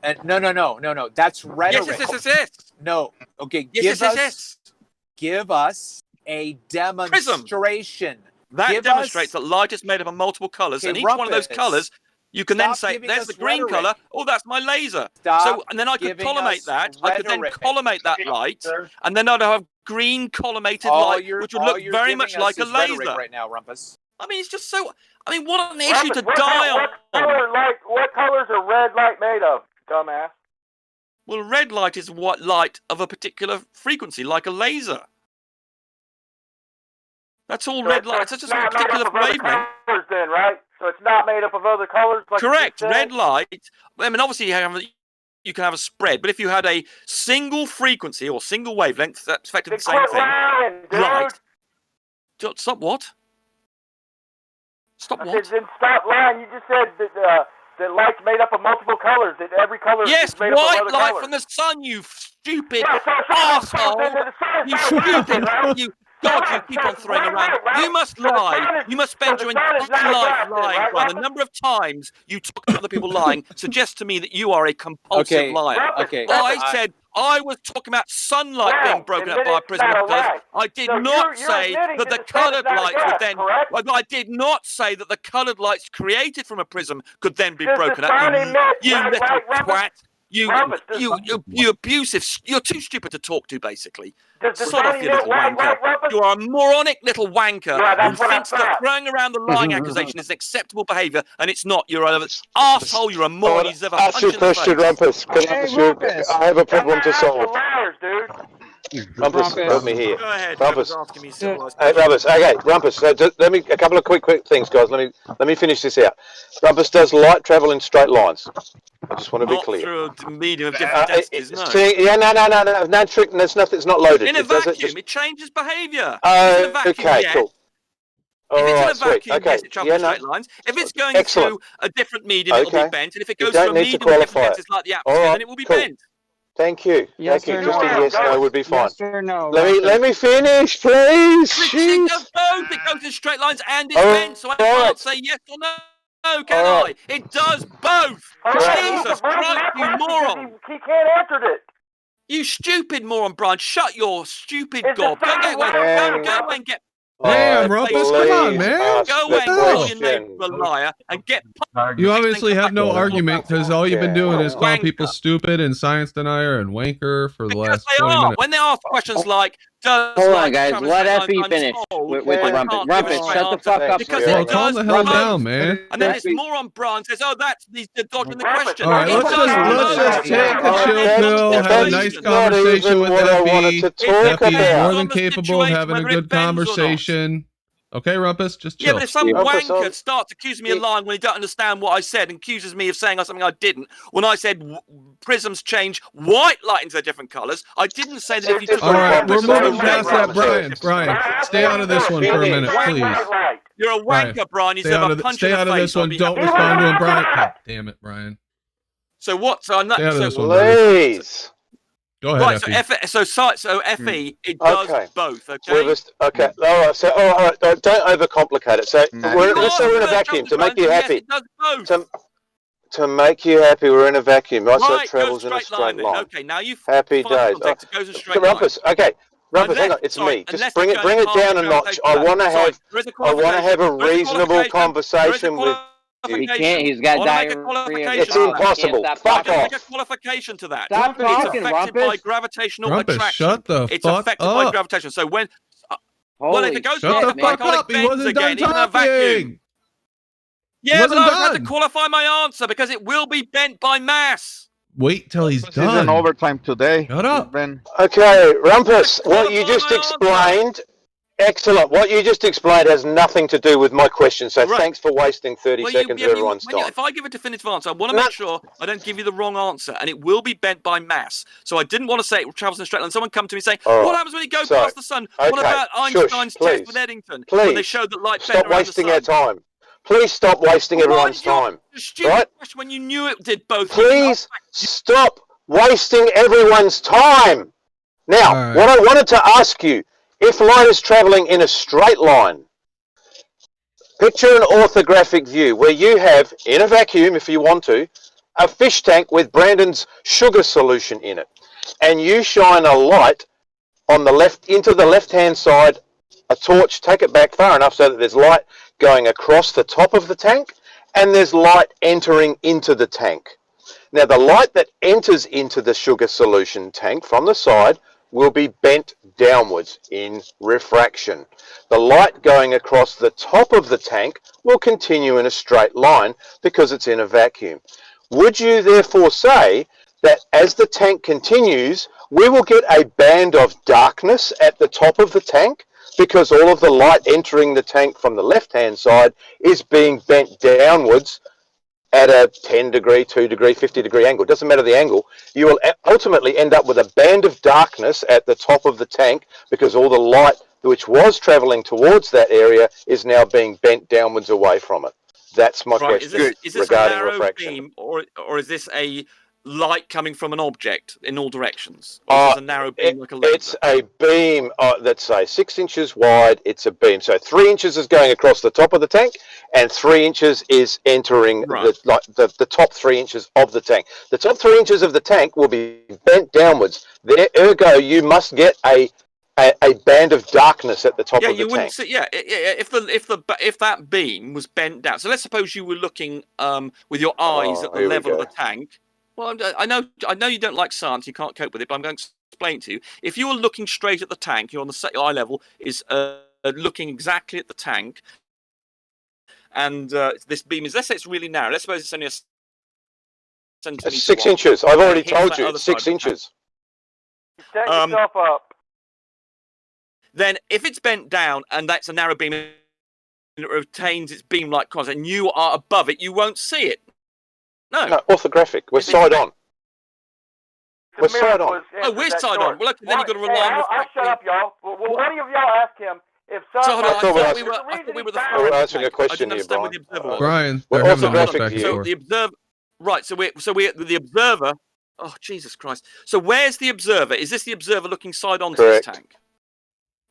And no. That's rhetoric. Yes. No. Okay. Yes. Give us a demonstration. That demonstrates that light is made up of multiple colours, and each one of those colours, you can then say, "There's the green colour. Oh, that's my laser." And then I could collimate that. I could then collimate that light, and then I'd have green collimated light, which would look very much like a laser. Right now, Rumpus. I mean, it's just so. I mean, what an issue to die on. What colors are red light made of, dumbass? Well, red light is what light of a particular frequency, like a laser. That's all red light. It's just a particular wavelength. Colors then, right? So it's not made up of other colors. Like Correct. Red light. I mean, obviously you can have a spread, but if you had a single frequency or single wavelength, that's effectively the same thing. Right. Stop what? Stop what? Then stop lying. You just said that light's made up of multiple colors. That every color is made up of white other light colors. from the sun, you stupid Yeah, arsehole. You stupid. God, you keep on throwing around. You must lie. You must spend your entire life lying, Brian. The number of times you talk to other people lying suggests to me that you are a compulsive liar. Okay. I said I was talking about sunlight being broken up by a prism of colours. I did not say that the coloured lights would then. I did not say that the coloured lights created from a prism could then be broken up. You little twat. You abusive. You're too stupid to talk to, basically. Sod off, you little wanker. You are a moronic little wanker who thinks that throwing around the lying accusation is acceptable behaviour, and it's not. You're an arsehole. You're a moron. You deserve a punch in the face. Rumpus. I have a problem to solve. Rumpus, help me here. Go ahead. Rumpus. Asking me civilized Hey, Rumpus. Okay, Rumpus. So let me a couple of quick things, guys. Let me finish this out. Rumpus, does light travel in straight lines? I just want to be Not clear. through a medium of different densities, no. No trick. There's nothing. It's not loaded. In a It does vacuum, it it changes behaviour. If it's in a vacuum, okay, yes. cool. If it's in a Alright, sweet. vacuum, Okay. yes, it travels in straight lines. If it's going Excellent. through a different medium, it'll Okay. be bent. And if it You goes don't through a need to medium with different qualify it. densities like the atmosphere, Alright, then it will be cool. bent. Thank you. Yes Thank or you. Just a no? yes, no would be fine. Yes or no? Let me finish, please. It does both. It goes in straight lines and it's Alright, bent. So I alright. can't say yes or no. No, can Alright. I? It does both. Jesus Christ, you moron. He can't answer it. You stupid moron, Brian. Shut your stupid It's gob. the Go same away and get. Damn, Rumpus, come on, man. Go What away and the call hell? your neighbour a liar and get. You obviously have no argument because all you've been doing is calling Wanker. people stupid and science denier and wanker for the Because last they 20 are. minutes. When they ask questions like, does Hold on, light guys. travel in Let straight Effie lines, I'm finish told, with I Rumpus. can't give a Rumpus, straight shut the answer fuck up. because Well, it calm does the hell both. down, man. And then this moron Brian says, "Oh, that's he's dodging the question." All right, It let's does just both. take a chill It pill, does have a both. nice That's not conversation even with what I wanted Effie. to talk Effie is about. more than On the capable of situation, having a whether it good bends or not. conversation. Okay, Rumpus, just Yeah, chill. but if some Rumpus, wanker starts accusing me of lying when he don't understand what I said and accuses me of saying something I didn't, when I said prisms change white light into different colours, I didn't say that if you took All right, we're prisms moving from past red that, light- Brian. Stay out of this one for a minute, please. You're a Brian, wanker, Brian. You Stay deserve out a of, punch stay in the out of face. this one. I'll be Don't happy. respond to him, Brian. God damn it, Brian. So what? So I'm not. Stay out of So, this one, buddy. Please. Go ahead, right. Effie. So FE, it does Okay. both. Okay. Okay. All right. So, all right. Don't overcomplicate it. So, let's say we're in a vacuum to make you Yes, happy. it does both. To make you happy, we're in a vacuum. Right, so it Right, travels goes in a straight then. line. Okay, now you Happy find the days. context. It goes in a straight Rumpus, line. okay. Rumpus, hang on, it's Sorry, me. Just unless bring it's it going down a past notch. gravitational. I want to have There is a a There is a reasonable qualification. There is a conversation with you. He can't. He's got I want to make a diarrhea. qualification. It's to that. impossible. Stop Fuck talking. Make a off. qualification to that. Stop It's talking, affected by Rumpus. gravitational Rumpus, attraction. shut the It's fuck affected by up. gravitation. So when well, Holy if it goes Shut past the the fuck cyclonic up. He bends wasn't again, done even a vacuum. talking. Yeah, but wasn't I had to done. qualify my answer because it will be bent by mass. Wait till he's He's in done. overtime today. Shut up. Okay, Rumpus, what Qualify you just my explained, excellent. What you just explained has nothing to do with my question, so Right. thanks for wasting 30 seconds of everyone's time. If I give a definitive answer, I want to make sure I don't give you the wrong answer, and it will be bent by mass. So I didn't want to say it travels in a straight line. Someone come to me and say, All what right. happens when you go So, past the sun? What okay, about Einstein's shush, test with please. Eddington when they showed that light bent Stop around wasting the our sun? time. Please stop wasting Why everyone's did you ask time. a stupid Right? question when you knew it did both? Please stop wasting everyone's time. Now, All right. what I wanted to ask you, if light is traveling in a straight line, picture an orthographic view where you have, in a vacuum if you want to, a fish tank with Brandon's sugar solution in it. And you shine a light on the left, into the left-hand side, a torch, take it back far enough so that there's light going across the top of the tank and there's light entering into the tank. Now the light that enters into the sugar solution tank from the side will be bent downwards in refraction. The light going across the top of the tank will continue in a straight line because it's in a vacuum. Would you therefore say that as the tank continues, we will get a band of darkness at the top of the tank because all of the light entering the tank from the left-hand side is being bent downwards at a 10 degree, 2 degree, 50 degree angle. It doesn't matter the angle. You will ultimately end up with a band of darkness at the top of the tank because all the light which was traveling towards that area is now being bent downwards away from it. That's my question Is this regarding a narrow refraction. beam or is this a light coming from an object in all directions? Or is this a narrow beam like a laser? It's a beam that's say 6 inches wide. It's a beam. So 3 inches is going across the top of the tank and 3 inches is entering the top 3 inches of the tank. The top 3 inches of the tank will be bent downwards. Ergo, you must get a band of darkness at the top of the tank. You wouldn't see. Yeah, if that beam was bent down. So let's suppose you were looking with your eyes at the level of the tank. Well, I know you don't like science. You can't cope with it, but I'm going to explain it to you. If you were looking straight at the tank, you're on the eye level is looking exactly at the tank, and this beam is. Let's say it's really narrow. Let's suppose it's only a centimeter. It's 6 inches. I've already told you. It's It's 6 inches. Set yourself up. Then if it's bent down and that's a narrow beam and it retains its beam-like concept and you are above it, you won't see it. No, orthographic. We're side on. We're side on. Oh, we're side on. Well, okay, then you've got to rely on I'll shut up, y'all. Well, one of y'all asked him if sunlight... I thought we were the We're answering a question here, Brian. Brian, We're they're having a orthographic back and view. forth. The observer, right? So we're the observer. Oh, Jesus Christ! So where's the observer? Is this the observer looking side onto this tank?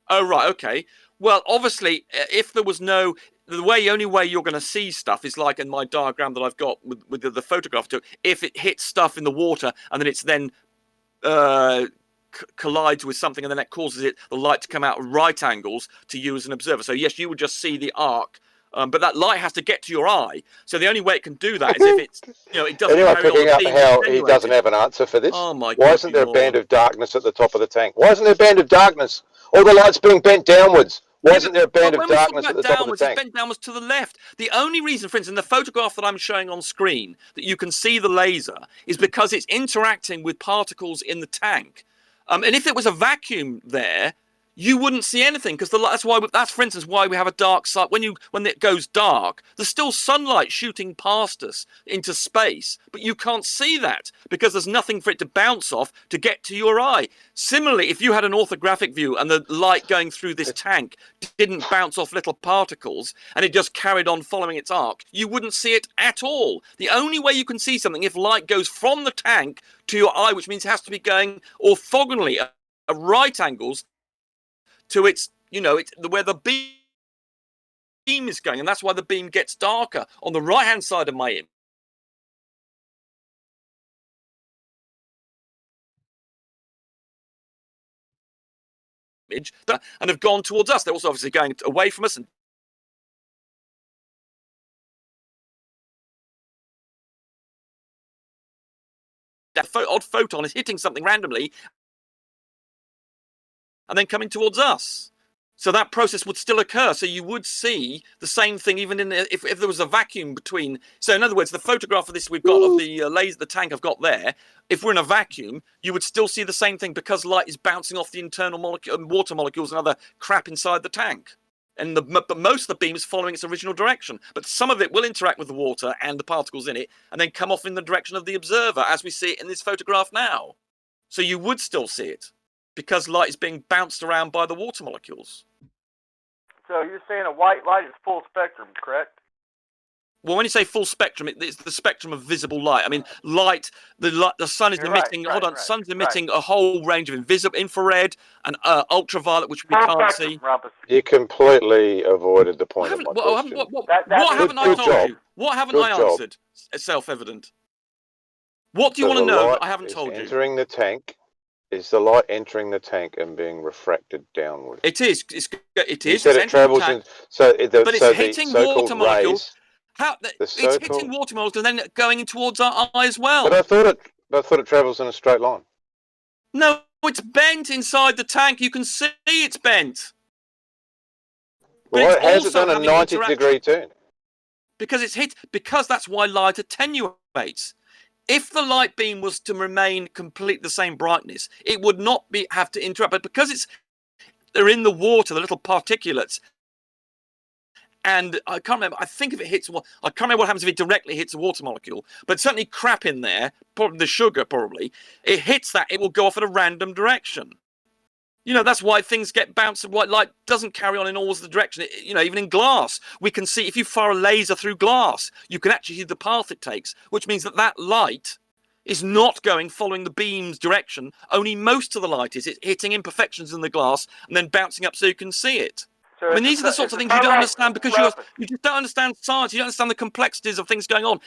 Oh, right. Okay. Well, obviously, if there was no, only way you're going to see stuff is like in my diagram that I've got with the photograph. If it hits stuff in the water and then it's then collides with something and then it causes the light to come out at right angles to you as an observer. So yes, you would just see the arc. But that light has to get to your eye. So the only way it can do that is if it's, it doesn't. Anyone carry on picking up being how he attenuated. doesn't have an answer for this? Oh my God! Why isn't there a band of darkness at the top of the tank? Why isn't there a band of darkness? All the light's being bent downwards. Why isn't there a band of darkness at the top of the tank? It's bent downwards to the left. The only reason, for instance, in the photograph that I'm showing on screen, that you can see the laser is because it's interacting with particles in the tank. And if it was a vacuum there, you wouldn't see anything because that's for instance why we have a dark side. When it goes dark, there's still sunlight shooting past us into space, but you can't see that because there's nothing for it to bounce off to get to your eye. Similarly, if you had an orthographic view and the light going through this tank didn't bounce off little particles and it just carried on following its arc, you wouldn't see it at all. The only way you can see something if light goes from the tank to your eye, which means it has to be going orthogonally at right angles to its, where the beam is going, and that's why the beam gets darker on the right-hand side of my image and have gone towards us. They're also obviously going away from us, and that odd photon is hitting something randomly and then coming towards us. So that process would still occur. So you would see the same thing even in if there was a vacuum between. So in other words, the photograph of this we've got of the laser, the tank I've got there, if we're in a vacuum, you would still see the same thing because light is bouncing off the internal water molecules and other crap inside the tank. But most of the beam is following its original direction. But some of it will interact with the water and the particles in it and then come off in the direction of the observer, as we see it in this photograph now. So you would still see it because light is being bounced around by the water molecules. So you're saying a white light is full spectrum, correct? Well, when you say full spectrum, it's the spectrum of visible light. I mean, light. The sun is emitting. Sun's emitting a whole range of infrared and ultraviolet, which we can't see. You completely avoided the point of my question. What haven't I told you? What haven't I answered? It's self-evident. What do you want to know that I haven't told you? Entering the tank. Is the light entering the tank and being refracted downward? It is. It is. You said it travels in. But it's hitting water molecules. It's hitting water molecules and then going towards our eye as well. But I thought it travels in a straight line. No, it's bent inside the tank. You can see it's bent. Well, it has done a 90-degree turn. Because that's why light attenuates. If the light beam was to remain completely the same brightness, it would not have to interrupt. But because they're in the water, the little particulates, and I can't remember. I think if it hits, I can't remember what happens if it directly hits a water molecule. But certainly crap in there, probably the sugar, probably it hits that, it will go off in a random direction. You know, that's why things get bounced. White light doesn't carry on in always the direction. Even in glass, we can see if you fire a laser through glass, you can actually see the path it takes, which means that light is not going following the beam's direction. Only most of the light is. It's hitting imperfections in the glass and then bouncing up so you can see it. I mean, these are the sorts of things you don't understand because you just don't understand science. You don't understand the complexities of things going on.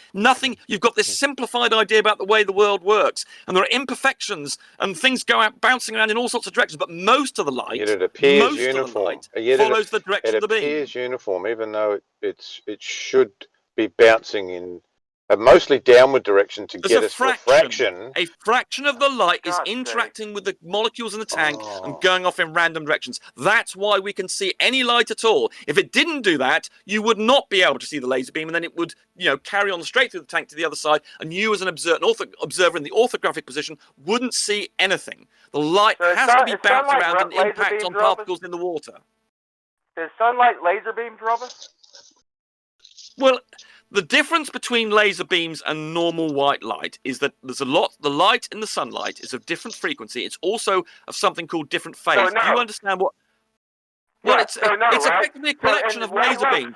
You've got this simplified idea about the way the world works, and there are imperfections and things go out bouncing around in all sorts of directions. But most of the light, Yet it appears uniform. Follows the direction of the beam. It appears uniform, even though it should be bouncing in a mostly downward direction to get its refraction. A fraction of the light is interacting with the molecules in the tank and going off in random directions. That's why we can see any light at all. If it didn't do that, you would not be able to see the laser beam, and then it would, carry on straight through the tank to the other side, and you as an observer in the orthographic position wouldn't see anything. The light has to be bounced around and impact on particles in the water. Is sunlight laser beams, Robert? Well, the difference between laser beams and normal white light is that the light in the sunlight is of different frequency. It's also of something called different phase. Do you understand what? Well, it's effectively a collection of laser beams.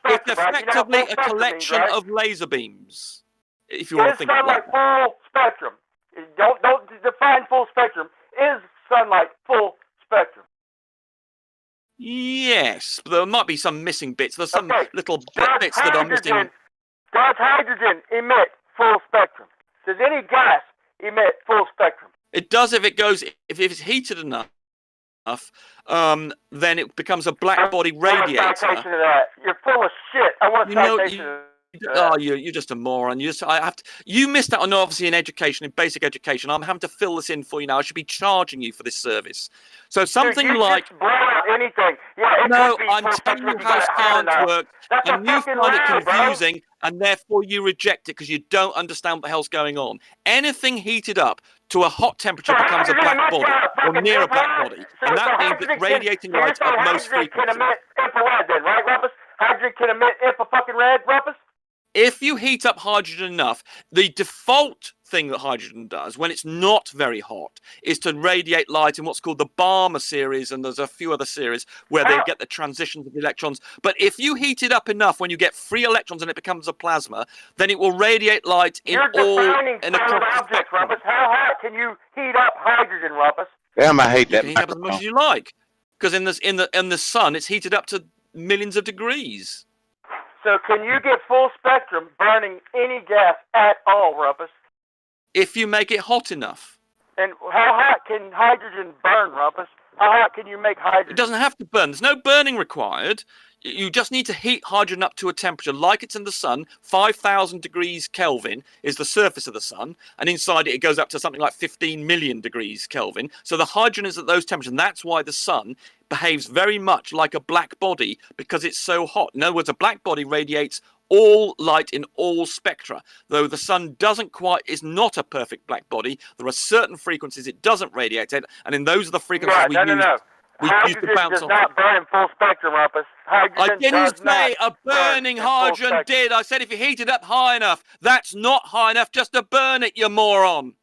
It's effectively a collection of laser beams. If you want to think of it like that. Full spectrum. Don't define full spectrum. Is sunlight full spectrum? Yes, but there might be some missing bits. There's some little bits that are missing. Does hydrogen emit full spectrum? Does any gas emit full spectrum? It does if it's heated enough, then it becomes a black body radiator. Citation of that. You're full of shit. I want a citation of that. Oh, you're just a moron. You missed out on obviously in education, in basic education. I'm having to fill this in for you now. I should be charging you for this service. So something like anything. No, I'm telling you how science works, and you find it confusing, and therefore you reject it because you don't understand what the hell's going on. Anything heated up to a hot temperature becomes a black body or near a black body, and that means it's radiating light of most frequency. Hydrogen can emit infrared, then, right, Rumpus? Hydrogen can emit infra-fucking-red, Rumpus? If you heat up hydrogen enough, the default thing that hydrogen does when it's not very hot is to radiate light in what's called the Balmer series, and there's a few other series where they get the transitions of the electrons. But if you heat it up enough when you get free electrons and it becomes a plasma, then it will radiate light in across the spectrum. Rumpus. How hot can you heat up hydrogen, Rumpus? Damn, I hate that. You can heat up as much as you like, because in the sun it's heated up to millions of degrees. So can you get full spectrum burning any gas at all, Rumpus? If you make it hot enough. And how hot can hydrogen burn, Rumpus? How hot can you make hydrogen? It doesn't have to burn. There's no burning required. You just need to heat hydrogen up to a temperature like it's in the sun. 5,000 degrees Kelvin is the surface of the sun, and inside it goes up to something like 15 million degrees Kelvin. So the hydrogen is at those temperatures, and that's why the sun behaves very much like a black body, because it's so hot. In other words, a black body radiates all light in all spectra. Though the sun is not a perfect black body, there are certain frequencies it doesn't radiate at, and in those are the frequencies Right, we no. use to bounce does off. not burn in full spectrum, Rumpus. I didn't say a burning hydrogen did. I said if you heat it up high enough. That's not high enough just to burn it, you moron.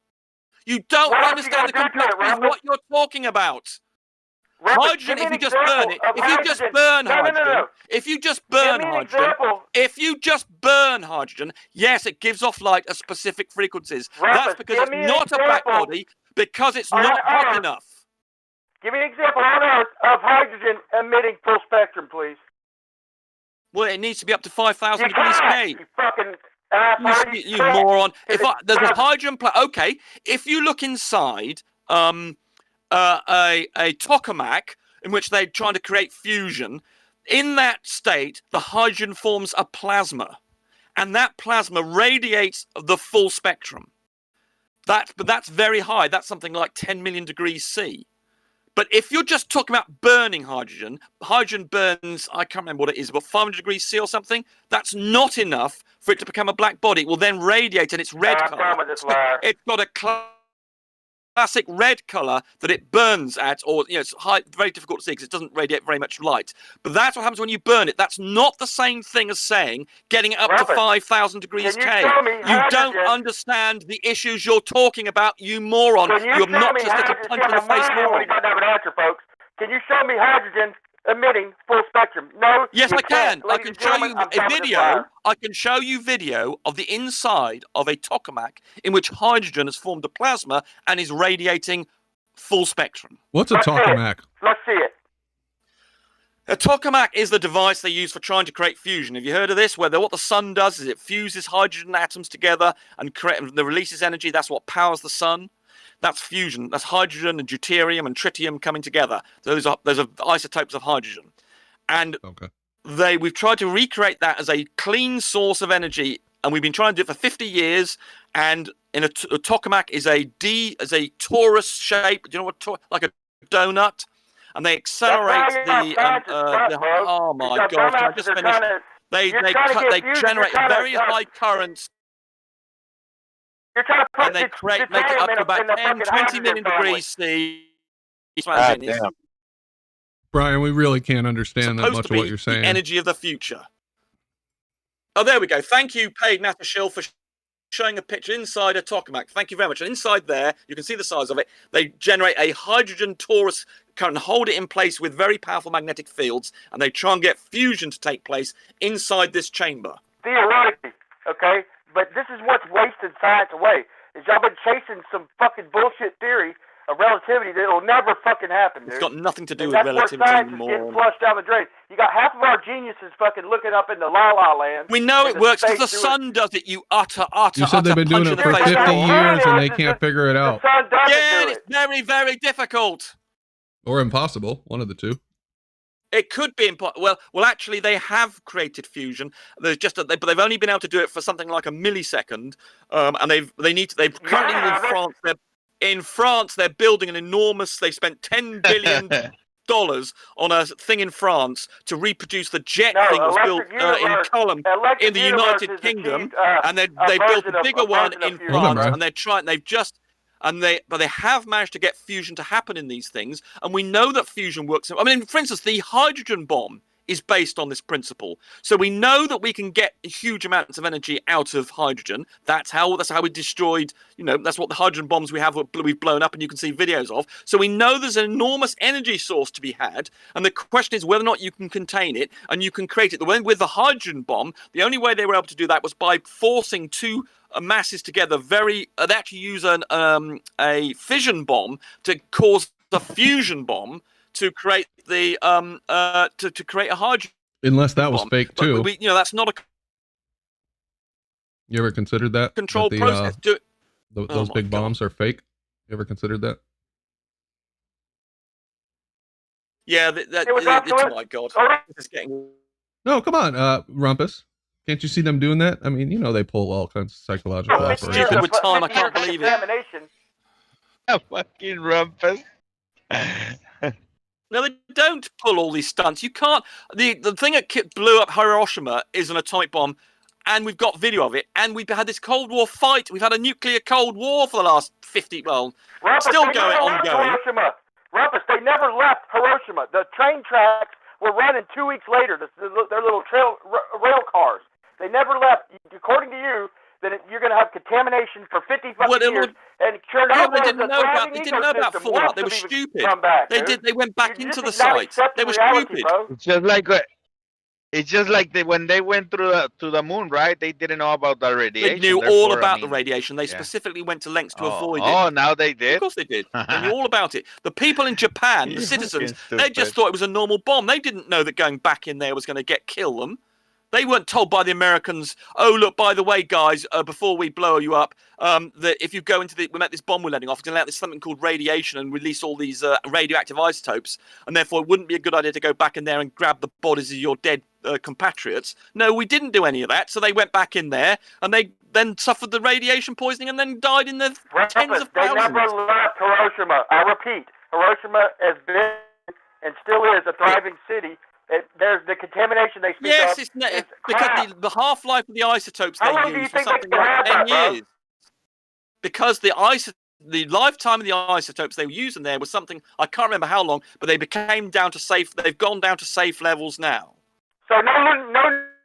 You don't understand the complexity of what you're talking about. Hydrogen, if you just burn it, if you just burn hydrogen, if you just burn hydrogen, yes, it gives off light at specific frequencies. That's because it's not a black body, because it's not hot enough. Give me an example on Earth of hydrogen emitting full spectrum, please. Well, it needs to be up to 5,000 degrees K. You fucking asshole. You moron. There's a hydrogen okay, if you look inside a tokamak in which they're trying to create fusion, in that state, the hydrogen forms a plasma, and that plasma radiates the full spectrum. But that's very high. That's something like 10 million degrees C. But if you're just talking about burning hydrogen, hydrogen burns, I can't remember what it is, about 500 degrees C or something. That's not enough for it to become a black body. It will then radiate in its red color. It's got a classic red color that it burns at, or it's very difficult to see because it doesn't radiate very much light. But that's what happens when you burn it. That's not the same thing as saying getting it up to 5,000 degrees K. You don't understand the issues you're talking about, you moron. You obnoxious little punch in the face moron. Don't have an answer, folks. Can you show me hydrogen emitting full spectrum? No. Yes, I can. I can show you a video. I can show you video of the inside of a tokamak in which hydrogen has formed a plasma and is radiating full spectrum. What's a tokamak? Let's see it. A tokamak is the device they use for trying to create fusion. Have you heard of this? Where what the sun does is it fuses hydrogen atoms together and releases energy. That's what powers the sun. That's fusion. That's hydrogen and deuterium and tritium coming together. Those are isotopes of hydrogen. And we've tried to recreate that as a clean source of energy, and we've been trying to do it for 50 years. And in a tokamak is a torus shape. Do you know what like a donut? And they accelerate oh my God! Can I just finish? They generate very high currents. And they make it up to about 10, 20 million degrees C. Damn. Brian, we really can't understand that much of what you're saying. The energy of the future. Oh, there we go. Thank you, Paid Natashill, for showing a picture inside a tokamak. Thank you very much. And inside there, you can see the size of it. They generate a hydrogen torus current and hold it in place with very powerful magnetic fields, and they try and get fusion to take place inside this chamber. Theoretically, okay? But this is what's wasted science away. Is y'all been chasing some fucking bullshit theory of relativity that will never fucking happen, dude. It's got nothing to do with that's relativity where science anymore. is getting flushed down the drain. You got half of our geniuses fucking looking up in the la-la land. We know it works because the sun does it, you utter You said they've been doing it for 50 years and they can't figure it out. Yeah, it's very, very difficult. Or impossible, one of the two. It could be impossible. Well, actually, they have created fusion. There's but they've only been able to do it for something like a millisecond. And they've currently in France they're building an enormous. They spent $10 billion on a thing in France to reproduce the jet thing that was built in Column in the United Kingdom, and they built a bigger one in France, and they're trying. But they have managed to get fusion to happen in these things, and we know that fusion works. I mean, for instance, the hydrogen bomb is based on this principle. So we know that we can get huge amounts of energy out of hydrogen. That's how we destroyed, that's what the hydrogen bombs we've blown up and you can see videos of. So we know there's an enormous energy source to be had. And the question is whether or not you can contain it and you can create it. With the hydrogen bomb, the only way they were able to do that was by forcing two masses together. They actually use a fission bomb to cause the fusion bomb to create the to create a hydrogen. Unless that was fake too. That's not a. You ever considered that? Controlled process. Those big bombs are fake. You ever considered that? Yeah, oh my God. This is getting... No, come on, Rumpus. Can't you see them doing that? I mean, you know, they pull all kinds of psychological operations. With time, I can't believe it. Fucking Rumpus. No, they don't pull all these stunts. You can't. The thing that blew up Hiroshima is an atomic bomb, and we've got video of it. And we've had this Cold War fight. We've had a nuclear Cold War for the last 50. Well, Rumpus, still they going never on left going. Hiroshima. Rumpus, they never left Hiroshima. The train tracks were running 2 weeks later. Their little rail cars. They never left. According to you, then you're going to have contamination for 50 fucking years. And Chernobyl they didn't know about. They didn't know about fallout. They were stupid. They did. They went back into the site. They were stupid. It's just like when they went to the moon, right? They didn't know about the radiation. They knew all about the radiation. They specifically went to lengths to avoid it. Oh, now they did? Of course they did. They knew all about it. The people in Japan, the citizens, they just thought it was a normal bomb. They didn't know that going back in there was going to kill them. They weren't told by the Americans, oh, look, by the way, guys, before we blow you up, that if you go into we met this bomb we're letting off, it's going to let something called radiation and release all these radioactive isotopes, and therefore it wouldn't be a good idea to go back in there and grab the bodies of your dead compatriots. No, we didn't do any of that, so they went back in there, and they then suffered the radiation poisoning and then died in the tens of thousands. They never left Hiroshima. I repeat, Hiroshima has been and still is a thriving city. There's the contamination they speak of. Yes, it's because the half-life of the isotopes they use for something like 10 years. Because the lifetime of the isotopes they were using there was something, I can't remember how long, but they've gone down to safe levels now. So no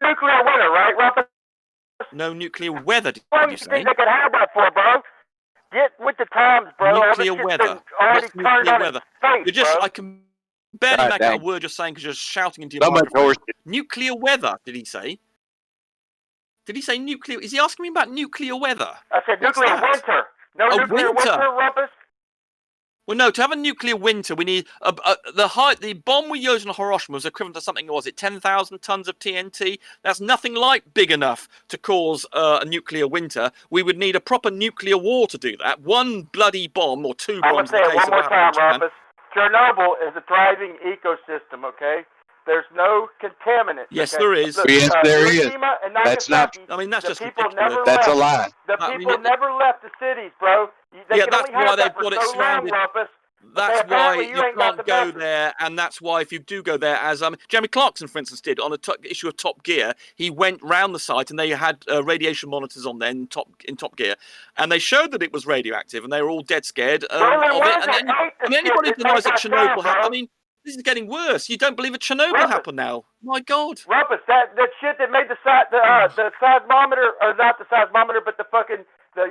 nuclear winter, right, Robert? No nuclear weather, did you say? What do you think they could have that for, bro? Get with the times, bro. Nuclear weather. What's nuclear weather? I can barely make out a word you're saying because you're shouting into your microphone. Nuclear weather, did he say? Did he say nuclear? Is he asking me about nuclear weather? I said nuclear winter. No nuclear winter, Rumpus? Well, no, to have a nuclear winter, we need the bomb we used in Hiroshima was equivalent to something, was it 10,000 tons of TNT? That's nothing like big enough to cause a nuclear winter. We would need a proper nuclear war to do that. One bloody bomb or two bombs in the case of Japan. Chernobyl is a thriving ecosystem, okay? There's no contaminants. Yes, okay? there is. Yes, there is. That's not. I mean, that's just ridiculous. That's a lie. The people never left the cities, bro. That's why they've got it surrounded. That's why you can't go there, and that's why if you do go there, as Jeremy Clarkson, for instance, did on an issue of Top Gear, he went round the site and they had radiation monitors on there in Top Gear, and they showed that it was radioactive, and they were all dead scared of it. And anybody who denies that Chernobyl happened, I mean, this is getting worse. You don't believe that Chernobyl happened now? My God. Rumpus, that shit that made the seismometer, or not the seismometer, but the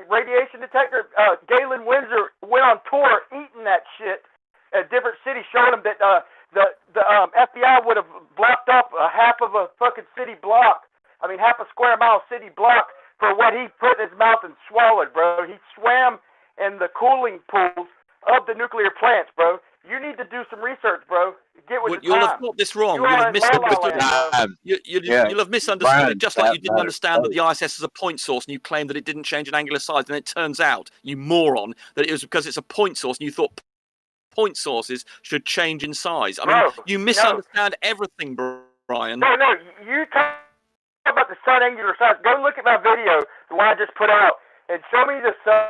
radiation detector, Galen Windsor went on tour eating that shit at different cities, showing them that the FBI would have blocked off half of a fucking city block. I mean, half a square mile city block for what he put in his mouth and swallowed, bro. He swam in the cooling pools of the nuclear plants, bro. You need to do some research, bro. Get with the You'll time. have got this wrong. You'll have misunderstood it. You'll have misunderstood it, just like you didn't understand that the ISS is a point source, and you claimed that it didn't change in angular size. And it turns out, you moron, that it was because it's a point source, and you thought point sources should change in size. I mean, you misunderstand everything, Brian. No, you talk about the sun angular size. Go look at my video, the one I just put out, and show me the sun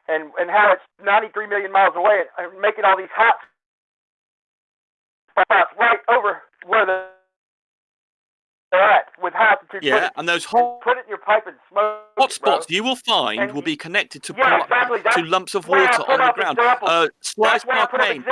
and how it's 93 million miles away and making all these hot spots right over where they're at with high altitude. Yeah, and those put it in your pipe and smoke. Hotspots you will find will be connected to lumps of water on the ground. Slice Barkane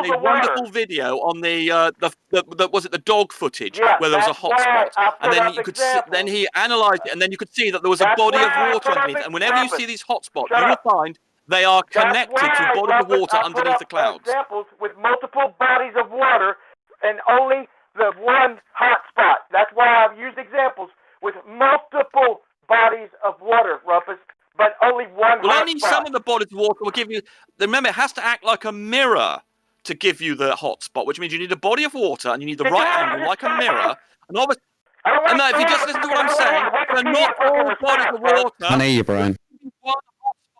did a wonderful video on the dog footage where there was a hotspot, and then you could then he analysed it, and then you could see that there was a body of water underneath. And whenever you see these hotspots, you will find they are connected to bodies of water underneath the clouds. Examples with multiple bodies of water and only the one hot spot. That's why I've used examples with multiple bodies of water, Rumpus, but only one hot only spot. Some of the bodies of water will give you... Remember, it has to act like a mirror to give you the hot spot, which means you need a body of water and you need the right angle, like a mirror. And obviously... And if you just listen to what I'm saying, they're not all bodies of water. I know you, Brian. One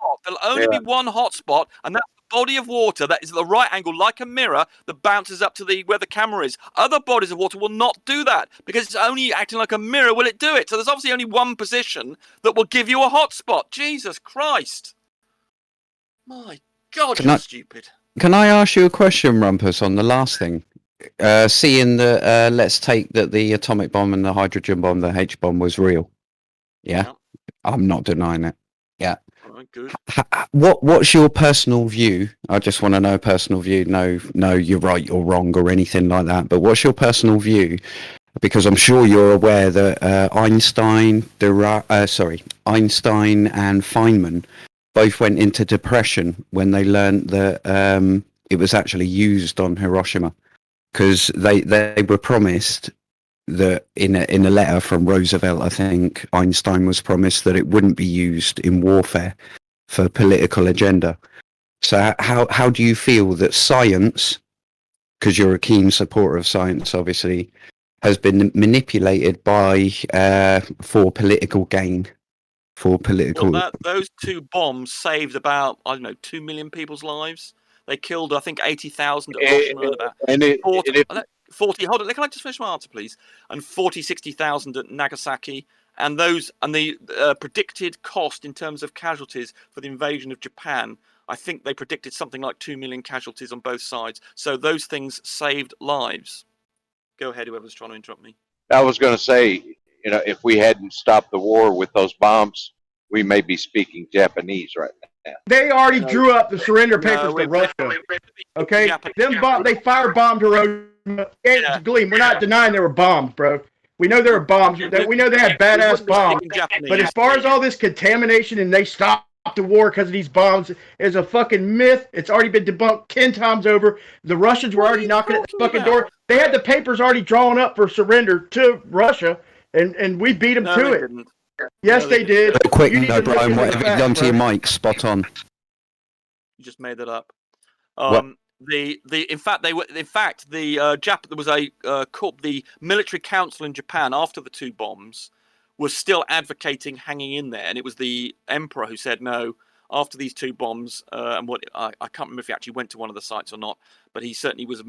spot. There'll only be one hot spot, and that's the body of water that is at the right angle, like a mirror, that bounces up to where the camera is. Other bodies of water will not do that because it's only acting like a mirror. Will it do it? So there's obviously only one position that will give you a hot spot. Jesus Christ! My God, you're stupid. Can I ask you a question, Rumpus, on the last thing? Seeing that, let's take that the atomic bomb and the hydrogen bomb, the H bomb, was real. Yeah, I'm not denying it. Yeah. All right, good. What's your personal view? I just want to know personal view. No, you're right, you're wrong, or anything like that. But what's your personal view? Because I'm sure you're aware that Einstein and Feynman both went into depression when they learned that it was actually used on Hiroshima, because they were promised that in a letter from Roosevelt, I think Einstein was promised that it wouldn't be used in warfare for political agenda. So how do you feel that science, because you're a keen supporter of science, obviously, has been manipulated by for political gain? Those two bombs saved about 2 million people's lives. They killed, I think, 80,000 at Hiroshima, and about 40. Hold on, can I just finish my answer, please? And 60,000 at Nagasaki, and the predicted cost in terms of casualties for the invasion of Japan. I think they predicted something like 2 million casualties on both sides. So those things saved lives. Go ahead, whoever's trying to interrupt me. I was going to say, if we hadn't stopped the war with those bombs, we may be speaking Japanese right now. They already drew up the surrender papers to Russia. Okay, they firebbombed Hiroshima. Gleam, we're not denying there were bombs, bro. We know there were bombs. We know they had badass bombs. But as far as all this contamination and they stopped the war because of these bombs is a fucking myth. It's already been debunked 10 times over. The Russians were already knocking at the fucking door. They had the papers already drawn up for surrender to Russia, and we beat them to it. Didn't. Yes, they did. Quick, Brian, whatever you've done to your mic, spot on. You just made that up. What? There was the military council in Japan after the two bombs was still advocating hanging in there, and it was the emperor who said no after these two bombs. And what I can't remember if he actually went to one of the sites or not, but he certainly was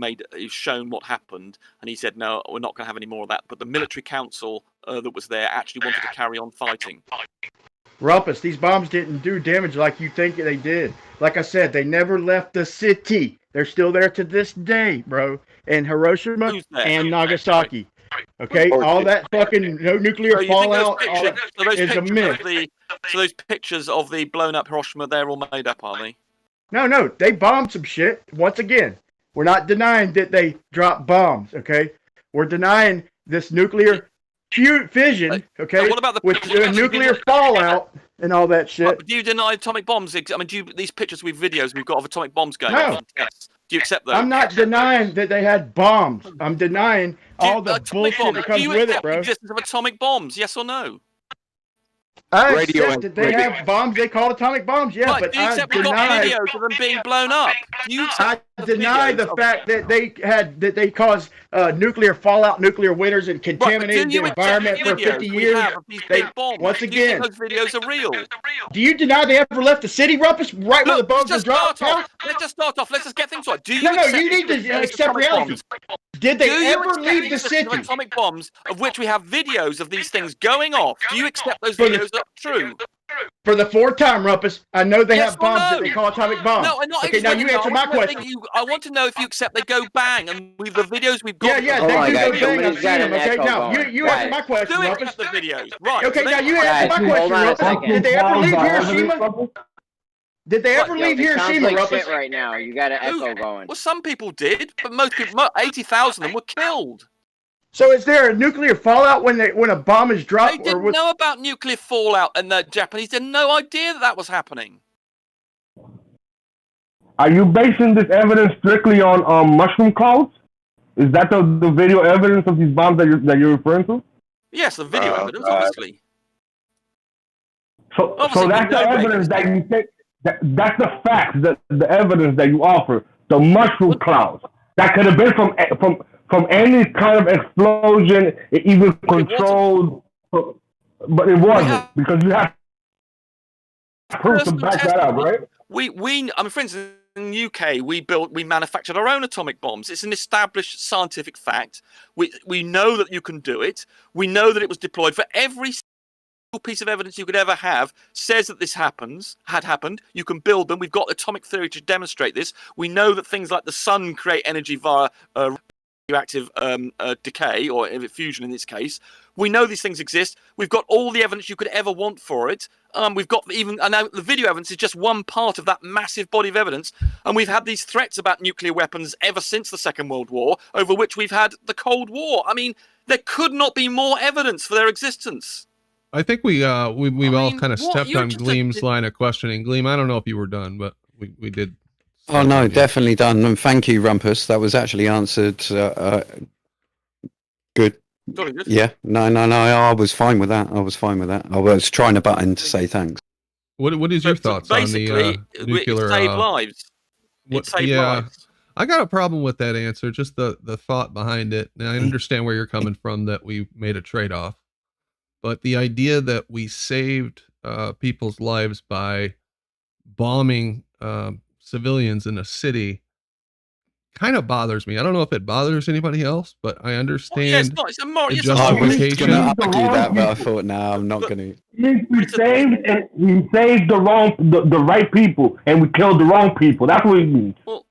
shown what happened, and he said no, we're not going to have any more of that. But the military council that was there actually wanted to carry on fighting. Rumpus, these bombs didn't do damage like you think they did. Like I said, they never left the city. They're still there to this day, bro. In Hiroshima and Nagasaki. Okay, all that fucking nuclear fallout is a myth. So those pictures of the blown up Hiroshima, they're all made up, are they? No, they bombed some shit. Once again, we're not denying that they dropped bombs, okay? We're denying this nuclear fission, okay, what about with nuclear fallout and all that shit. But do you deny atomic bombs? I mean, these pictures videos we've got of atomic bombs going on? Yes. Do you accept those? I'm not denying that they had bombs. I'm denying all the bullshit that comes with it, bro. The existence of atomic bombs? Yes or no? I accept that they have bombs. They call atomic bombs, yeah, but I deny videos of them being blown up. I deny the fact that they caused nuclear fallout, nuclear winters, and contaminated the environment for 50 years. Once again, those videos are real. Do you deny they ever left the city, Rumpus? Right where the bombs were dropped? Let's just start off. Let's just get things right. You need to accept reality. Did they ever leave the city? Atomic bombs, of which we have videos of these things going off. Do you accept those videos are true? For the fourth time, Rumpus, I know they have bombs that they call atomic bombs. No, I'm not. Okay, now you answer my question. I want to know if you accept they go bang, and the videos we've got. Yeah, they do go bang. I've seen them. Okay, now you answer my question, Rumpus. The videos, right? Okay, now you answer my question, Rumpus. Did they ever leave Hiroshima? Did they ever leave Hiroshima, like Rumpus? shit right now. You got an echo going. Well, some people did, but most people, 80,000 of them were killed. So is there a nuclear fallout when a bomb is dropped? They didn't know about nuclear fallout, and the Japanese had no idea that was happening. Are you basing this evidence strictly on mushroom clouds? Is that the video evidence of these bombs that you're referring to? Yes, the video evidence, obviously. So that's the evidence that you take. That's the facts, the evidence that you offer. The mushroom clouds that could have been from any kind of explosion, even controlled, but it wasn't because you have proof to back that up, right? I mean, for instance, in the UK, we manufactured our own atomic bombs. It's an established scientific fact. We know that you can do it. We know that it was deployed. For every single piece of evidence you could ever have says that this had happened. You can build them. We've got atomic theory to demonstrate this. We know that things like the sun create energy via radioactive decay or fusion in this case. We know these things exist. We've got all the evidence you could ever want for it. We've got and now the video evidence is just one part of that massive body of evidence. And we've had these threats about nuclear weapons ever since the Second World War, over which we've had the Cold War. I mean, there could not be more evidence for their existence. I think we've all kind of stepped on Gleam's line of questioning. Gleam, I don't know if you were done, but we did. Oh no, definitely done. And thank you, Rumpus. That was actually answered. Good. Yeah. No. I was fine with that. I was trying a button to say thanks. What is your thoughts on the nuclear? It saved lives. It saved lives. I got a problem with that answer. Just the thought behind it. And I understand where you're coming from, that we made a trade-off, but the idea that we saved people's lives by bombing civilians in a city kind of bothers me. I don't know if it bothers anybody else, but I understand the justification. I was going to argue that, but I thought, no, I'm not going to. We saved the right people, and we killed the wrong people. That's what it means. Well,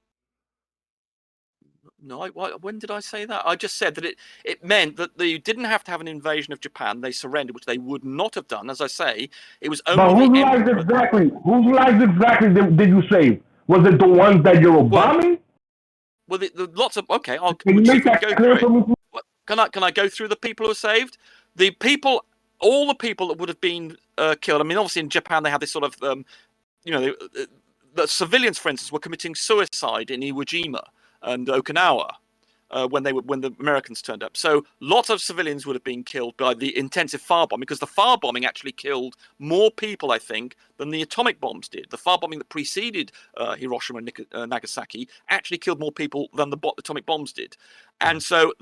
no, when did I say that? I just said that it meant that you didn't have to have an invasion of Japan. They surrendered, which they would not have done. As I say, it was only. But whose lives exactly? Whose lives exactly did you save? Was it the ones that you were bombing? Well, the lots of okay. Can you make that clear for me? Can I go through the people who were saved? All the people that would have been killed. I mean, obviously in Japan they have this sort of, the civilians, for instance, were committing suicide in Iwo Jima and Okinawa when the Americans turned up. So lots of civilians would have been killed by the intensive firebombing, because the firebombing actually killed more people, I think, than the atomic bombs did. The firebombing that preceded Hiroshima and Nagasaki actually killed more people than the atomic bombs did. And so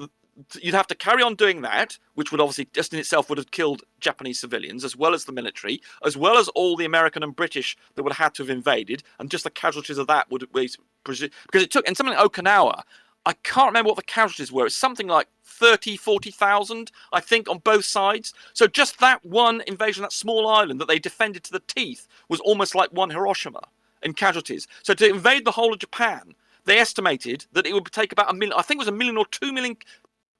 you'd have to carry on doing that, which would obviously just in itself would have killed Japanese civilians, as well as the military, as well as all the American and British that would have had to have invaded, and just the casualties of that would be, because it took, and something like Okinawa, I can't remember what the casualties were. It's something like 30, 40,000, I think, on both sides. So just that one invasion, that small island that they defended to the teeth, was almost like one Hiroshima in casualties. So to invade the whole of Japan, they estimated that it would take about 1 million, I think it was 1 million or 2 million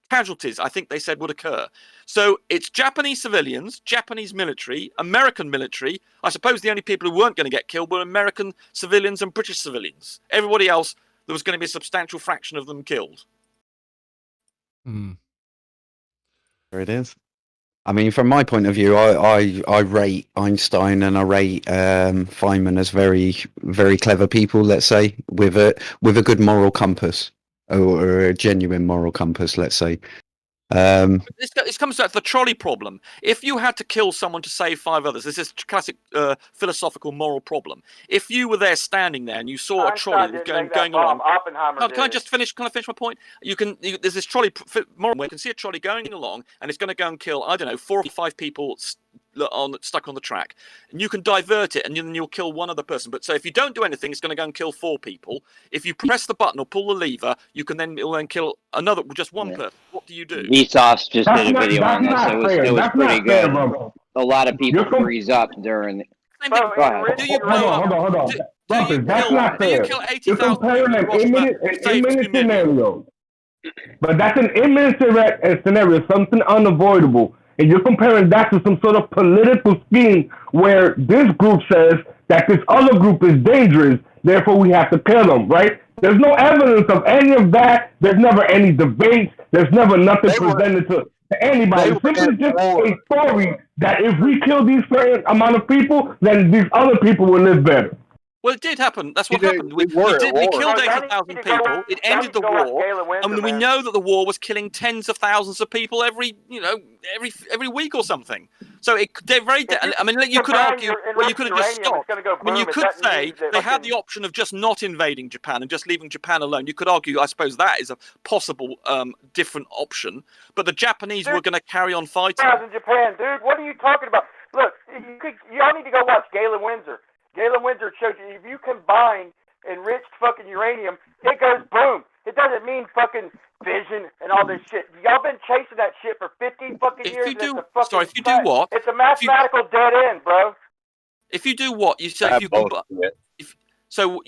casualties, I think they said would occur. So it's Japanese civilians, Japanese military, American military. I suppose the only people who weren't going to get killed were American civilians and British civilians. Everybody else, there was going to be a substantial fraction of them killed. There it is. I mean, from my point of view, I rate Einstein and I rate Feynman as very, very clever people, let's say, with a good moral compass, or a genuine moral compass, let's say. This comes back to the trolley problem. If you had to kill someone to save 5 others, this is a classic philosophical moral problem. If you were there standing there and you saw a trolley going along, can I just finish? Can I finish my point? There's this trolley moral where you can see a trolley going along and it's going to go and kill, I don't know, 4 or 5 people stuck on the track, and you can divert it and then you'll kill 1 other person. But so if you don't do anything, it's going to go and kill 4 people. If you press the button or pull the lever, it'll then kill just 1 person. What do you do? Vsauce just did a video on this. It was pretty good. A lot of people freeze up during. Go ahead. Do you blow Hold on. That's not fair. You're comparing an imminent scenario. But that's an imminent scenario, something unavoidable. And you're comparing that to some sort of political scheme where this group says that this other group is dangerous, therefore we have to kill them, right? There's no evidence of any of that. There's never any debates. There's never nothing presented to anybody. It's simply just a story that if we kill these certain amount of people, then these other people will live better. Well, it did happen. That's what happened. We killed 80,000 people. It ended the war, and we know that the war was killing tens of thousands of people every week or something. So they're very. I mean, you could argue, well, you could have just stopped. I mean, you could say they had the option of just not invading Japan and just leaving Japan alone. You could argue, I suppose, that is a possible different option. But the Japanese were going to carry on fighting. In Japan, dude, what are you talking about? Look, y'all need to go watch Galen Windsor. Galen Windsor showed you if you combine enriched fucking uranium, it goes boom. It doesn't mean fucking fission and all this shit. Y'all been chasing that shit for 50 fucking years. If you do what? It's a mathematical dead end, bro. If you do what? You say if you so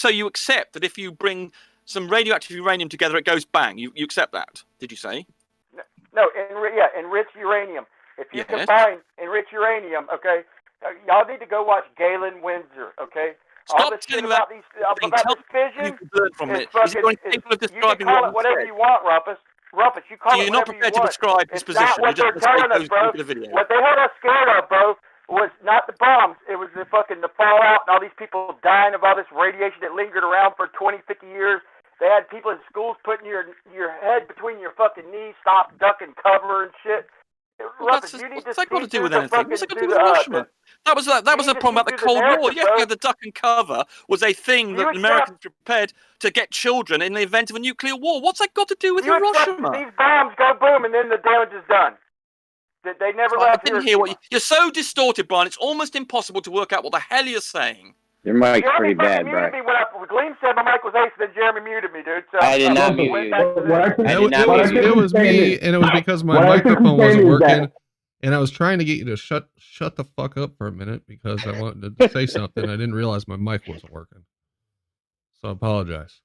you accept that if you bring some radioactive uranium together, it goes bang. You accept that? Did you say? No, enriched uranium. If you combine enriched uranium, okay, y'all need to go watch Galen Windsor, okay? Stop telling about this fission. You can call it whatever you want, Rumpus. Rumpus, you call it whatever you want. You're not prepared to describe his position. Not what they're telling us, bro. What they had us scared of, bro, was not the bombs. It was the fallout and all these people dying of all this radiation that lingered around for 20, 50 years. They had people in schools putting your head between your fucking knees, stop, duck, and cover and shit. What's that got to do with anything? What's that got to do with Russia? That was a problem about the Cold War. Yeah, the duck and cover was a thing that Americans were prepared to get children in the event of a nuclear war. What's that got to do with Hiroshima? These bombs go boom and then the damage is done. They never left. I didn't hear what you're so distorted, Brian. It's almost impossible to work out what the hell you're saying. Your mic's pretty bad, bro. When Gleam said my mic was ace, then Jeremy muted me, dude. So I did not mute you. It was me, and it was because my microphone wasn't working, and I was trying to get you to shut the fuck up for a minute because I wanted to say something. I didn't realize my mic wasn't working, so I apologize.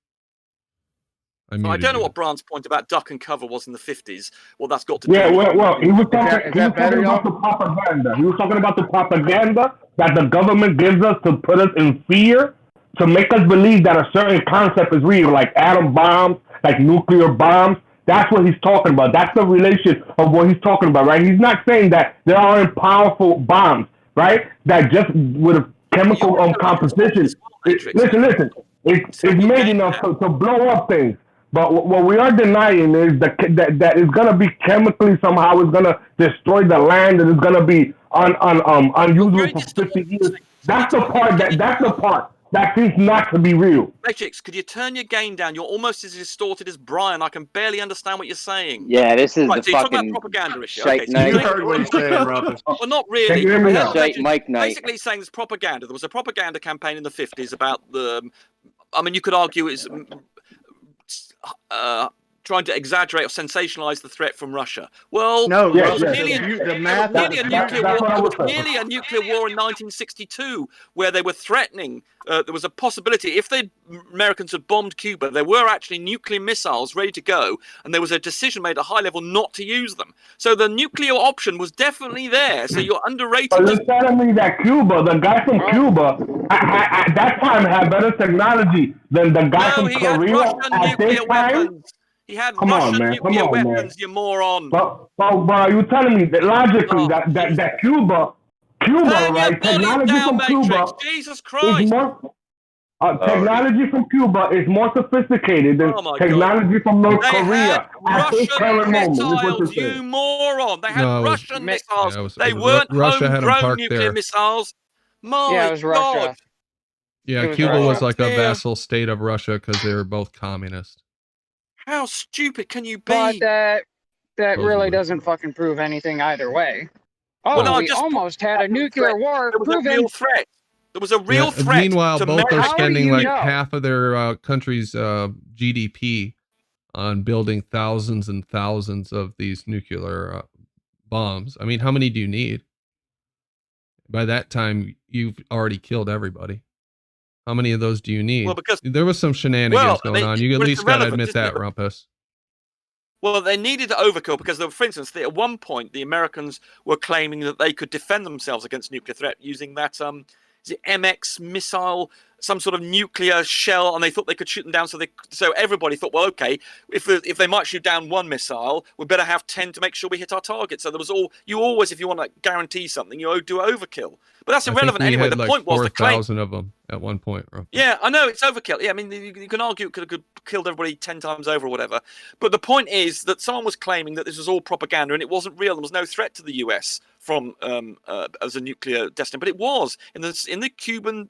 I don't know what Brian's point about duck and cover was in the 50s. Well, that's got to do. Yeah, well, he was talking about the propaganda. He was talking about the propaganda that the government gives us to put us in fear, to make us believe that a certain concept is real, like atom bombs, like nuclear bombs. That's what he's talking about. That's the relation of what he's talking about, right? He's not saying that there aren't powerful bombs, right? That just with a chemical composition. Listen. It's made enough to blow up things. But what we are denying is that it's going to be chemically somehow, it's going to destroy the land, and it's going to be unusable for 50 years. That's the part that seems not to be real. Matrix, could you turn your gain down? You're almost as distorted as Brian. I can barely understand what you're saying. Yeah, this is right, the so fucking you're talking about propaganda issue. Okay, so you heard what he's saying, Rumpus. Well, not really. Can you hear me now? Basically saying there's propaganda. There was a propaganda campaign in the 50s about I mean, you could argue it's trying to exaggerate or sensationalize the threat from Russia. Well, no, there was nearly a nuclear war in 1962 where they were threatening. There was a possibility if the Americans had bombed Cuba, there were actually nuclear missiles ready to go, and there was a decision made at a high level not to use them. So the nuclear option was definitely there. So you're underrating. But you're telling me that Cuba, the guy from Cuba, at that time had better technology than the guy from Korea at this time? He had Russian nuclear weapons, you moron. But are you telling me that logically that Cuba, right? Technology from Cuba, Jesus Christ! Is more, technology from Cuba is more sophisticated than technology from North Korea at this current moment. You moron! They had Russian missiles. They weren't Russia homegrown nuclear missiles. Yeah, it was Russia. Yeah, Cuba was like a vassal state of Russia because they were both communist. How stupid can you be? But that really doesn't fucking prove anything either way. Oh, well, we almost had a nuclear war. There was a real threat. There was a real threat. Meanwhile, both are spending like half of their country's GDP on building thousands and thousands of these nuclear bombs. I mean, how many do you need? By that time, you've already killed everybody. How many of those do you need? Well, because there was some shenanigans going on. You at least got to admit that, Rumpus. Well, they needed to overkill because, for instance, at one point, the Americans were claiming that they could defend themselves against nuclear threat using that is it MX missile, some sort of nuclear shell, and they thought they could shoot them down. So everybody thought, well, okay, if they might shoot down one missile, we better have 10 to make sure we hit our target. So there was you always, if you want to guarantee something, you do overkill. But that's irrelevant anyway. The point was the claim. 4,000 of them at one point. Rumpus. Yeah, I know it's overkill. Yeah, I mean you can argue it could have killed everybody 10 times over or whatever. But the point is that someone was claiming that this was all propaganda and it wasn't real. There was no threat to the US from as a nuclear destiny, but it was in the Cuban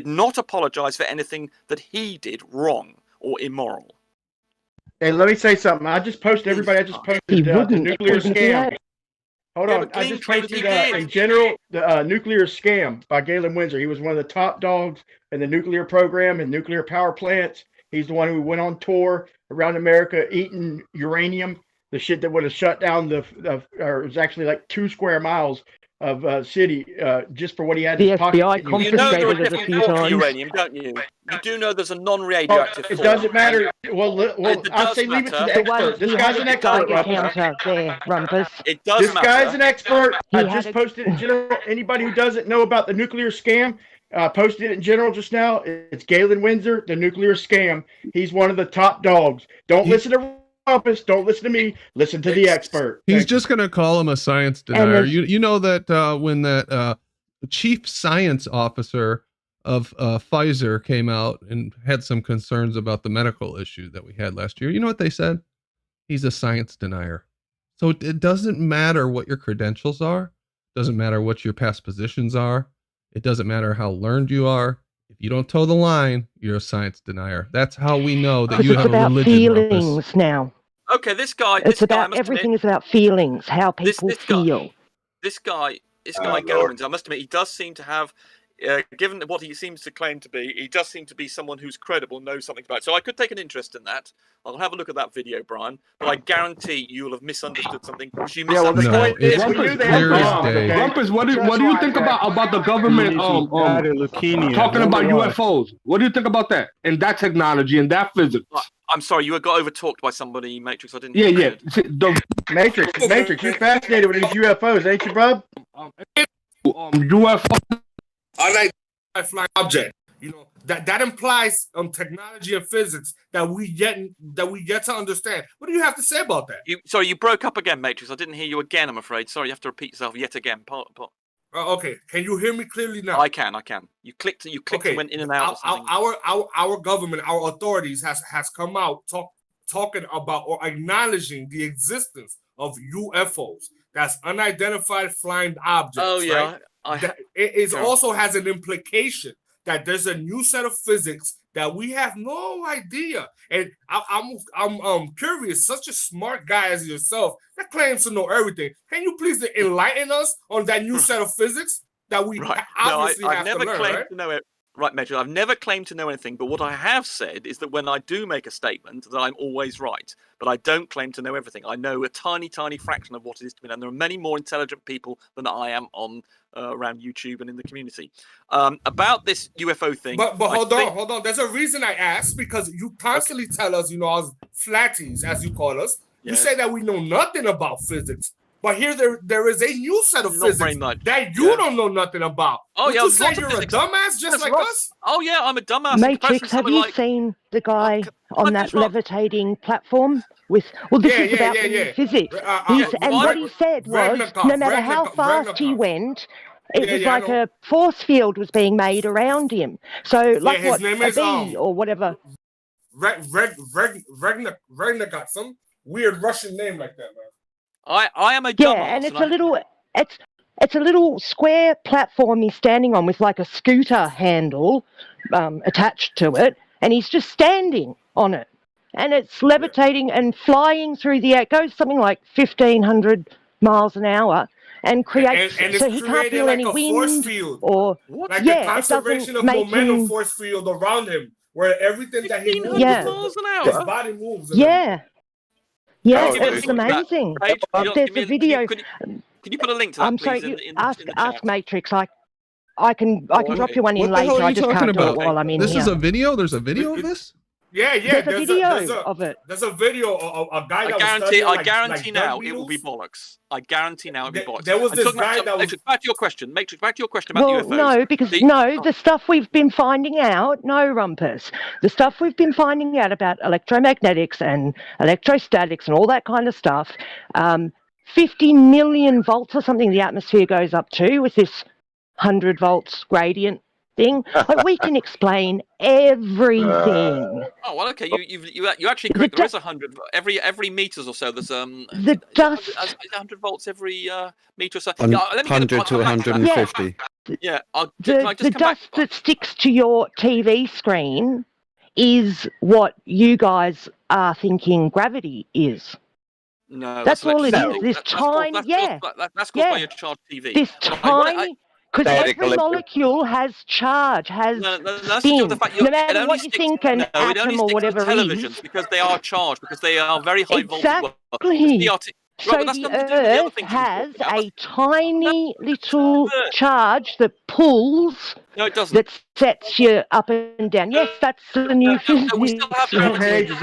did not apologize for anything that he did wrong or immoral. Hey, let me say something. I just posted everybody. I just posted the nuclear scam. Hold on. I just posted in general the nuclear scam by Galen Windsor. He was one of the top dogs in the nuclear program and nuclear power plants. He's the one who went on tour around America eating uranium, the shit that would have shut down or it was actually like 2 square miles of city just for what he had in his pocket. You know there are different forms of uranium, don't you? You do know there's a non-radioactive form. It doesn't matter. Well, I'll say leave it to the expert. This guy's an expert. It does This matter. guy's an expert. I just posted it in general. Anybody who doesn't know about the nuclear scam, posted it in general just now. It's Galen Windsor, the nuclear scam. He's one of the top dogs. Don't listen to Rumpus. Don't listen to me. Listen to the expert. He's just going to call him a science denier. You know that when that chief science officer of Pfizer came out and had some concerns about the medical issue that we had last year, you know what they said? He's a science denier. So it doesn't matter what your credentials are. It doesn't matter what your past positions are. It doesn't matter how learned you are. If you don't toe the line, you're a science denier. That's how we know that you have a religion. Feelings now. Okay, this guy. Everything is about feelings, how people feel. This guy, Galen, I must admit, he does seem to have, given what he seems to claim to be, he does seem to be someone who's credible, knows something about it. So I could take an interest in that. I'll have a look at that video, Brian. But I guarantee you will have misunderstood something. You misunderstood. Rumpus, what do you think about the government talking about UFOs? What do you think about that and that technology and that physics? I'm sorry, you got overtalked by somebody, Matrix. I didn't. Yeah. Matrix, you're fascinated with these UFOs, ain't you, bub? UFO, unidentified flying object. You know that implies technology and physics that we yet to understand. What do you have to say about that? Sorry, you broke up again, Matrix. I didn't hear you again. I'm afraid. Sorry, you have to repeat yourself yet again. Okay, can you hear me clearly now? I can. You clicked and went in and out. Our government, our authorities has come out talking about or acknowledging the existence of UFOs. That's unidentified flying objects. Oh yeah, right? It also has an implication that there's a new set of physics that we have no idea. And I'm curious, such a smart guy as yourself that claims to know everything. Can you please enlighten us on that new set of physics that we obviously have to learn, to know it. Right, Major, I've never claimed to know anything, but what I have said is that when I do make a statement, that I'm always right. But I don't claim to know everything. I know a tiny, tiny fraction of what it is to be done. There are many more intelligent people than I am on around YouTube and in the community. About this UFO thing. But hold on. There's a reason I asked, because you constantly tell us, as flatties, as you call us, you say that we know nothing about physics. But here there is a new set of physics that you don't know nothing about. Oh, Would yeah, you say you're a dumbass just like us? Oh, yeah, I'm a dumbass. Matrix, have you seen the guy on that levitating platform with? Well, this is about the new physics. And what he said was, no matter how fast he went, it was like a force field was being made around him. So, like his name is, or whatever. Regna got some weird Russian name like that, man. I am a dumbass. Yeah, and it's a little square platform he's standing on with like a scooter handle attached to it, and he's just standing on it, and it's levitating and flying through the air. It goes something like 1,500 miles an hour, and creates so he can't feel any wind or like the conservation of momentum force field around him, where everything that he moves, his body moves. Yeah, it's amazing. There's a video. Can you put a link to that, please? Sorry, ask Matrix. I can drop you one in later. I just can't do it while I'm in here. This is a video? There's a video of this? Yeah. There's a video of it. There's a video of a guy I guarantee now it will be bollocks. I guarantee now it will be bollocks. There was this guy that was... Back to your question. Matrix, back to your question about UFOs. No, because the stuff we've been finding out, Rumpus, the stuff we've been finding out about electromagnetics and electrostatics and all that kind of stuff, 50 million volts or something the atmosphere goes up to with this 100 volts gradient thing. Like, we can explain everything. Oh well, okay. You actually correct. There is 100 every meters or so. There's the dust 100 volts every meter or so. 100 to 150. Yeah. The dust that sticks to your TV screen is what you guys are thinking gravity is. No, That's all it electricity. is. This tiny, That's caused by your charged TV. this But I wanna- tiny, because every molecule has charge, has No, that's to do with the spin. fact No it matter only what you sticks, think an no, it only atom or sticks whatever to televisions is. because they are charged, because they are very high voltage. Exactly. Right, but that's So nothing to the do with the other Earth things you were has talking about. a tiny little charge that pulls, No, it doesn't. that sets you up and down. Yes, that's the new physics. We still have gravity.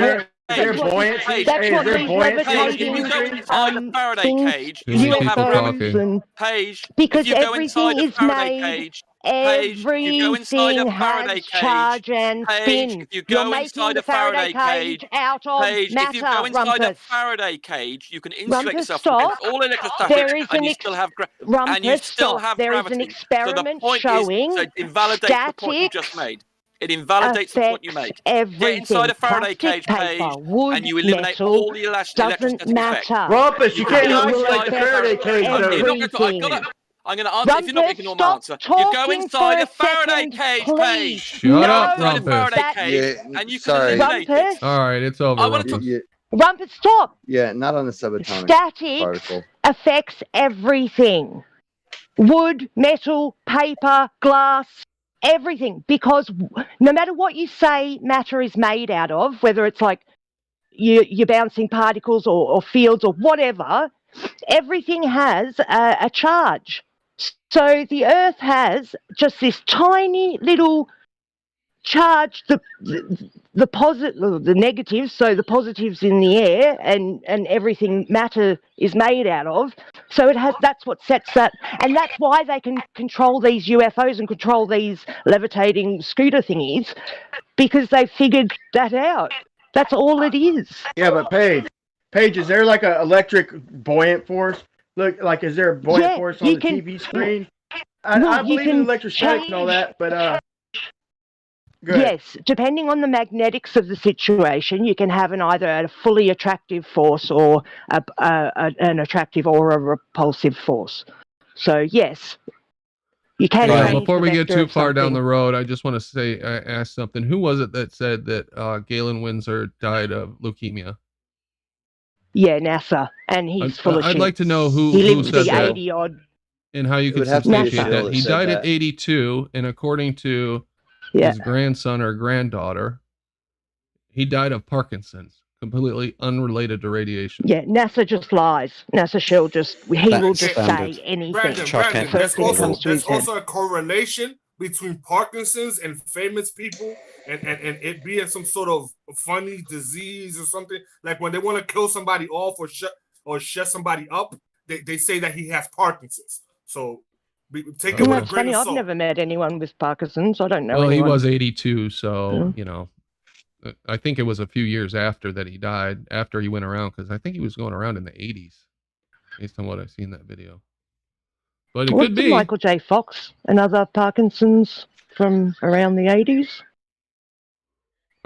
That's what these levitating inside a Faraday things, cage, you still have UFOs, and Paige, because if you go inside everything a is Faraday made, cage, Paige, if you go inside everything a Faraday has cage, charge and Paige, spin. if you You're go making inside the a Faraday cage out of Paige, if you go matter, inside a Rumpus. Faraday cage, you can insulate Rumpus, yourself stop. against all electrostatic, There is and an you still have Rumpus, stop. There is an gravity. experiment so the point showing is, so it invalidates the point you just made. It invalidates the point you made. Everything. Get inside a Faraday Plastic cage, Paige, paper, wood, and you eliminate metal, all the electrostatic doesn't effects. matter. Rumpus, you can't It will isolate the affect Faraday cage, though. everything. I'm going to answer. If you're not making a normal answer, you go inside a Faraday cage, Paige. Shut up, Inside a Rumpus. Faraday cage, and you can sorry. eliminate it. All right, it's over, Rumpus. Rumpus, stop. Yeah, not on the subatomic Statics particle. affects everything. Wood, metal, paper, glass, everything. Because no matter what you say matter is made out of, whether it's like you're bouncing particles or fields or whatever, everything has a charge. So the Earth has just this tiny little charge, the negatives, so the positives in the air, and everything matter is made out of. So it has. That's what sets that, and that's why they can control these UFOs and control these levitating scooter thingies, because they figured that out. That's all it is. Yeah, but Paige, is there like an electric buoyant force? Look, like, is there a buoyant force on the TV screen? I believe in electrostatics and all that, but yes, depending on the magnetics of the situation, you can have either a fully attractive force or an attractive or a repulsive force. So yes, you can. Right, before we get too far down the road, I just want to ask something. Who was it that said that Galen Windsor died of leukemia? Yeah, NASA, and he's full of shit. I'd like to know who lived said the that 80 odd. and how you can substantiate that. He died at 82, and according to his grandson or granddaughter, he died of Parkinson's, completely unrelated to radiation. Yeah, NASA just lies. NASA shall just will just say anything. Brandon, there's also a correlation between Parkinson's and famous people and it being some sort of funny disease or something. Like when they want to kill somebody off or shut somebody up, they say that he has Parkinson's. So take it with a It's grain funny, of I've salt. never met anyone with Parkinson's. I don't know Well, anyone. he was 82, so, you know, I think it was a few years after that he died, after he went around, because I think he was going around in the 80s, based on what I've seen in that video. But it could be. Michael J. Fox, another Parkinson's from around the 80s?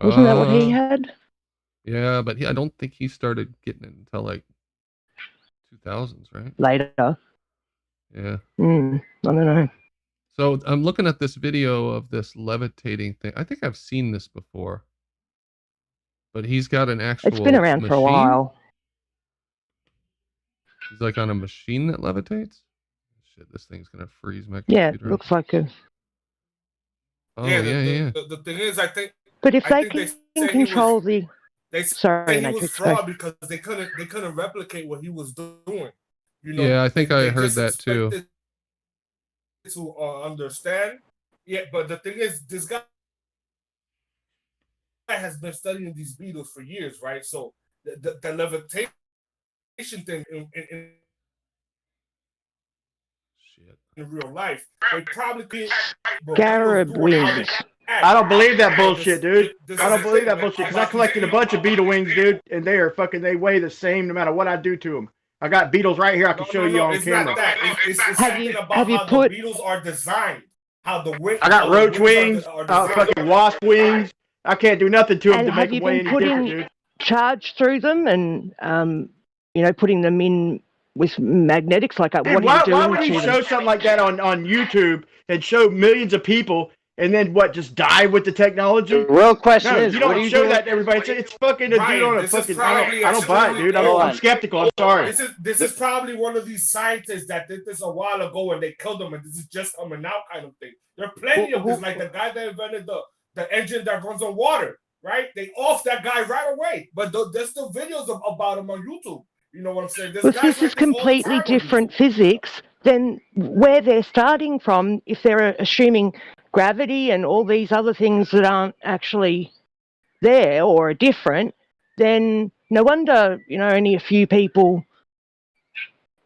Wasn't that what he had? Yeah, but I don't think he started getting it until like 2000s, right? Later. Yeah. I don't know. So I'm looking at this video of this levitating thing. I think I've seen this before. But he's got an actual It's been around for a while. He's like on a machine that levitates? Shit, this thing's gonna freeze my Yeah, computer. it looks like a... Oh, yeah. The thing is, I think. But if I they think can said he control was- the... They Sorry, said he was Matrix, fraud go. because they couldn't replicate what he was doing. You know, Yeah, I think I they heard just that too. expected to understand. Yeah, but the thing is, this guy has been studying these beetles for years, right? So the levitation thing in real life, they probably could. Scarab wings. I don't believe that bullshit, dude. I don't believe that bullshit because I collected a bunch of beetle wings, dude, and they are fucking. They weigh the same no matter what I do to them. I got beetles right here. I can show you on it's camera. Not that. It's Have you how put- the beetles are designed? How the wing. I got roach wings, fucking wasp wings. I can't do nothing to them And to have make you them weigh been any different, putting dude. charge through them and, putting them in with magnetics? Like, Dude, what why are you doing would to you them? show something like that on YouTube and show millions of people and then what? Just die with the technology? The real question is, you what don't do you show do? that to everybody. It's fucking a Ryan, dude on a this is fucking. probably I don't buy it, dude. I'm skeptical. I'm sorry. This is probably one of these scientists that did this a while ago and they killed him, and this is just coming out kind of thing. There are plenty of this, like the guy that invented the engine that runs on water, right? They off that guy right away, but there's still videos about him on YouTube. You know what I'm saying? Well, this is completely different physics than where they're starting from. If they're assuming gravity and all these other things that aren't actually there or are different, then no wonder, only a few people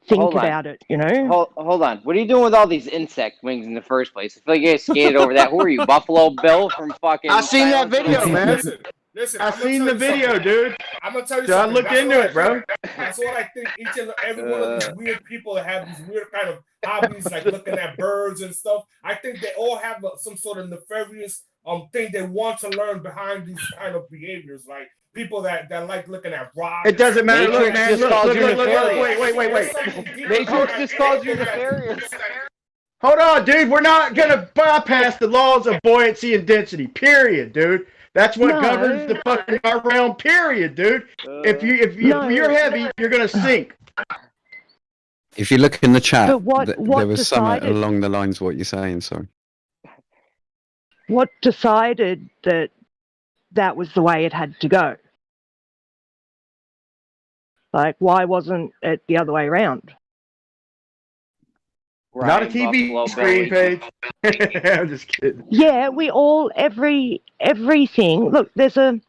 think about it, Hold on. What are you doing with all these insect wings in the first place? I feel like you guys skated over that. Who are you, Buffalo Bill from fucking... I seen that video, man. Listen, I seen the video, dude. I'm gonna tell you So I something. looked into it, bro. That's what I think. Each and every one of these weird people that have these weird kind of hobbies, like looking at birds and stuff. I think they all have some sort of nefarious thing they want to learn behind these kind of behaviors, like people that like looking at rocks. It doesn't matter. Look, man. Look, Wait. Matrix just calls you nefarious. Hold on, dude. We're not gonna bypass the laws of buoyancy and density. Period, dude. That's what governs the fucking our realm. Period, dude. If you're heavy, you're gonna sink. If you look in the chat, what there was something decided- along the lines of what you're saying. Sorry. What decided that was the way it had to go? Like, why wasn't it the other way around? Not a TV screen page. I'm just kidding. Yeah, we all, everything. Look, there's an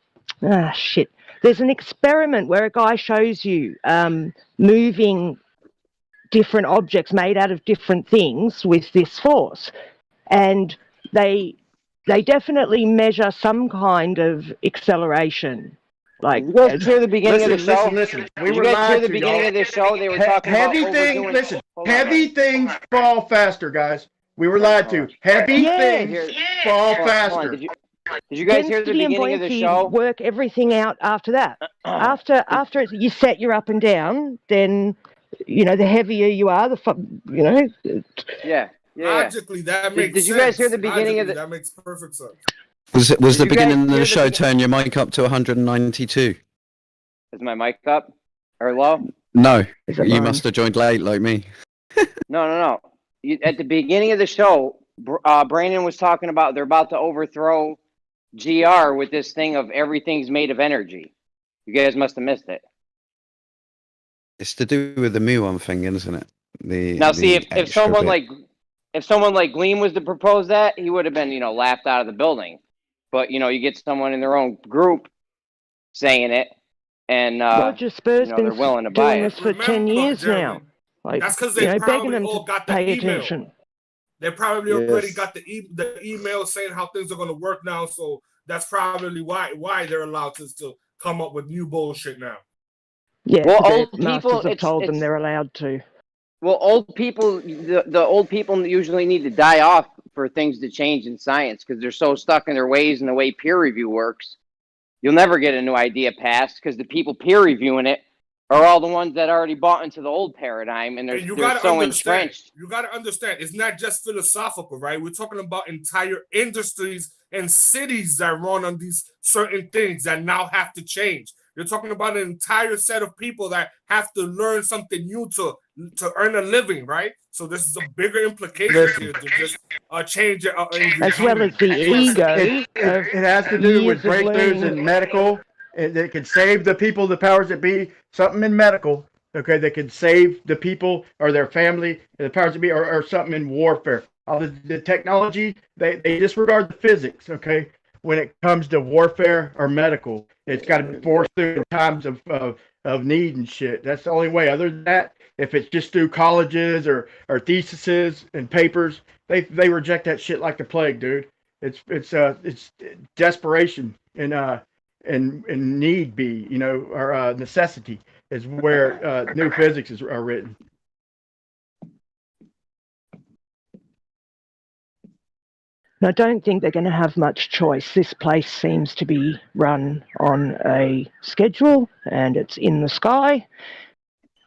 experiment where a guy shows you moving different objects made out of different things with this force. And they definitely measure some kind of acceleration. Like, you guys hear the beginning of the show? Listen. We were lied hear the beginning of the show? They were talking heavy about things. Listen, heavy things fall faster, guys. We were lied to. Heavy things fall faster. Did you guys hear the Density and beginning of the buoyancy show? work everything out after that. after you set your up and down, then the heavier you are, Yeah. Logically, that makes Did sense. you guys hear the beginning of the? That makes perfect sense. Was the you beginning guys of the hear show the- turn your mic up to 192? Is my mic up or low? No, Is it you mine? must have joined late like me. No. At the beginning of the show, Brandon was talking about they're about to overthrow GR with this thing of everything's made of energy. You guys must have missed it. It's to do with the muon thing, isn't it? Now, see, if extra someone bit. if someone like Gleam was to propose that, he would have been laughed out of the building. But you get someone in their own group saying it, and Roger Spur's they're been willing to buy doing it. this for 10 years now. Like, That's because they begging probably them all to got the pay email. attention. They probably already got the email saying how things are going to work now. So that's probably why they're allowed to come up with new bullshit now. Yeah, Well, their old people, masters have it's- told them it's- they're allowed to. Well, old people, the old people usually need to die off for things to change in science because they're so stuck in their ways and the way peer review works. You'll never get a new idea passed because the people peer reviewing it are all the ones that already bought into the old paradigm and they're so entrenched. You got to understand, it's not just philosophical, right? We're talking about entire industries and cities that run on these certain things that now have to change. You're talking about an entire set of people that have to learn something new to earn a living, right? So this is a bigger implication here to just change it. As well as the ego. It has to do with years of breakthroughs learning. in medical. That could save the people, the powers that be, something in medical. Okay, that could save the people or their family, the powers that be, or something in warfare. All the technology, they disregard the physics. Okay, when it comes to warfare or medical, it's got to be forced through in times of need and shit. That's the only way. Other than that, if it's just through colleges or theses and papers, they reject that shit like the plague, dude. It's desperation and need be, or necessity is where new physics are written. I don't think they're going to have much choice. This place seems to be run on a schedule and it's in the sky.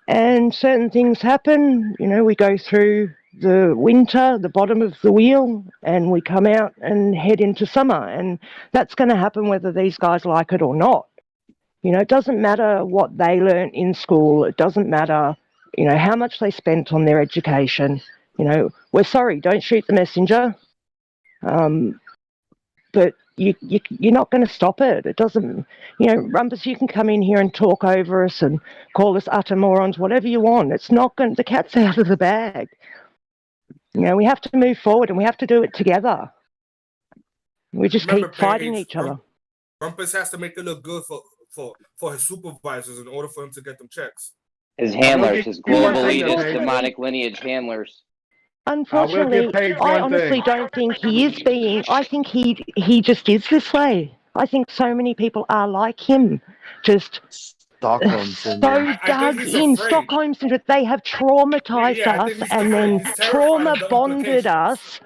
And certain things happen. We go through the winter, the bottom of the wheel, and we come out and head into summer. And that's going to happen whether these guys like it or not. You know, it doesn't matter what they learnt in school. It doesn't matter, you know, how much they spent on their education. You know, we're sorry, don't shoot the messenger. But you're not going to stop it. It doesn't, you know, Rumpus, you can come in here and talk over us and call us utter morons, whatever you want. It's not going, the cat's out of the bag. You know, we have to move forward and we have to do it together. We just keep fighting each other. Rumpus has to make it look good for his supervisors in order for him to get them checks. His handlers, his global elitist demonic lineage handlers. Unfortunately, I honestly don't think he is being, I think he just is this way. I think so many people are like him, just Stockholm syndrome. so dug in. Stockholm syndrome. They have traumatized us and then trauma bonded us.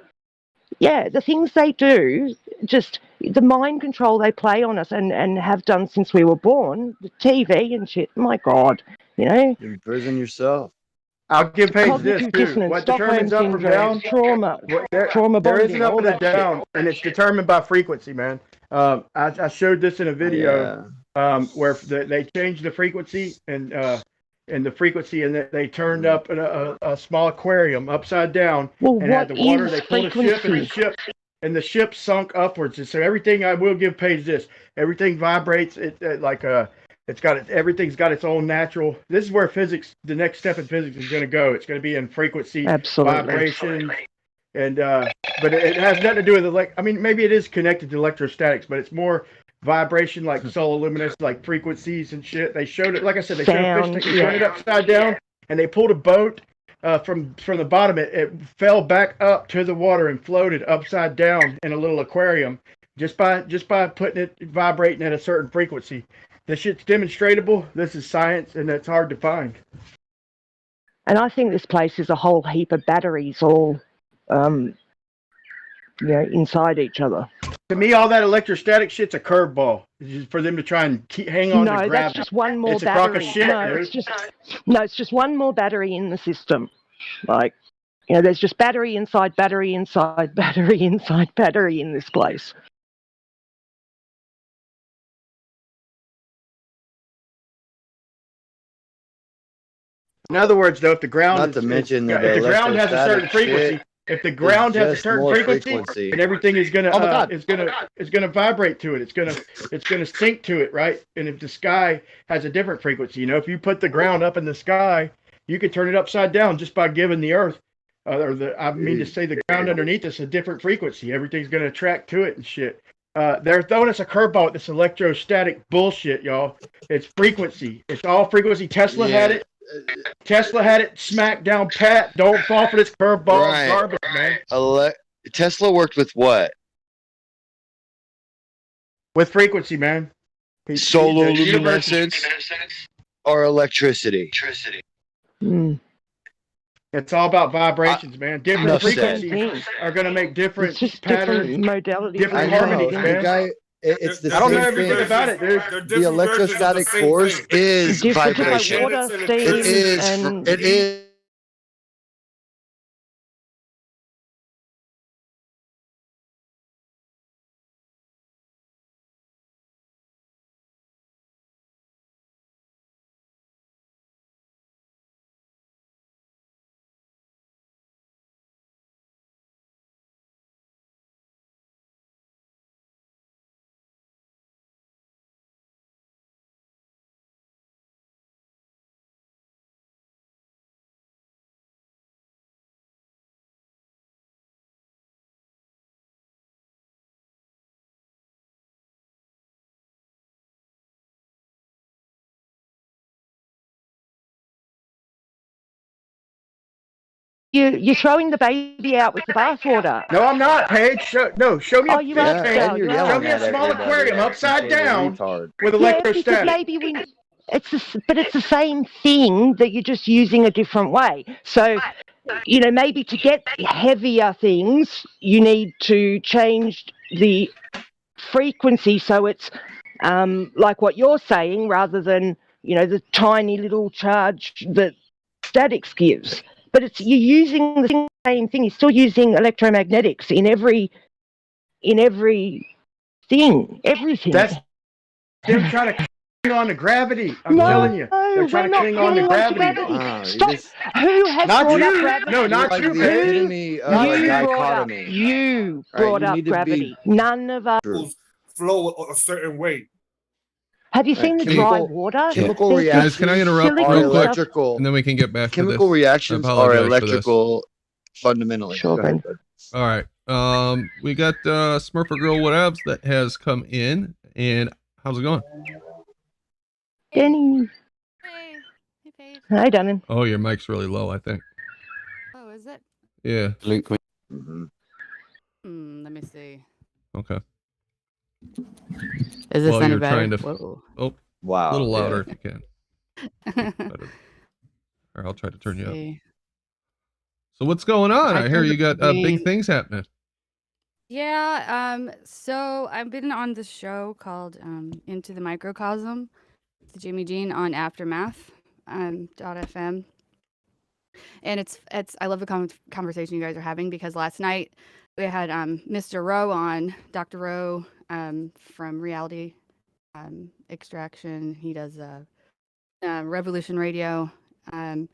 Yeah, the things they do, just the mind control they play on us and have done since we were born, the TV and shit, my God, you know. You imprison yourself. I'll give Paige this too. What determines up or down? Trauma. There is an up and a down, and it's determined by frequency, man. I showed this in a video where they changed the frequency and the frequency, and they turned up a small aquarium upside down and had the water. They pulled a ship, and the ship sunk upwards. And so everything, I will give Paige this. Everything vibrates. Everything's got its own natural. This is where physics, the next step in physics is going to go. It's going to be in frequency, vibration, and but it has nothing to do with I mean, maybe it is connected to electrostatics, but it's more vibration, like solar luminous, like frequencies and shit. They showed it, like I said, they showed a fish that turned it upside down, and they pulled a boat from the bottom. It fell back up to the water and floated upside down in a little aquarium just by putting it vibrating at a certain frequency. This shit's demonstratable. This is science, and that's hard to find. And I think this place is a whole heap of batteries all, you know, inside each other. To me, all that electrostatic shit's a curveball. It's just for them to try and hang on to grab. No, that's just one more it's battery. A crock of shit, it's just one more battery in the system. Like, you know, there's just battery inside battery inside battery inside battery in this place. In other words, though, if the ground has a certain frequency, and everything is gonna vibrate to it. It's gonna sync to it, right? And if the sky has a different frequency, you know, if you put the ground up in the sky, you could turn it upside down just by giving the earth, the ground underneath us a different frequency. Everything's gonna attract to it and shit. They're throwing us a curveball with this electrostatic bullshit, y'all. It's frequency. It's all frequency. Tesla had it. Tesla had it smack down pat. Don't fall for this curveball garbage, man. Tesla worked with what? With frequency, man. Solar luminescence or electricity? It's all about vibrations, man. Different frequencies are going to make different patterns, different modalities, different harmonies, man. It's the I don't know same everything thing. about it, dude. The electrostatic force is vibration. It is. You're throwing the baby out with the bathwater. No, I'm not, Paige. Show me a you are. Show me a small aquarium upside down with electrostatic. Maybe it's the same thing that you're just using a different way. So, you know, maybe to get heavier things, you need to change the frequency so it's like what you're saying, rather than, you know, the tiny little charge that statics gives. But you're using the thing same thing. He's still using electromagnetics in every thing, everything. That's them trying to cling on to gravity. I'm telling you, they're trying to cling on to gravity. Wow, Stop. this, Who has Not brought you. up gravity? No, not like you, the babe. epitome of a You dichotomy. brought you up need to be gravity. None of us. true. Flow a certain way. Have you seen the dry water? Chemical There's reactions Guys, can I interrupt are real quick? electrical. And then we can get back to this. Chemical reactions I are apologize for this. electrical fundamentally. Sure, Go ahead, bud. All right. We got Smurfer Girl Whatevs that has come in, and how's it going? Denny. Hi, Dunnan. Oh, your mic's really low, I think. Oh, is it? Yeah. Luke. Let me see. Okay. Is this well, any you're better? trying to. Whoa. Oh, wow. A little louder yeah. if you can. Better. Or I'll try to turn you up. So what's going on? I hear you got big things happening. Yeah, so I've been on this show called Into the Microcosm with Jimmy Jean on Aftermath .fm. And it's I love the conversation you guys are having, because last night we had Mr. Rowe on, Dr. Rowe from Reality Extraction. He does Revolution Radio. And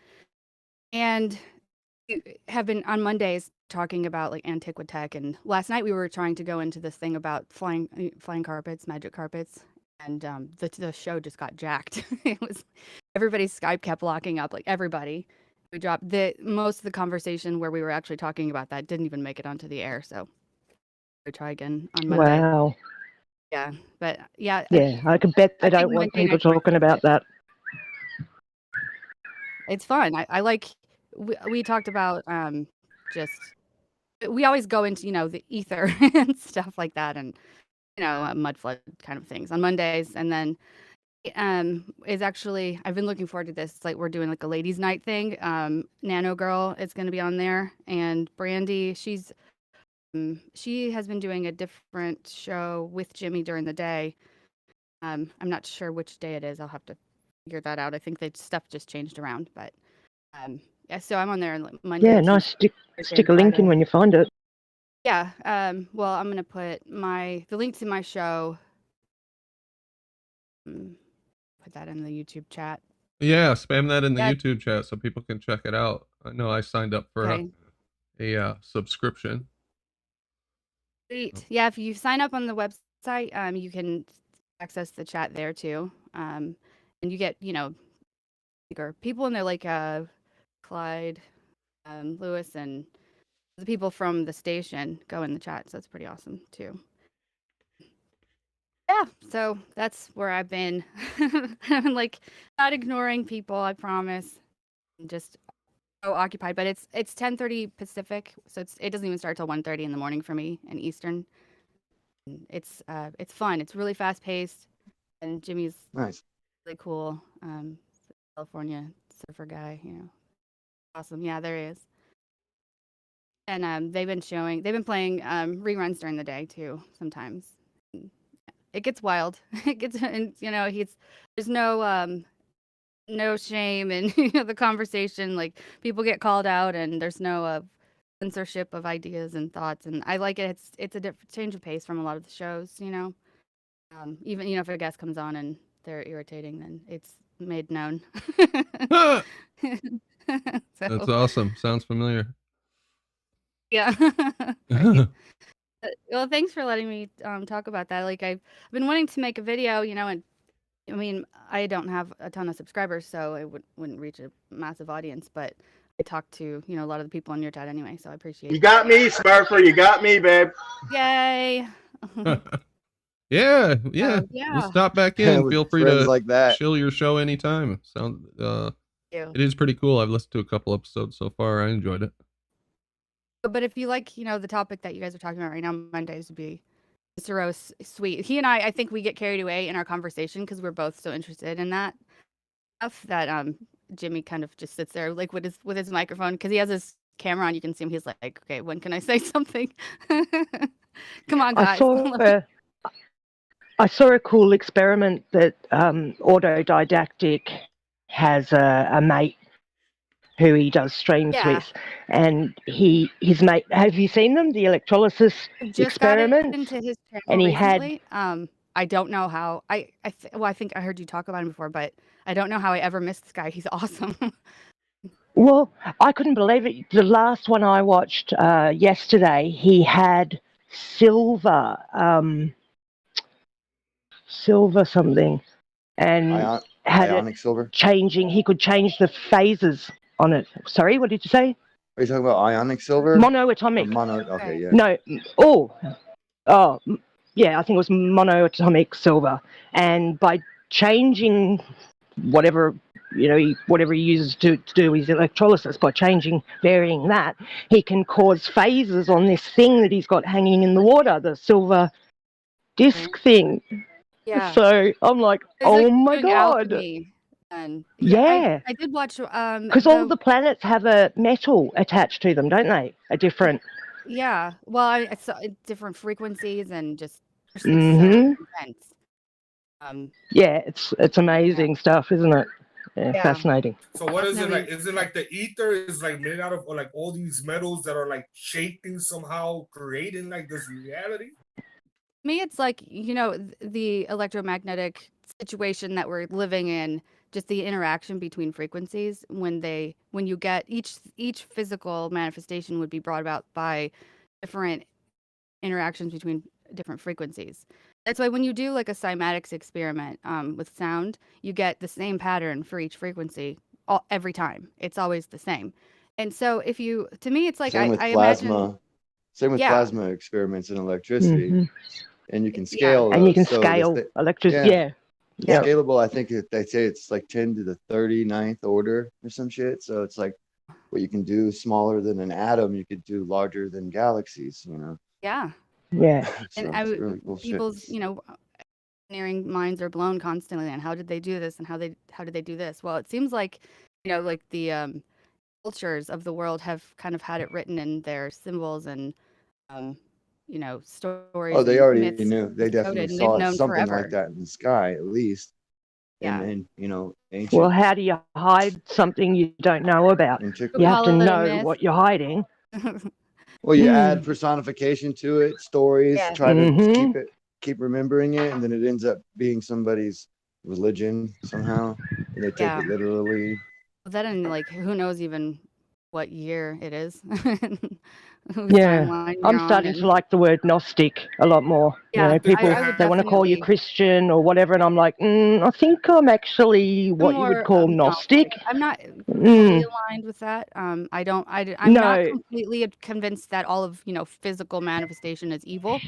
have been on Mondays talking about like antiquitech, and last night we were trying to go into this thing about flying carpets, magic carpets, and the show just got jacked. It was everybody's Skype kept locking up, like everybody. We dropped most of the conversation where we were actually talking about that didn't even make it onto the air, so we try again on Monday. Wow. Yeah, but yeah. Yeah, I could bet they don't want people talking about that. It's fun. I like. We talked about just we always go into the ether and stuff like that, and mud flood kind of things on Mondays, and then is actually I've been looking forward to this. It's like we're doing like a ladies' night thing. Nano Girl is going to be on there, and Brandy, she has been doing a different show with Jimmy during the day. I'm not sure which day it is. I'll have to figure that out. I think that stuff just changed around, but yeah, so I'm on there on Monday. Yeah, nice. Stick a link in when you find it. Yeah. Well, I'm gonna put the link to my show. Put that in the YouTube chat. Yeah, spam that in the YouTube chat so people can check it out. I know I signed up for a subscription. Sweet. Yeah, if you sign up on the website, you can access the chat there too. And you get people in there like Clyde, Lewis, and the people from the station go in the chat, so that's pretty awesome too. Yeah, so that's where I've been. I'm like not ignoring people, I promise. I'm just so occupied, but it's 10:30 Pacific, so it doesn't even start till 1:30 in the morning for me in Eastern. It's fun. It's really fast paced, and Jimmy's nice, really cool. California surfer guy, awesome. Yeah, there he is. And they've been playing reruns during the day too sometimes. It gets wild. It gets, and there's no shame in the conversation. Like people get called out, and there's no censorship of ideas and thoughts. And I like it. It's a different change of pace from a lot of the shows. Even if a guest comes on and they're irritating, then it's made known. That's awesome. Sounds familiar. Yeah. Well, thanks for letting me talk about that. Like I've been wanting to make a video, and I mean, I don't have a ton of subscribers, so it wouldn't reach a massive audience, but I talk to, a lot of the people in your chat anyway, so I appreciate it. You got me, Smurfer. You got me, babe. Yay. Yeah. Yeah. We'll stop back in. With Feel free friends to like that. chill your show anytime. It is pretty cool. I've listened to a couple episodes so far. I enjoyed it. But if you like, the topic that you guys are talking about right now, Mondays would be Mr. Rose sweet. He and I think we get carried away in our conversation because we're both so interested in that stuff that Jimmy kind of just sits there like with his microphone, because he has his camera on. You can see him. He's like, okay, when can I say something? Come on, guys. I saw a cool experiment that Autodidactic has a mate who he does streams with, and his mate. Have you seen them? The electrolysis Just experiments. got into his channel and he recently. I don't know how. Well, I think I heard you talk about him before, but I don't know how I ever missed this guy. He's awesome. Well, I couldn't believe it. The last one I watched yesterday, he had silver something, and had Ionic silver. Changing. He could change the phases on it. Sorry, what did you say? Are you talking about ionic silver? Monoatomic. Okay, yeah. No. Yeah, I think it was monoatomic silver, and by changing whatever whatever he uses to do his electrolysis, by varying that, he can cause phases on this thing that he's got hanging in the water, the silver disc thing. Yeah. So I'm like, oh my god. And yeah, I did watch because all the planets have a metal attached to them, don't they? A different. Yeah. Well, it's different frequencies and just so Mhm. intense. Yeah, it's amazing stuff, isn't it? Yeah, fascinating. So what is it like? Is it like the ether is like made out of like all these metals that are like shaping somehow, creating like this reality? Me, it's like, the electromagnetic situation that we're living in, just the interaction between frequencies when you get each physical manifestation would be brought about by different interactions between different frequencies. That's why when you do like a cymatics experiment with sound, you get the same pattern for each frequency every time. It's always the same. And so to me, it's like Same with I plasma. imagine. Same with Yeah. plasma experiments in electricity. Mhm. And you can scale And you can those. So scale electricity. Yeah. Yeah. Scalable, I think they say it's like 10 to the 39th order or some shit. So it's like what you can do smaller than an atom, you could do larger than galaxies, Yeah. Yeah. So And it's really cool shit. people's, engineering minds are blown constantly on how did they do this and how did they do this? Well, it seems like, like the cultures of the world have kind of had it written in their symbols and stories. Oh, they and already myths knew. They definitely coded, and saw they've known something forever. like that in the sky, at least. Yeah. And ancient. Well, how do you hide something you don't know about? You have to Call it a know myth. what you're hiding. Well, you add personification to it, stories, Yeah. try to Mhm. keep remembering it, and then it ends up being somebody's religion somehow, and they take Yeah. it literally. That and like who knows even what year it is. Whose Yeah, timeline you're I'm on, starting and to like the word Gnostic a lot more. Yeah, People I would they want to call you definitely- Christian or whatever, and I'm like, I think I'm actually what you would more, call Gnostic. I'm not Mm. totally aligned with that. I'm not No. completely convinced that all of physical manifestation is evil.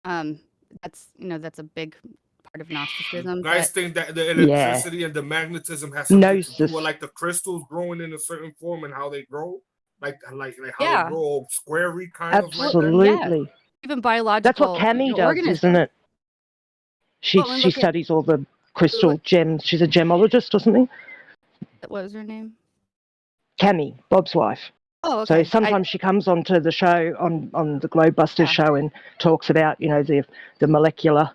That's a big part of Gnosticism. Guys But think that the Yeah. electricity and the magnetism has something to do Gnosis. with like the crystals growing in a certain form and how they grow, like how Yeah. they grow squarey kind of like that. Absolutely. even biological. That's what Cami does, isn't it? She Well, and she look at- studies all the crystal gems. She's a gemologist or something. What was her name? Cami, Bob's wife. Oh, So okay. sometimes she comes onto the show on the Globebusters show and talks about the molecular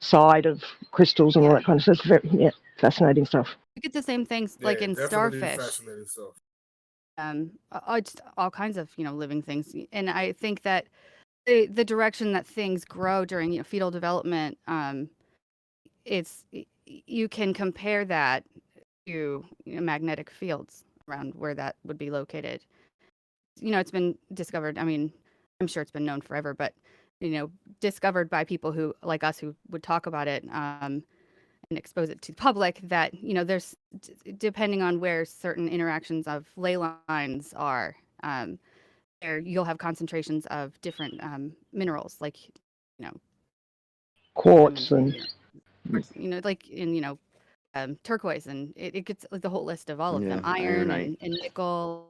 side of crystals and all that kind of stuff. It's very fascinating stuff. You get the same things like in definitely starfish. fascinating stuff. Just all kinds of living things, and I think that the direction that things grow during fetal development, it's you can compare that to magnetic fields around where that would be located. It's been discovered. I mean, I'm sure it's been known forever, but discovered by people who like us who would talk about it and expose it to the public. That there's depending on where certain interactions of ley lines are, there you'll have concentrations of different minerals, like Quartz and like in turquoise, and it gets like the whole list of all of them, iron ironite. and nickel.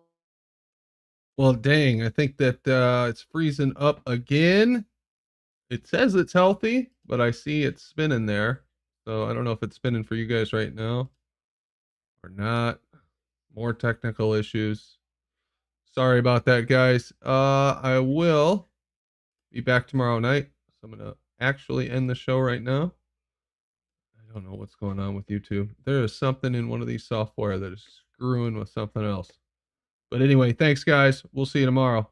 Well, dang, I think that it's freezing up again. It says it's healthy, but I see it's spinning there. So I don't know if it's spinning for you guys right now or not. More technical issues. Sorry about that, guys. I will be back tomorrow night. So I'm going to actually end the show right now. I don't know what's going on with YouTube. There is something in one of these software that is screwing with something else. But anyway, thanks guys. We'll see you tomorrow.